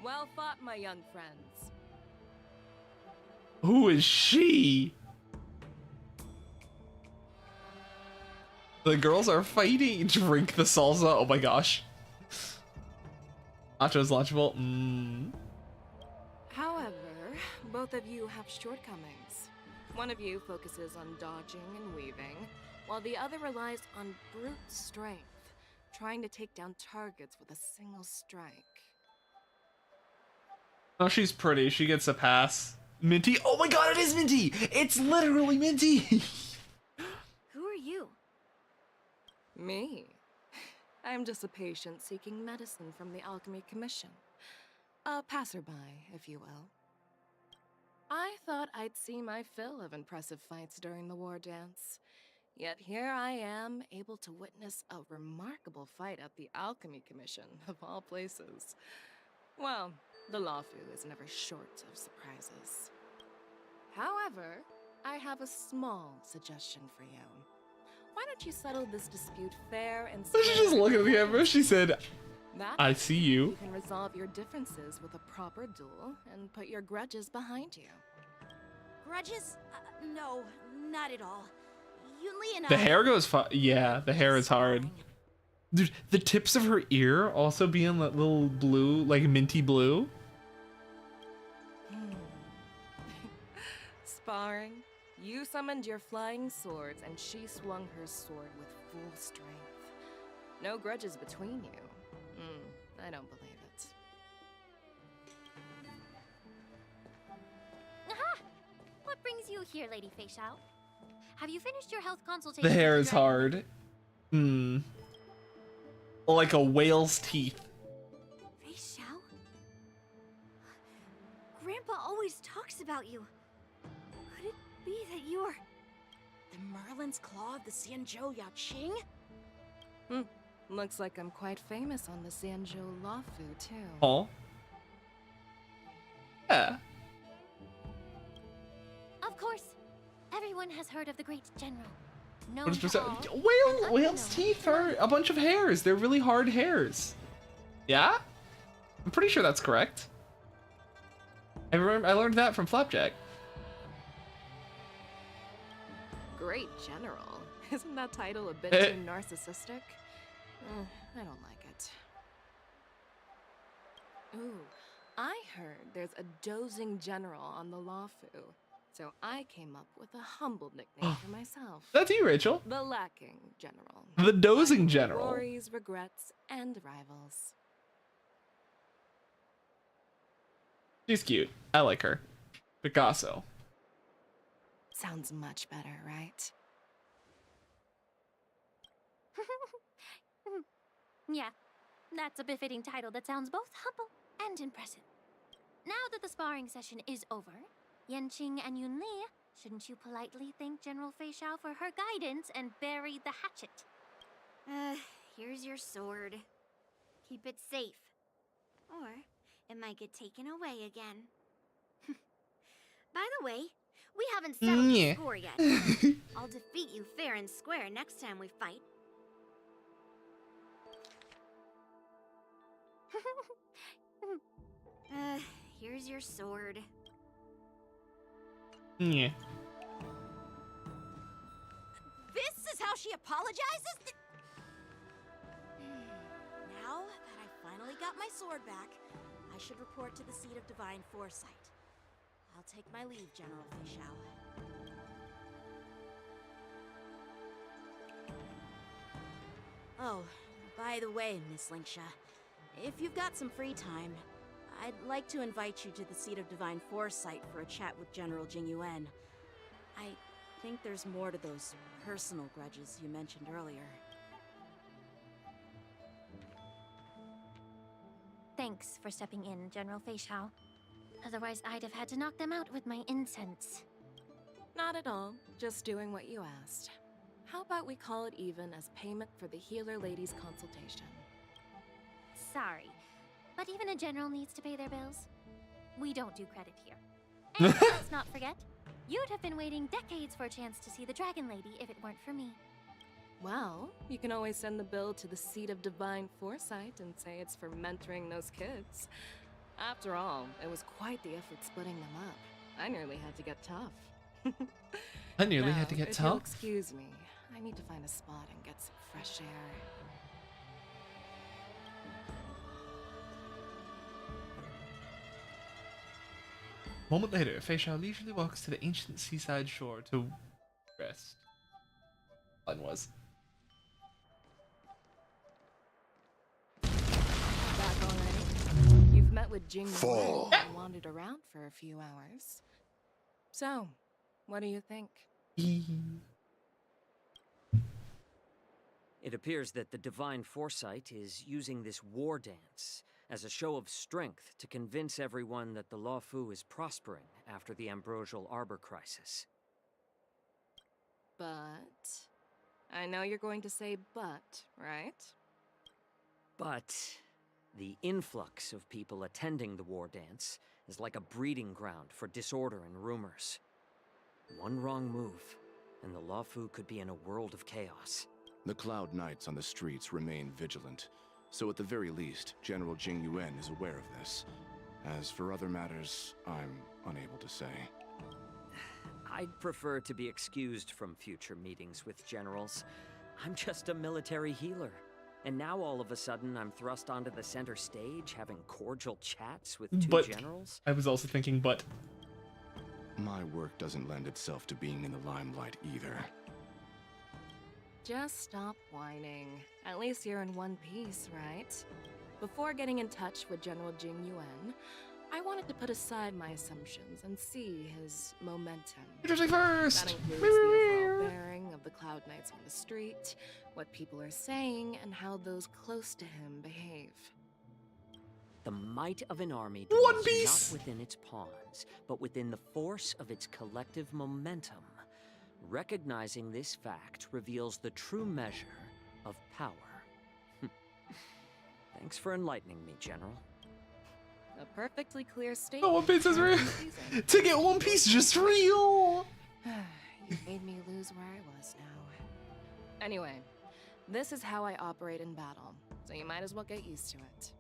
Well fought, my young friends. Who is she? The girls are fighting. Drink the salsa. Oh my gosh. Nachos launchable. However, both of you have shortcomings. One of you focuses on dodging and weaving, while the other relies on brute strength, trying to take down targets with a single strike. Oh, she's pretty. She gets a pass. Minty. Oh my god, it is Minty! It's literally Minty! Who are you? Me? I'm just a patient seeking medicine from the Alchemy Commission. A passerby, if you will. I thought I'd see my fill of impressive fights during the war dance. Yet here I am, able to witness a remarkable fight at the Alchemy Commission, of all places. Well, the Luocha is never short of surprises. However, I have a small suggestion for you. Why don't you settle this dispute fair and square? She just looked at the camera. She said, That I see you. You can resolve your differences with a proper duel and put your grudges behind you. Grudges? No, not at all. Yunli and The I... hair goes yeah, the hair is hard. Dude, the tips of her ear also being that little blue, like minty blue. Sparring, you summoned your flying swords and she swung her sword with full strength. No grudges between you. I don't believe it. Aha! What brings you here, Lady Fei Xiao? Have you finished your health consultation? The hair with is your hard. Like a whale's teeth. Fei Xiao? Grandpa always talks about you. Could it be that you're... The Merlin's Claw of the Xianzhou Yaoqing? Looks like I'm quite famous on the Xianzhou Luocha, too. Oh. Yeah. Of course. Everyone has heard of the great general. No. What is whale's teeth are a bunch of hairs. They're really hard hairs. Yeah? I'm pretty sure that's correct. I learned that from Flapjack. Great general. Isn't that title a bit too narcissistic? I don't like it. Ooh, I heard there's a dozing general on the Luocha, so I came up with a humble nickname for myself. That's you, Rachel. The Lacking General. The dozing Lacking general. Worries, regrets, and rivals. She's cute. I like her. Picasso. Sounds much better, right? Yeah, that's a befitting title that sounds both humble and impressive. Now that the sparring session is over, Yanqing and Yunli, shouldn't you politely thank General Fei Xiao for her guidance and bury the hatchet? Here's your sword. Keep it safe. Or it might get taken away again. By the way, we haven't settled the score yet. I'll defeat you fair and square next time we fight. Here's your sword. Yeah. This is how she apologizes? Now that I finally got my sword back, I should report to the seat of divine foresight. I'll take my leave, General Fei Xiao. Oh, by the way, Miss Linksha, if you've got some free time, I'd like to invite you to the seat of divine foresight for a chat with General Jingliu. I think there's more to those personal grudges you mentioned earlier. Thanks for stepping in, General Fei Xiao. Otherwise, I'd have had to knock them out with my incense. Not at all. Just doing what you asked. How about we call it even as payment for the healer lady's consultation? Sorry, but even a general needs to pay their bills. We don't do credit here. And let's not forget, you'd have been waiting decades for a chance to see the Dragon Lady if it weren't for me. Well, you can always send the bill to the seat of divine foresight and say it's for mentoring those kids. After all, it was quite the effort splitting them up. I nearly had to get tough. I nearly had to get if you'll tough. excuse me, I need to find a spot and get some fresh air. A moment later, Fei Xiao leisurely walks to the ancient seaside shore to rest. Fun was. Back already? You've met with Jingliu and wandered around for a few hours. So, what do you think? It appears that the Divine Foresight is using this war dance as a show of strength to convince everyone that the Luocha is prospering after the Ambrosial Arbor crisis. But... I know you're going to say but, right? But the influx of people attending the war dance is like a breeding ground for disorder and rumors. One wrong move, and the Luocha could be in a world of chaos. The Cloud Knights on the streets remain vigilant, so at the very least, General Jingliu is aware of this. As for other matters, I'm unable to say. I'd prefer to be excused from future meetings with generals. I'm just a military healer. And now all of a sudden I'm thrust onto the center stage having cordial chats with two generals? I was also thinking, but... My work doesn't lend itself to being in the limelight either. Just stop whining. At least you're in one piece, right? Before getting in touch with General Jingliu, I wanted to put aside my assumptions and see his momentum. Interesting first! That includes the overall bearing of the Cloud Knights on the street, what people are saying, and how those close to him behave. The might of an army One dwells Piece! not within its pawns, but within the force of its collective momentum. Recognizing this fact reveals the true measure of power. Thanks for enlightening me, General. A perfectly clear statement. Oh, One Piece is real! To get One Piece just real! You made me lose where I was now. Anyway, this is how I operate in battle, so you might as well get used to it.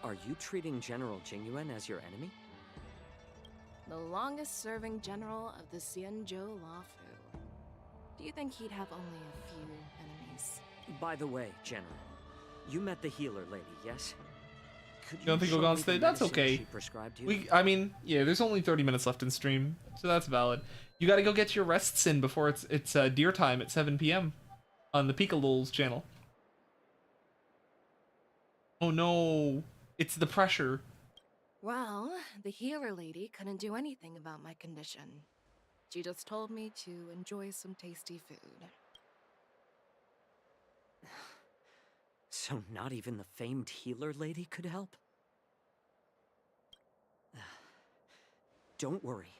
Are you treating General Jingliu as your enemy? The longest-serving general of the Xianzhou Luocha. Do you think he'd have only a few enemies? By the way, General, you met the healer lady, yes? You don't think we'll go on stage? That's okay. I mean, yeah, there's only 30 minutes left in stream, so that's valid. You gotta go get your rests in before it's deer time at 7 p.m. on the Pika channel. Oh no, it's the pressure. Well, the healer lady couldn't do anything about my condition. She just told me to enjoy some tasty food. So not even the famed healer lady could help? Don't worry.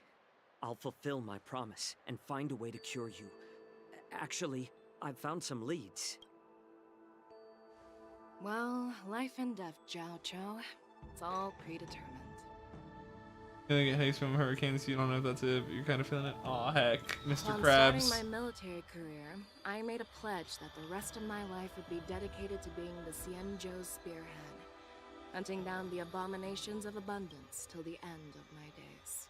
I'll fulfill my promise and find a way to cure you. Actually, I've found some leads. Well, life and death, Jiao Cho. It's all predetermined. You're gonna get haste from hurricanes, you don't know if that's it, but you're kind of feeling it. Aw, heck, Mr. Upon Krabs. starting my military career, I made a pledge that the rest of my life would be dedicated to being the Xianzhou spearhead, hunting down the abominations of abundance till the end of my days.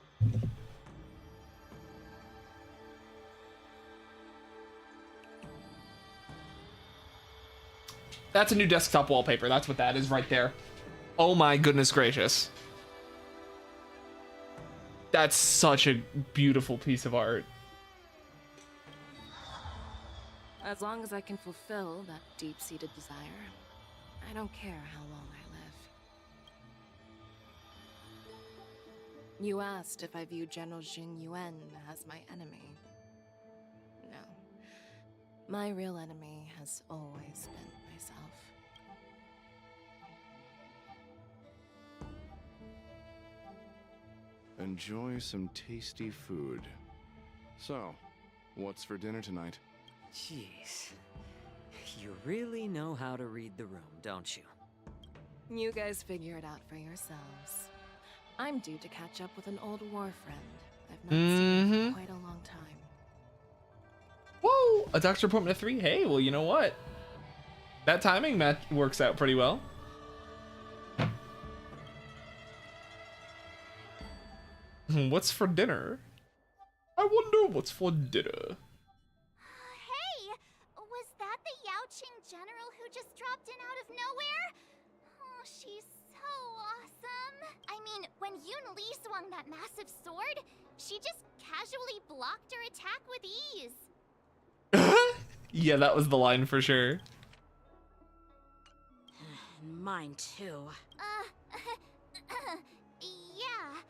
That's a new desktop wallpaper. That's what that is right there. Oh my goodness gracious. That's such a beautiful piece of art. As long as I can fulfill that deep-seated desire, I don't care how long I live. You asked if I view General Jingliu as my enemy. No. My real enemy has always been myself. Enjoy some tasty food. So, what's for dinner tonight? Jeez. You really know how to read the room, don't you? You guys figure it out for yourselves. I'm due to catch up with an old war friend I've not seen in quite a long time. Whoa! A doctor appointment at 3? Hey, well, you know what? That timing match works out pretty well. What's for dinner? I wonder what's for dinner. Hey! Was that the Yaoqing general who just dropped in out of nowhere? Oh, she's so awesome. I mean, when Yun Li swung that massive sword, she just casually blocked her attack with ease. Yeah, that was the line for sure. Mine too. Yeah.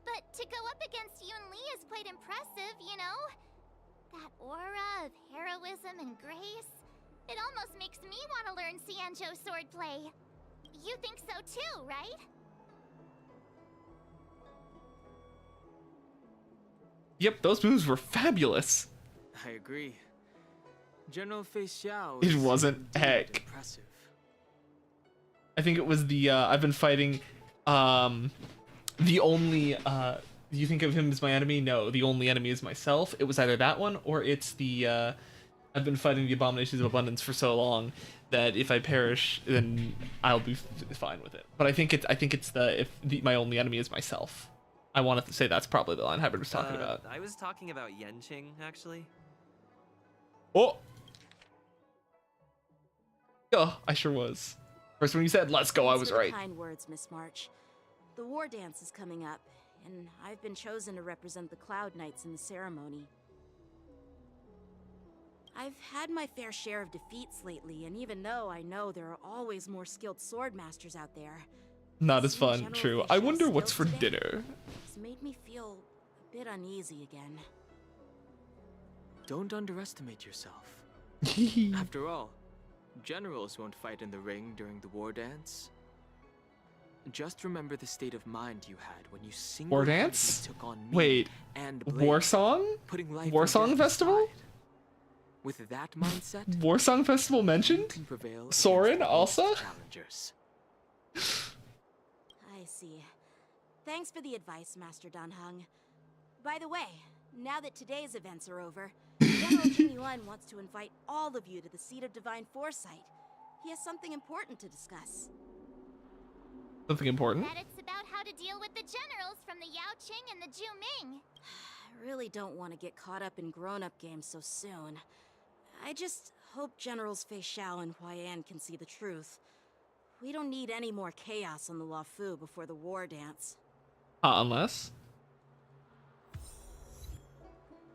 But to go up against Yun Li is quite impressive, you know? That aura of heroism and grace. It almost makes me want to learn Xianzhou swordplay. You think so too, right? Yep, those moves were fabulous. I agree. General Fei Xiao It is wasn't indeed heck. impressive. I think it was the I've been fighting the only you think of him as my enemy? No, the only enemy is myself. It was either that one or it's the I've been fighting the abominations of abundance for so long that if I perish, then I'll be fine with it. But I think it's my only enemy is myself. I wanted to say that's probably the line Hybrid was talking about. I was talking about Yenqing, actually. Oh! Oh, I sure was. First when you said, let's go, I was right. Kind words, Miss March. The war dance is coming up, and I've been chosen to represent the Cloud Knights in the ceremony. I've had my fair share of defeats lately, and even though I know there are always more skilled sword masters out there, Not as fun, true. I wonder what's for dinner. it's made me feel a bit uneasy again. Don't underestimate yourself. After all, generals won't fight in the ring during the war dance. Just remember the state of mind you had when you War single-handedly dance? took on me Wait, and War Blade, Song? putting life War and Song death Festival? aside. With that mindset, War Song Festival mentioned? can prevail Soren also? challengers. I see. Thanks for the advice, Master Danheng. By the way, now that today's events are over, General Jingliu wants to invite all of you to the Seat of Divine Foresight. He has something important to discuss. Something important? That it's about how to deal with the generals from the Yaoqing and the Juming. I really don't want to get caught up in grown-up games so soon. I just hope Generals Fei Xiao and Huaiyan can see the truth. We don't need any more chaos on the Luocha before the war dance. Unless.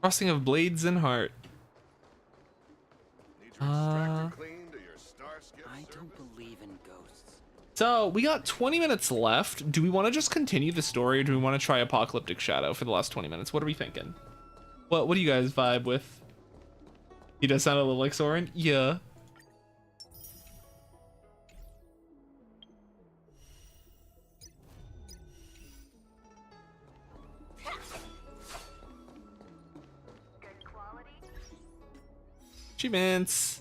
Crossing of Blades and Heart. I don't believe in ghosts. So we got 20 minutes left. Do we want to just continue the story, or do we want to try Apocalyptic Shadow for the last 20 minutes? What are we thinking? What do you guys vibe with? He does sound a little like Soren. Yeah. Achievements.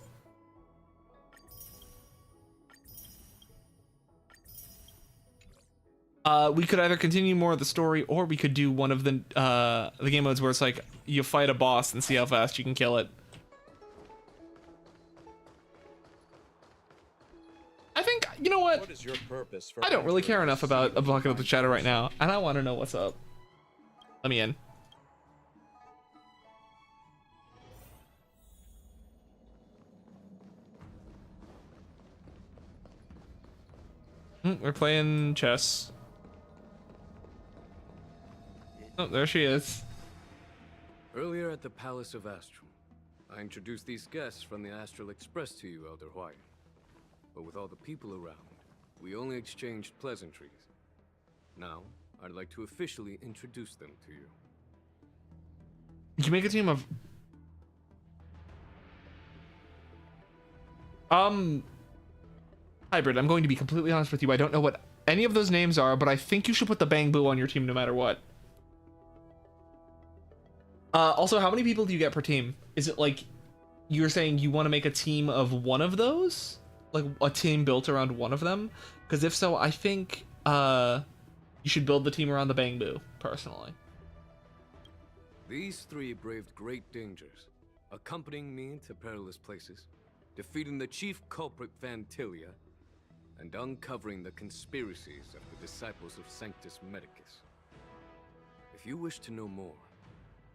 We could either continue more of the story, or we could do one of the game modes where it's like you fight a boss and see how fast you can kill it. I think, you know what? What is your purpose for I don't really care enough about Apocalyptic Shadow right now, and I want to know what's up. Let me in. We're playing chess. Oh, there she is. Earlier at the Palace of Astral, I introduced these guests from the Astral Express to you, Elder White. But with all the people around, we only exchanged pleasantries. Now, I'd like to officially introduce them to you. You can make a team of... Hybrid, I'm going to be completely honest with you. I don't know what any of those names are, but I think you should put the Bang Boo on your team no matter what. Also, how many people do you get per team? Is it like you're saying you want to make a team of one of those? Like a team built around one of them? Because if so, I think you should build the team around the Bang Boo, personally. These three braved great dangers, accompanying me to perilous places, defeating the chief culprit Fantilia, and uncovering the conspiracies of the disciples of Sanctus Medicus. If you wish to know more,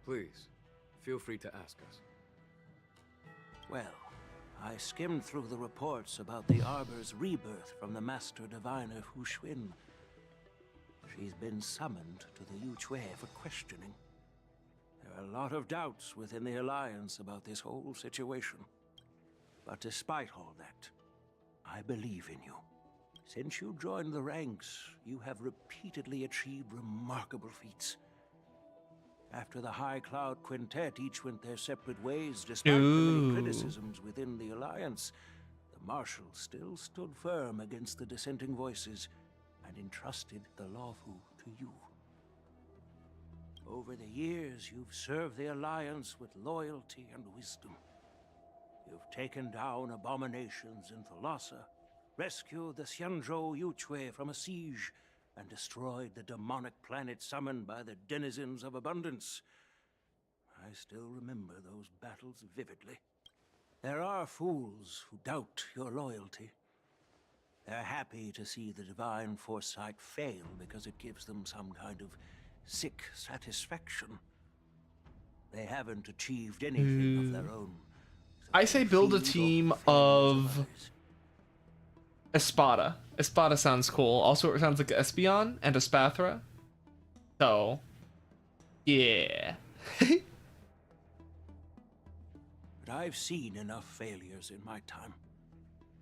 please, feel free to ask us. Well, I skimmed through the reports about the Arbor's rebirth from the Master Diviner Hu Xuan. She's been summoned to the Yuchue for questioning. There are a lot of doubts within the Alliance about this whole situation. But despite all that, I believe in you. Since you joined the ranks, you have repeatedly achieved remarkable feats. After the High Cloud Quintet each went their separate ways, despite the many criticisms within the Alliance, the Marshal still stood firm against the dissenting voices and entrusted the Luofu to you. Over the years, you've served the Alliance with loyalty and wisdom. You've taken down abominations in Thalassa, rescued the Xianzhou Yuchue from a siege, and destroyed the demonic planet summoned by the denizens of abundance. I still remember those battles vividly. There are fools who doubt your loyalty. They're happy to see the divine foresight fail because it gives them some kind of sick satisfaction. They haven't achieved anything of their own. I say build a team of Espada. Espada sounds cool. Also, it sounds like Espeon and Espathra. So, yeah. But I've seen enough failures in my time.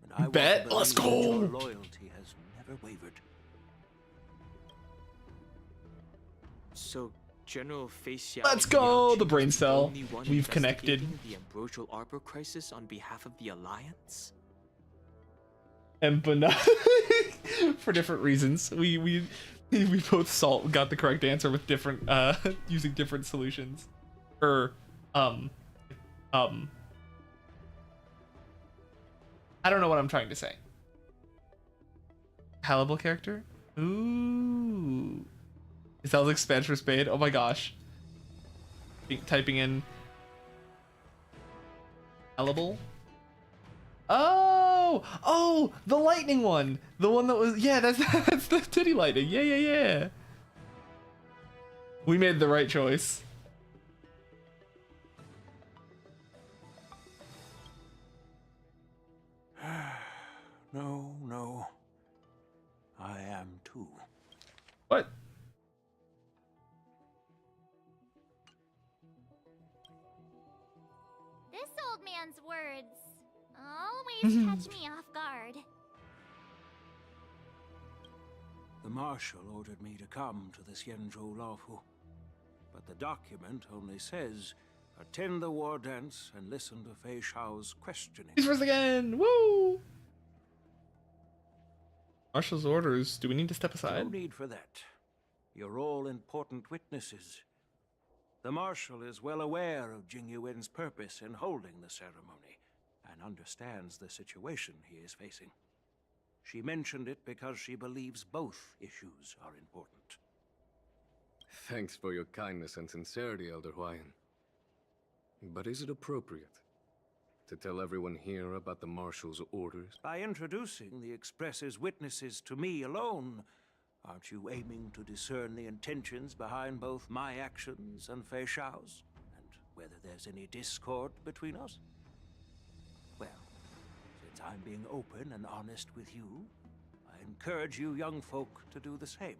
And I Bet. Let's go. Your loyalty has never wavered. So, General Facial... Let's go! The brain cell. We've connected. The Ambrosial Arbor crisis on behalf of the Alliance? And for different reasons. We both got the correct answer with different using different solutions. I don't know what I'm trying to say. Hallible character? Ooh. It sounds like Spanish for spade. Oh my gosh. Typing in Hallible. Oh, the lightning one. The one that was, yeah, that's the titty lightning. Yeah. We made the right choice. No. too. What? This old man's words always catch me off guard. The Marshal ordered me to come to the Xianzhou Laofu, but the document only says, attend the war dance and listen to Fei Shao's questioning. He's first again! Woo! Marshal's orders. Do we need to step aside? No need for that. You're all important witnesses. The Marshal is well aware of Jingliu's purpose in holding the ceremony, and understands the situation he is facing. She mentioned it because she believes both issues are important. Thanks for your kindness and sincerity, Elder Huayan. But is it appropriate to tell everyone here about the Marshal's orders? By introducing the Express's witnesses to me alone, aren't you aiming to discern the intentions behind both my actions and Fei Shao's? And whether there's any discord between us? Well, since I'm being open and honest with you, I encourage you young folk to do the same.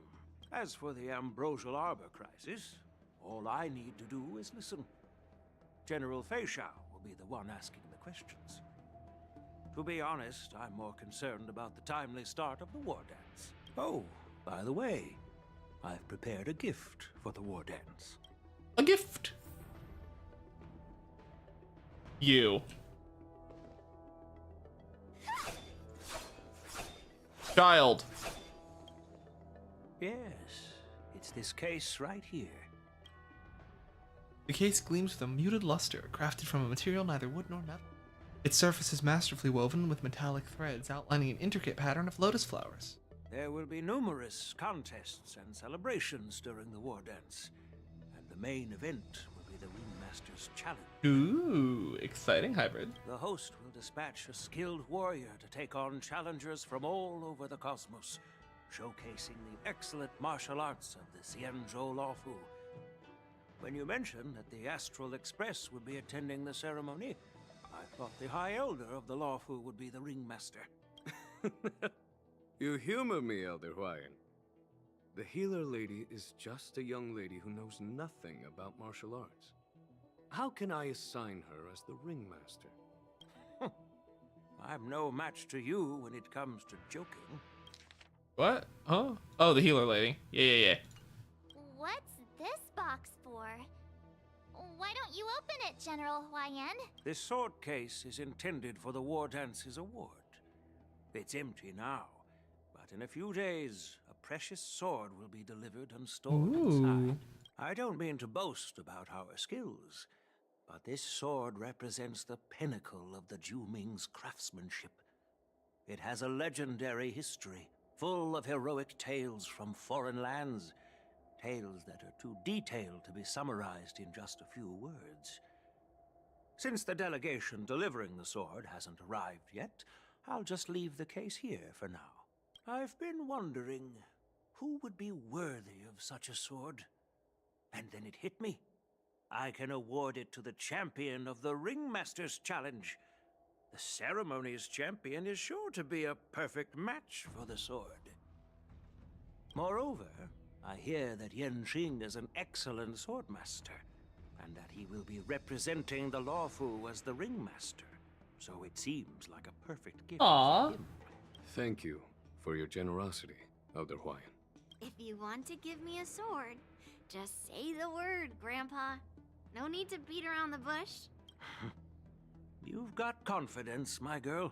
As for the Ambrosial Arbor crisis, all I need to do is listen. General Fei Shao will be the one asking the questions. To be honest, I'm more concerned about the timely start of the war dance. Oh, by the way, I've prepared a gift for the war dance. A gift? You. Child. Yes, it's this case right here. The case gleams with a muted luster, crafted from a material neither wood nor metal. Its surface is masterfully woven with metallic threads, outlining an intricate pattern of lotus flowers. There will be numerous contests and celebrations during the war dance, and the main event will be the Ringmaster's Challenge. Ooh, exciting hybrid. The host will dispatch a skilled warrior to take on challengers from all over the cosmos, showcasing the excellent martial arts of the Xianzhou Laofu. When you mentioned that the Astral Express would be attending the ceremony, I thought the High Elder of the Laofu would be the Ringmaster. You humor me, Elder Huayan. The healer lady is just a young lady who knows nothing about martial arts. How can I assign her as the Ringmaster? I'm no match to you when it comes to joking. What? Huh? Oh, the healer lady. Yeah. What's this box for? Why don't you open it, General Huayan? This sword case is intended for the War Dance's award. It's empty now, but in a few days, a precious sword will be delivered and stored inside. I don't mean to boast about our skills, but this sword represents the pinnacle of the Juming's craftsmanship. It has a legendary history, full of heroic tales from foreign lands, tales that are too detailed to be summarized in just a few words. Since the delegation delivering the sword hasn't arrived yet, I'll just leave the case here for now. I've been wondering who would be worthy of such a sword. And then it hit me. I can award it to the champion of the Ringmaster's Challenge. The ceremony's champion is sure to be a perfect match for the sword. Moreover, I hear that Yanqing is an excellent swordmaster, and that he will be representing the Laofu as the Ringmaster. So it seems like a perfect gift for him. Thank you for your generosity, Elder Huayan. If you want to give me a sword, just say the word, Grandpa. No need to beat around the bush. You've got confidence, my girl,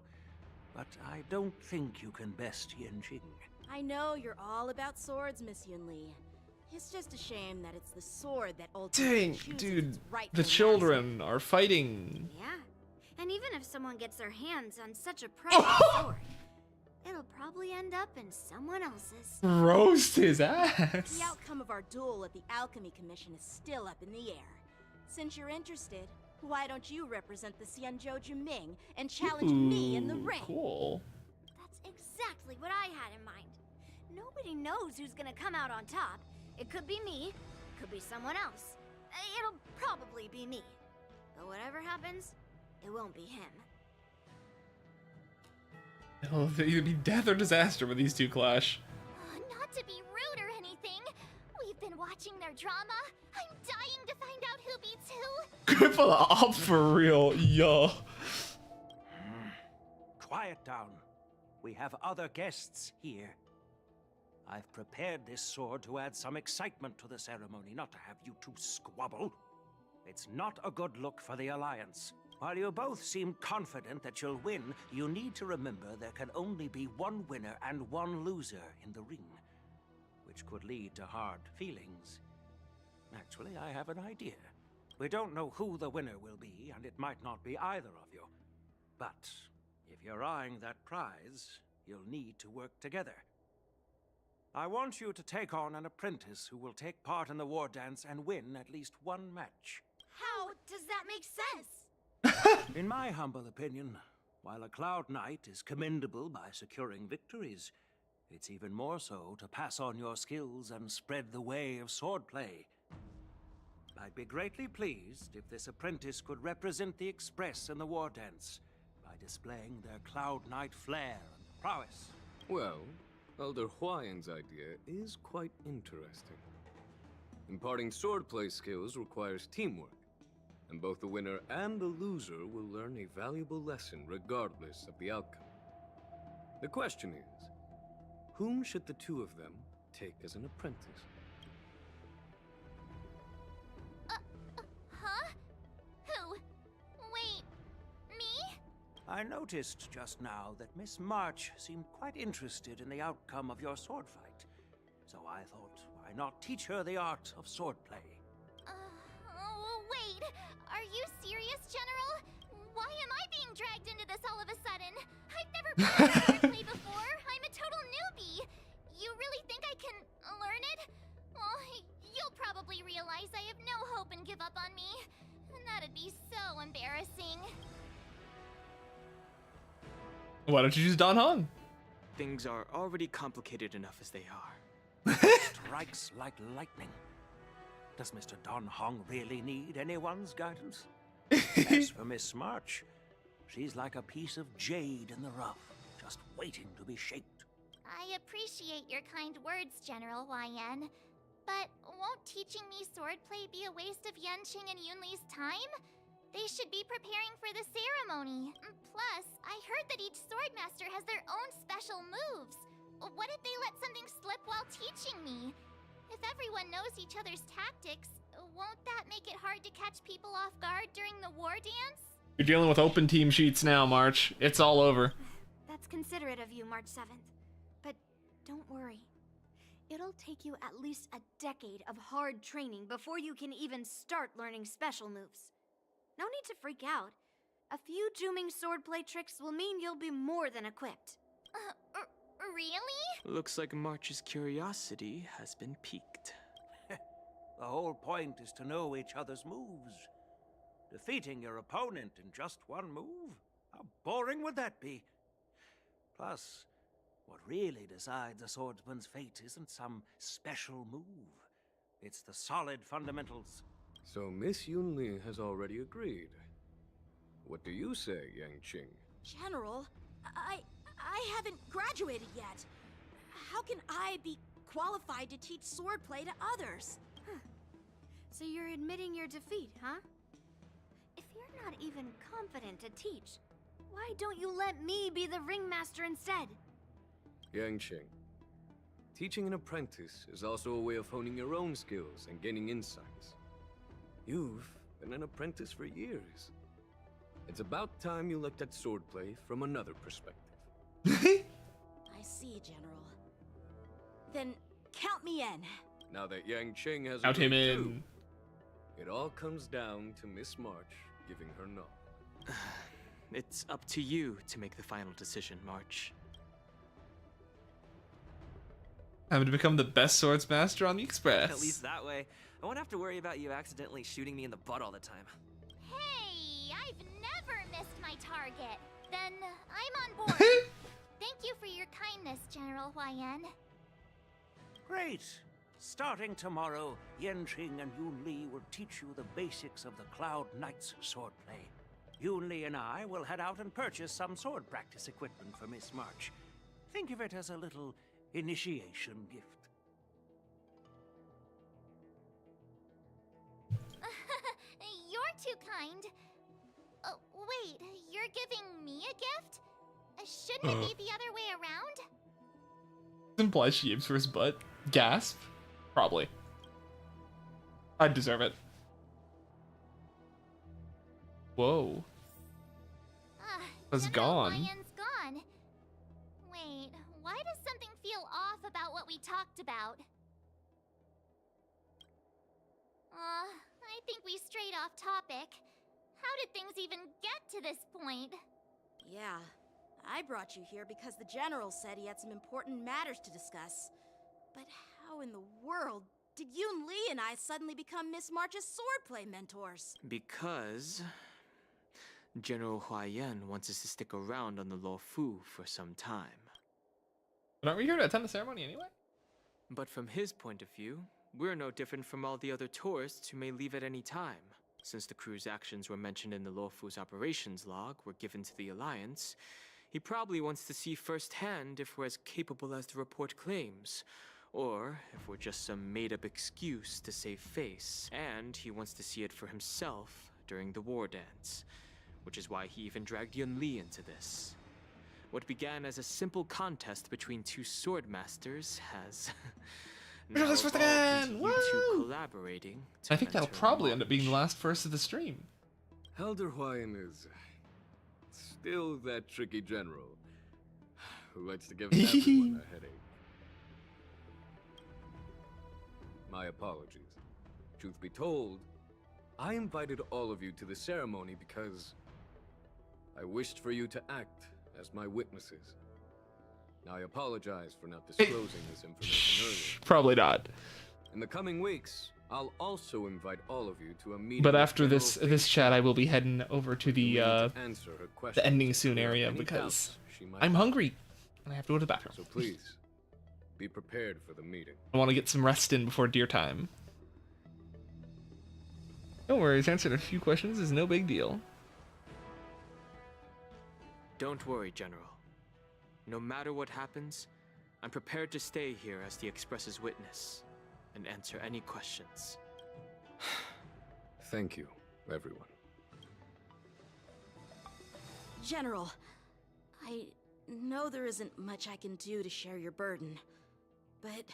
but I don't think you can best Yanqing. I know you're all about swords, Miss Yunli. It's just a shame that it's the sword that ultimately Dang, chooses dude, its rightful the children are fighting. Yeah, and even if someone gets their hands on such a precious sword, it'll probably end up in someone else's. Roast his ass. The outcome of our duel at the Alchemy Commission is still up in the air. Since you're interested, why don't you represent the Xianzhou Juming and challenge me in the ring? Cool. That's exactly what I had in mind. Nobody knows who's gonna come out on top. It could be me, it could be someone else. It'll probably be me. But whatever happens, it won't be him. It'll either be death or disaster when these two clash. Not to be rude or anything. We've been watching their drama. I'm dying to find out who beats who. Good for the op for real, yo. Quiet down. We have other guests here. I've prepared this sword to add some excitement to the ceremony, not to have you two squabble. It's not a good look for the Alliance. While you both seem confident that you'll win, you need to remember there can only be one winner and one loser in the ring, which could lead to hard feelings. Actually, I have an idea. We don't know who the winner will be, and it might not be either of you. But if you're eyeing that prize, you'll need to work together. I want you to take on an apprentice who will take part in the war dance and win at least one match. How does that make sense? In my humble opinion, while a Cloud Knight is commendable by securing victories, it's even more so to pass on your skills and spread the way of swordplay. I'd be greatly pleased if this apprentice could represent the Express in the war dance by displaying their Cloud Knight flair and prowess. Well, Elder Huayan's idea is quite interesting. Imparting swordplay skills requires teamwork, and both the winner and the loser will learn a valuable lesson regardless of the outcome. The question is, whom should the two of them take as an apprentice? Huh? Who? Wait, me? I noticed just now that Miss March seemed quite interested in the outcome of your sword fight. So I thought, why not teach her the art of swordplay? Wait. Are you serious, General? Why am I being dragged into this all of a sudden? I've never played swordplay before. I'm a total newbie. You really think I can learn it? Well, you'll probably realize I have no hope and give up on me. And that'd be so embarrassing. Why don't you choose Don Hong? Things are already complicated enough as they are. Strikes like lightning. Does Mr. Don Hong really need anyone's guidance? As for Miss March, she's like a piece of jade in the rough, just waiting to be shaped. I appreciate your kind words, General Huayan. But won't teaching me swordplay be a waste of Yanqing and Yunli's time? They should be preparing for the ceremony. Plus, I heard that each swordmaster has their own special moves. What if they let something slip while teaching me? If everyone knows each other's tactics, won't that make it hard to catch people off guard during the war dance? You're dealing with open team sheets now, March. It's all over. That's considerate of you, March 7th. But don't worry. It'll take you at least a decade of hard training before you can even start learning special moves. No need to freak out. A few Juming swordplay tricks will mean you'll be more than equipped. Really? Looks like March's curiosity has been piqued. The whole point is to know each other's moves. Defeating your opponent in just one move? How boring would that be? Plus, what really decides a swordsman's fate isn't some special move. It's the solid fundamentals. So Miss Yunli has already agreed. What do you say, Yanqing? General, I haven't graduated yet. How can I be qualified to teach swordplay to others? So you're admitting your defeat, huh? If you're not even confident to teach, why don't you let me be the ringmaster instead? Yanqing, teaching an apprentice is also a way of honing your own skills and gaining insights. You've been an apprentice for years. It's about time you looked at swordplay from another perspective. I see, General. Then count me in. Now that Yanqing has Count him agreed in. too, it all comes down to Miss March giving her nod. It's up to you to make the final decision, March. I'm to become the best swords master on the Express. At least that way, I won't have to worry about you accidentally shooting me in the butt all the time. Hey, I've never missed my target. Then I'm on board. Thank you for your kindness, General Huayan. Great! Starting tomorrow, Yanqing and Yunli will teach you the basics of the Cloud Knight's swordplay. Yunli and I will head out and purchase some sword practice equipment for Miss March. Think of it as a little initiation gift. mind. Wait, you're giving me a gift? Shouldn't it be the other way around? Implies she aims for his butt. Gasp. Probably. I'd deserve it. Whoa. Was gone. Lion's gone. Wait, why does something feel off about what we talked about? I think we strayed off topic. How did things even get to this point? Yeah, I brought you here because the General said he had some important matters to discuss. But how in the world did Yun Li and I suddenly become Miss March's swordplay mentors? Because General Huaiyan wants us to stick around on the Luofu for some time. But aren't we here to attend the ceremony anyway? But from his point of view, we're no different from all the other tourists who may leave at any time. Since the crew's actions were mentioned in the Luofu's operations log were given to the Alliance, he probably wants to see firsthand if we're as capable as the report claims, or if we're just some made-up excuse to save face. And he wants to see it for himself during the war dance, which is why he even dragged Yun Li into this. What began as a simple contest between two sword masters has now evolved into you two collaborating. I think that'll probably end up being the last verse of the stream. Elder Huaiyan is still that tricky general who likes to give everyone a headache. My apologies. Truth be told, I invited all of you to the ceremony because I wished for you to act as my witnesses. I apologize for not disclosing this information earlier. Probably not. In the coming weeks, I'll also invite all of you to a meeting. But after this chat, I will be heading over to the ending soon area because I'm hungry and I have to go to the bathroom. So please, be prepared for the meeting. I want to get some rest in before deer time. No worries, answering a few questions is no big deal. Don't worry, General. No matter what happens, I'm prepared to stay here as the Express's witness and answer any questions. Thank you, everyone. General, I know there isn't much I can do to share your burden, but...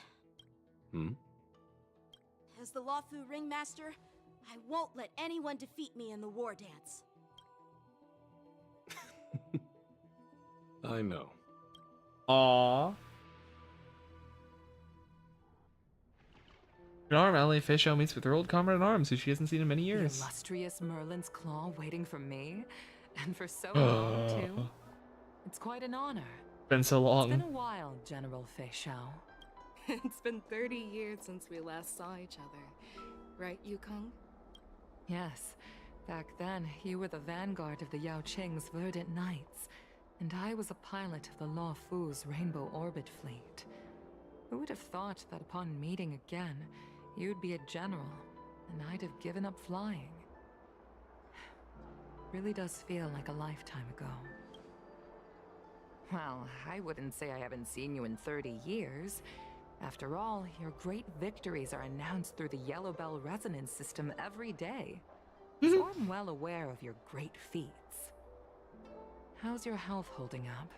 As the Luofu ringmaster, I won't let anyone defeat me in the war dance. I know. Aww. In arm, Ally Fisho meets with her old comrade in arms, who she hasn't seen in many years. The illustrious Merlin's claw waiting for me, and for so long too. It's quite an honor. Been so long. It's been a while, General Feishao. It's been 30 years since we last saw each other. Right, Yukong? Yes. Back then, you were the vanguard of the Yao Qing's Verdant Knights, and I was a pilot of the Luofu's Rainbow Orbit Fleet. Who would have thought that upon meeting again, you'd be a general, and I'd have given up flying? Really does feel like a lifetime ago. Well, I wouldn't say I haven't seen you in 30 years. After all, your great victories are announced through the Yellow Bell resonance system every day. So I'm well aware of your great feats. How's your health holding up?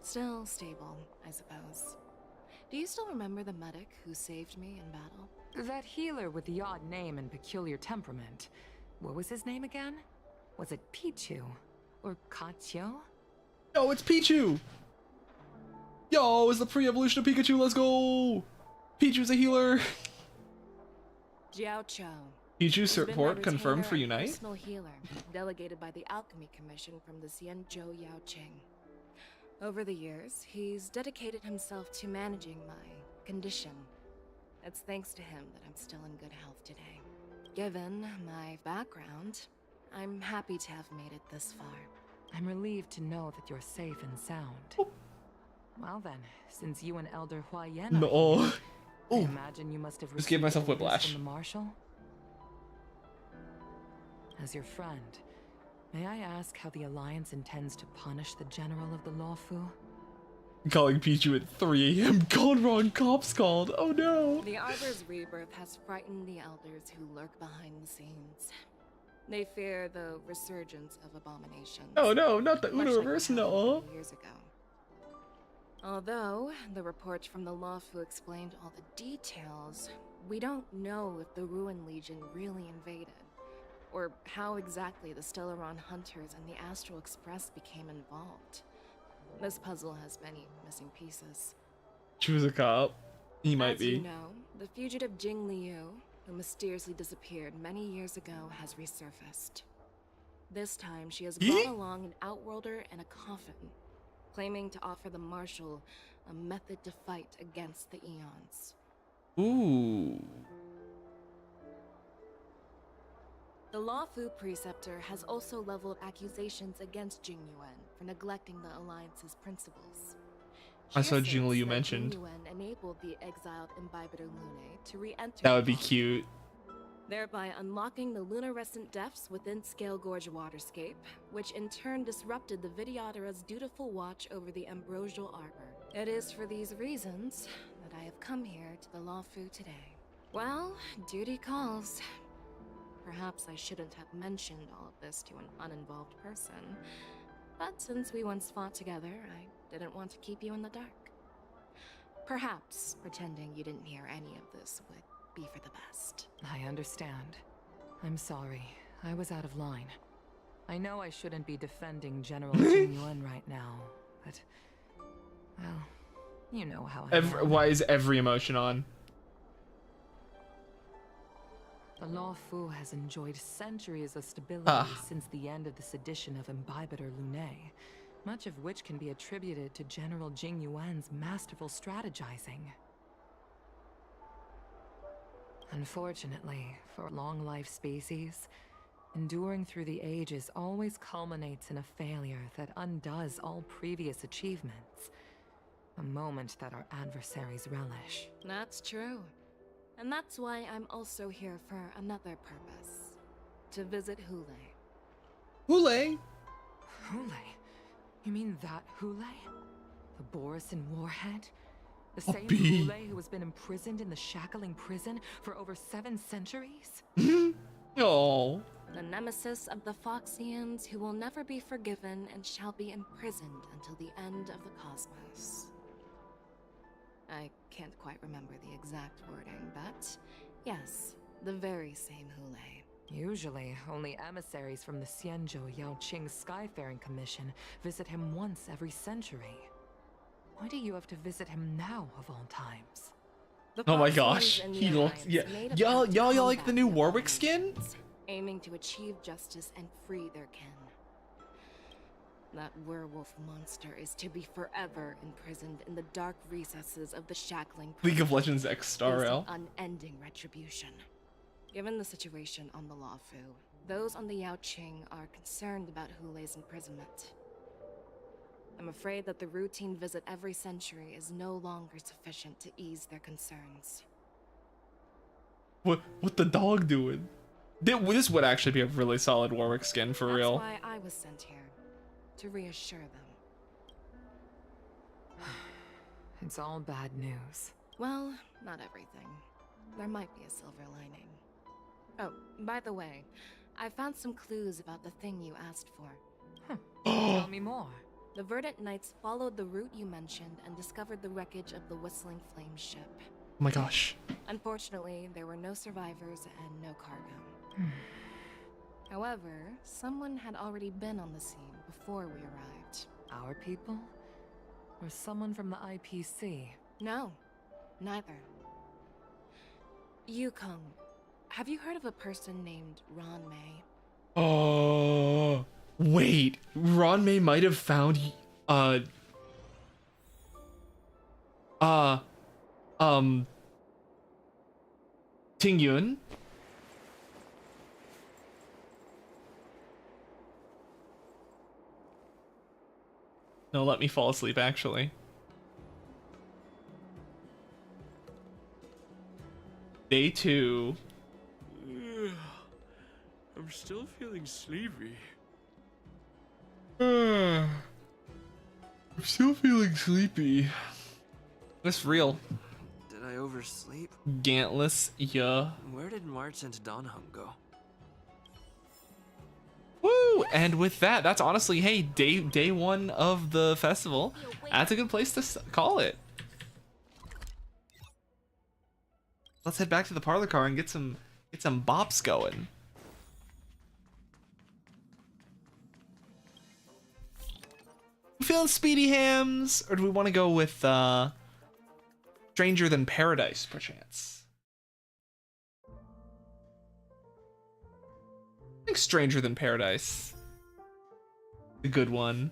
Still stable, I suppose. Do you still remember the medic who saved me in battle? That healer with the odd name and peculiar temperament. What was his name again? Was it Pichu? Or Kachio? Yo, it's Pichu! Yo, it's the pre-evolution of Pikachu, let's go! Pichu's a healer! Jiao Chou. Pichu support confirmed for Unite? Personal healer, delegated by the Alchemy Commission from the Xianzhou Yao Qing. Over the years, he's dedicated himself to managing my condition. It's thanks to him that I'm still in good health today. Given my background, I'm happy to have made it this far. I'm relieved to know that you're safe and sound. Well then, since you and Elder Huaiyan No. are here, I imagine you must have Just gave myself orders whiplash. from the Marshal? As your friend, may I ask how the Alliance intends to punish the General of the Luofu? Calling Pichu at 3 AM. Called wrong, cops called. Oh no. The Arbor's rebirth has frightened the elders who lurk behind the scenes. They fear the resurgence of abominations. Oh no, not the much universe, like what happened no. a few years ago. Although the report from the Luocha explained all the details, we don't know if the Ruin Legion really invaded, or how exactly the Stellaron Hunters and the Astral Express became involved. This puzzle has many missing pieces. Choose a cop. He might As be. you know, the fugitive Jingliu, who mysteriously disappeared many years ago, has resurfaced. This time, she has brought along an outworlder and a coffin, claiming to offer the Marshal a method to fight against the Eons. Ooh. The Luocha Preceptor has also leveled accusations against Jingyuan for neglecting the Alliance's principles. I saw She Jingliu asserts that mentioned. Jingyuan enabled the exiled Imbibitor Lunae to re-enter That the would be body, cute. thereby unlocking the lunarescent depths within Scale Gorge waterscape, which in turn disrupted the Vidyadhara's dutiful watch over the Ambrosial Arbor. It is for these reasons that I have come here to the Luocha today. Well, duty calls. Perhaps I shouldn't have mentioned all of this to an uninvolved person, but since we once fought together, I didn't want to keep you in the dark. Perhaps pretending you didn't hear any of this would be for the best. I understand. I'm sorry. I was out of line. I know I shouldn't be defending General Jingyuan right now, but... well, you know how I am. Why is every emotion on? The Luocha has enjoyed centuries of stability since the end of the sedition of Imbibitor Lunae, much of which can be attributed to General Jingyuan's masterful strategizing. Unfortunately, for long-life species, enduring through the ages always culminates in a failure that undoes all previous achievements. A moment that our adversaries relish. That's true. And that's why I'm also here for another purpose. To visit Hule. Hule? Hule? You mean that Hule? The Borisin warhead? The Oh, same B. Hule who has been imprisoned in the shackling prison for over 7 centuries? Oh. The nemesis of the Foxians who will never be forgiven and shall be imprisoned until the end of the cosmos. I can't quite remember the exact wording, but yes, the very same Hule. Usually, only emissaries from the Xianzhou Yaoqing Skyfaring Commission visit him once every century. Why do you have to visit him now, of all times? Oh my gosh, he looks... Yeah. Y'all like the new Warwick skin? Aiming to achieve justice and free their kin. That werewolf monster is to be forever imprisoned in the dark recesses of the shackling League of Legends X Star face Rail. of unending retribution. Given the situation on the Luocha, those on the Yaoqing are concerned about Hule's imprisonment. I'm afraid that the routine visit every century is no longer sufficient to ease their concerns. What the dog doing? This would actually be a really solid Warwick skin for real. That's why I was sent here. To reassure them. It's all bad news. Well, not everything. There might be a silver lining. Oh, by the way, I found some clues about the thing you asked for. Tell me more. The Verdant Knights followed the route you mentioned and discovered the wreckage of the Whistling Flame ship. Oh my gosh. Unfortunately, there were no survivors and no cargo. However, someone had already been on the scene before we arrived. Our people? Or someone from the IPC? No, neither. Yukong, have you heard of a person named Ron May? Oh, wait. Ron May might have found Ting Yun. No, let me fall asleep, actually. Day 2. I'm still feeling sleepy. I'm still feeling sleepy. That's real. Did I oversleep? Gantless, yeah. Where did March and Donhum go? And with that, that's honestly, hey, day one of the festival. That's a good place to call it. Let's head back to the parlor car and get some bops going. You feeling speedy hams, or do we want to go with Stranger Than Paradise, perchance? I think Stranger Than Paradise. A good one.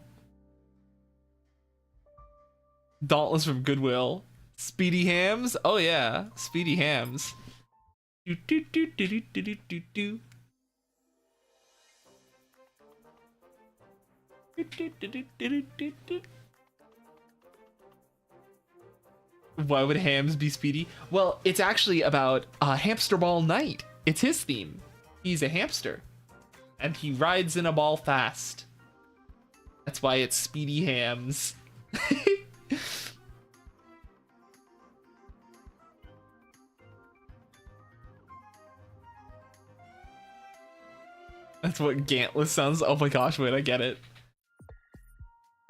Dauntless from Goodwill. Speedy hams? Oh yeah, speedy hams. Do do do do do do do do do. Why would hams be speedy? Well, it's actually about Hamster Ball Night. It's his theme. He's a hamster. And he rides in a ball fast. That's why it's speedy hams. That's what Gantless sounds. Oh my gosh, wait, I get it.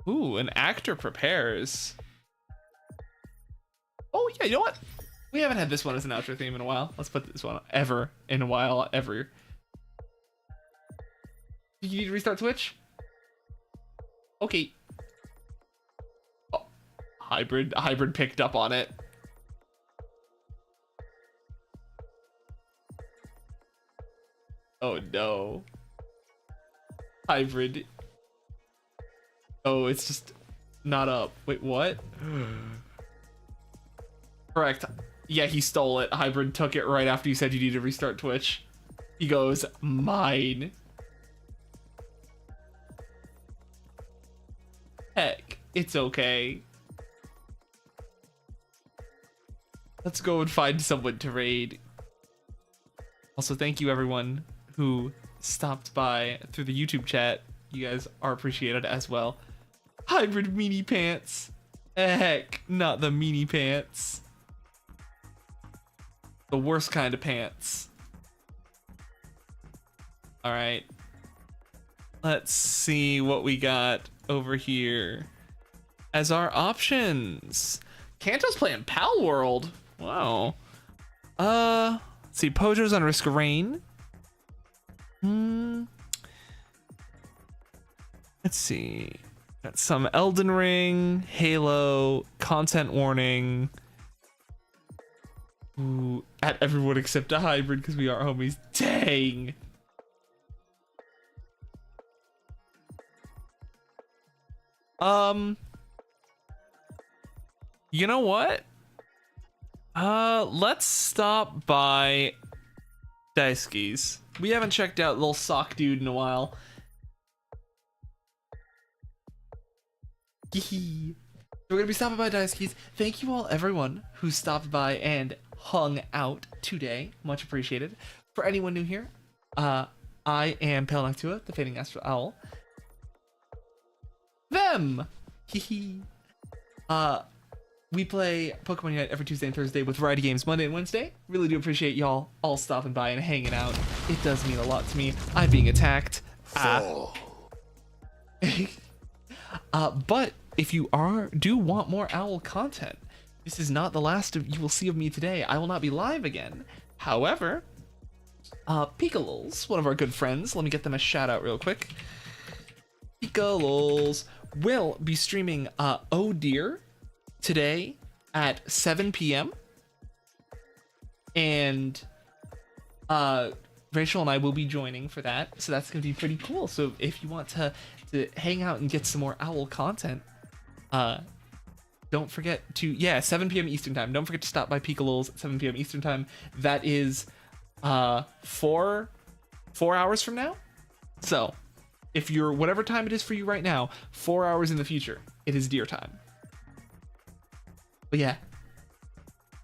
Ooh, an actor prepares. Oh yeah, you know what? We haven't had this one as an outro theme in a while. Let's put this one ever. Did you need to restart Twitch? Okay. Oh, hybrid picked up on it. Oh no. Hybrid. Oh, it's just not up. Wait, what? Correct. Yeah, he stole it. Hybrid took it right after you said you need to restart Twitch. He goes, mine. Heck, it's okay. Let's go and find someone to raid. Also, thank you everyone who stopped by through the YouTube chat. You guys are appreciated as well. Hybrid meanie pants. Heck, not the meanie pants. The worst kind of pants. All right. Let's see what we got over here as our options. Kanto's playing Pal World. Wow. Let's see. Pojo's on Risk of Rain. Let's see. Got some Elden Ring, Halo, content warning. Ooh, at everyone except a hybrid because we are homies. Dang. You know what? Let's stop by Daisuke's. We haven't checked out little sock dude in a while. We're gonna be stopping by Daisuke's. Thank you all, everyone who stopped by and hung out today. Much appreciated. For anyone new here, I am Pale Noctua, the Fading Astral Owl. We play Pokemon Unite every Tuesday and Thursday with variety games Monday and Wednesday. Really do appreciate y'all all stopping by and hanging out. It does mean a lot to me. I'm being attacked. But if you do want more owl content, this is not the last you will see of me today. I will not be live again. However, Pikaluls, one of our good friends, let me get them a shout out real quick. Pikaluls will be streaming Oh Dear today at 7 p.m. And Rachel and I will be joining for that, so that's gonna be pretty cool. So if you want to hang out and get some more owl content, don't forget to 7 p.m. Eastern time. Don't forget to stop by Pikaluls at 7 p.m. Eastern time. That is 4 hours from now. So if you're whatever time it is for you right now, 4 hours in the future, it is deer time. But yeah,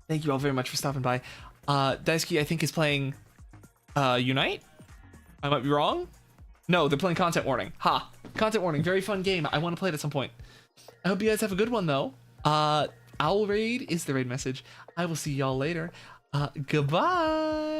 thank you all very much for stopping by. Daisuke, I think, is playing Unite. I might be wrong. No, they're playing Content Warning. Ha! Content Warning, very fun game. I want to play it at some point. I hope you guys have a good one, though. Owl Raid is the raid message. I will see y'all later. Goodbye!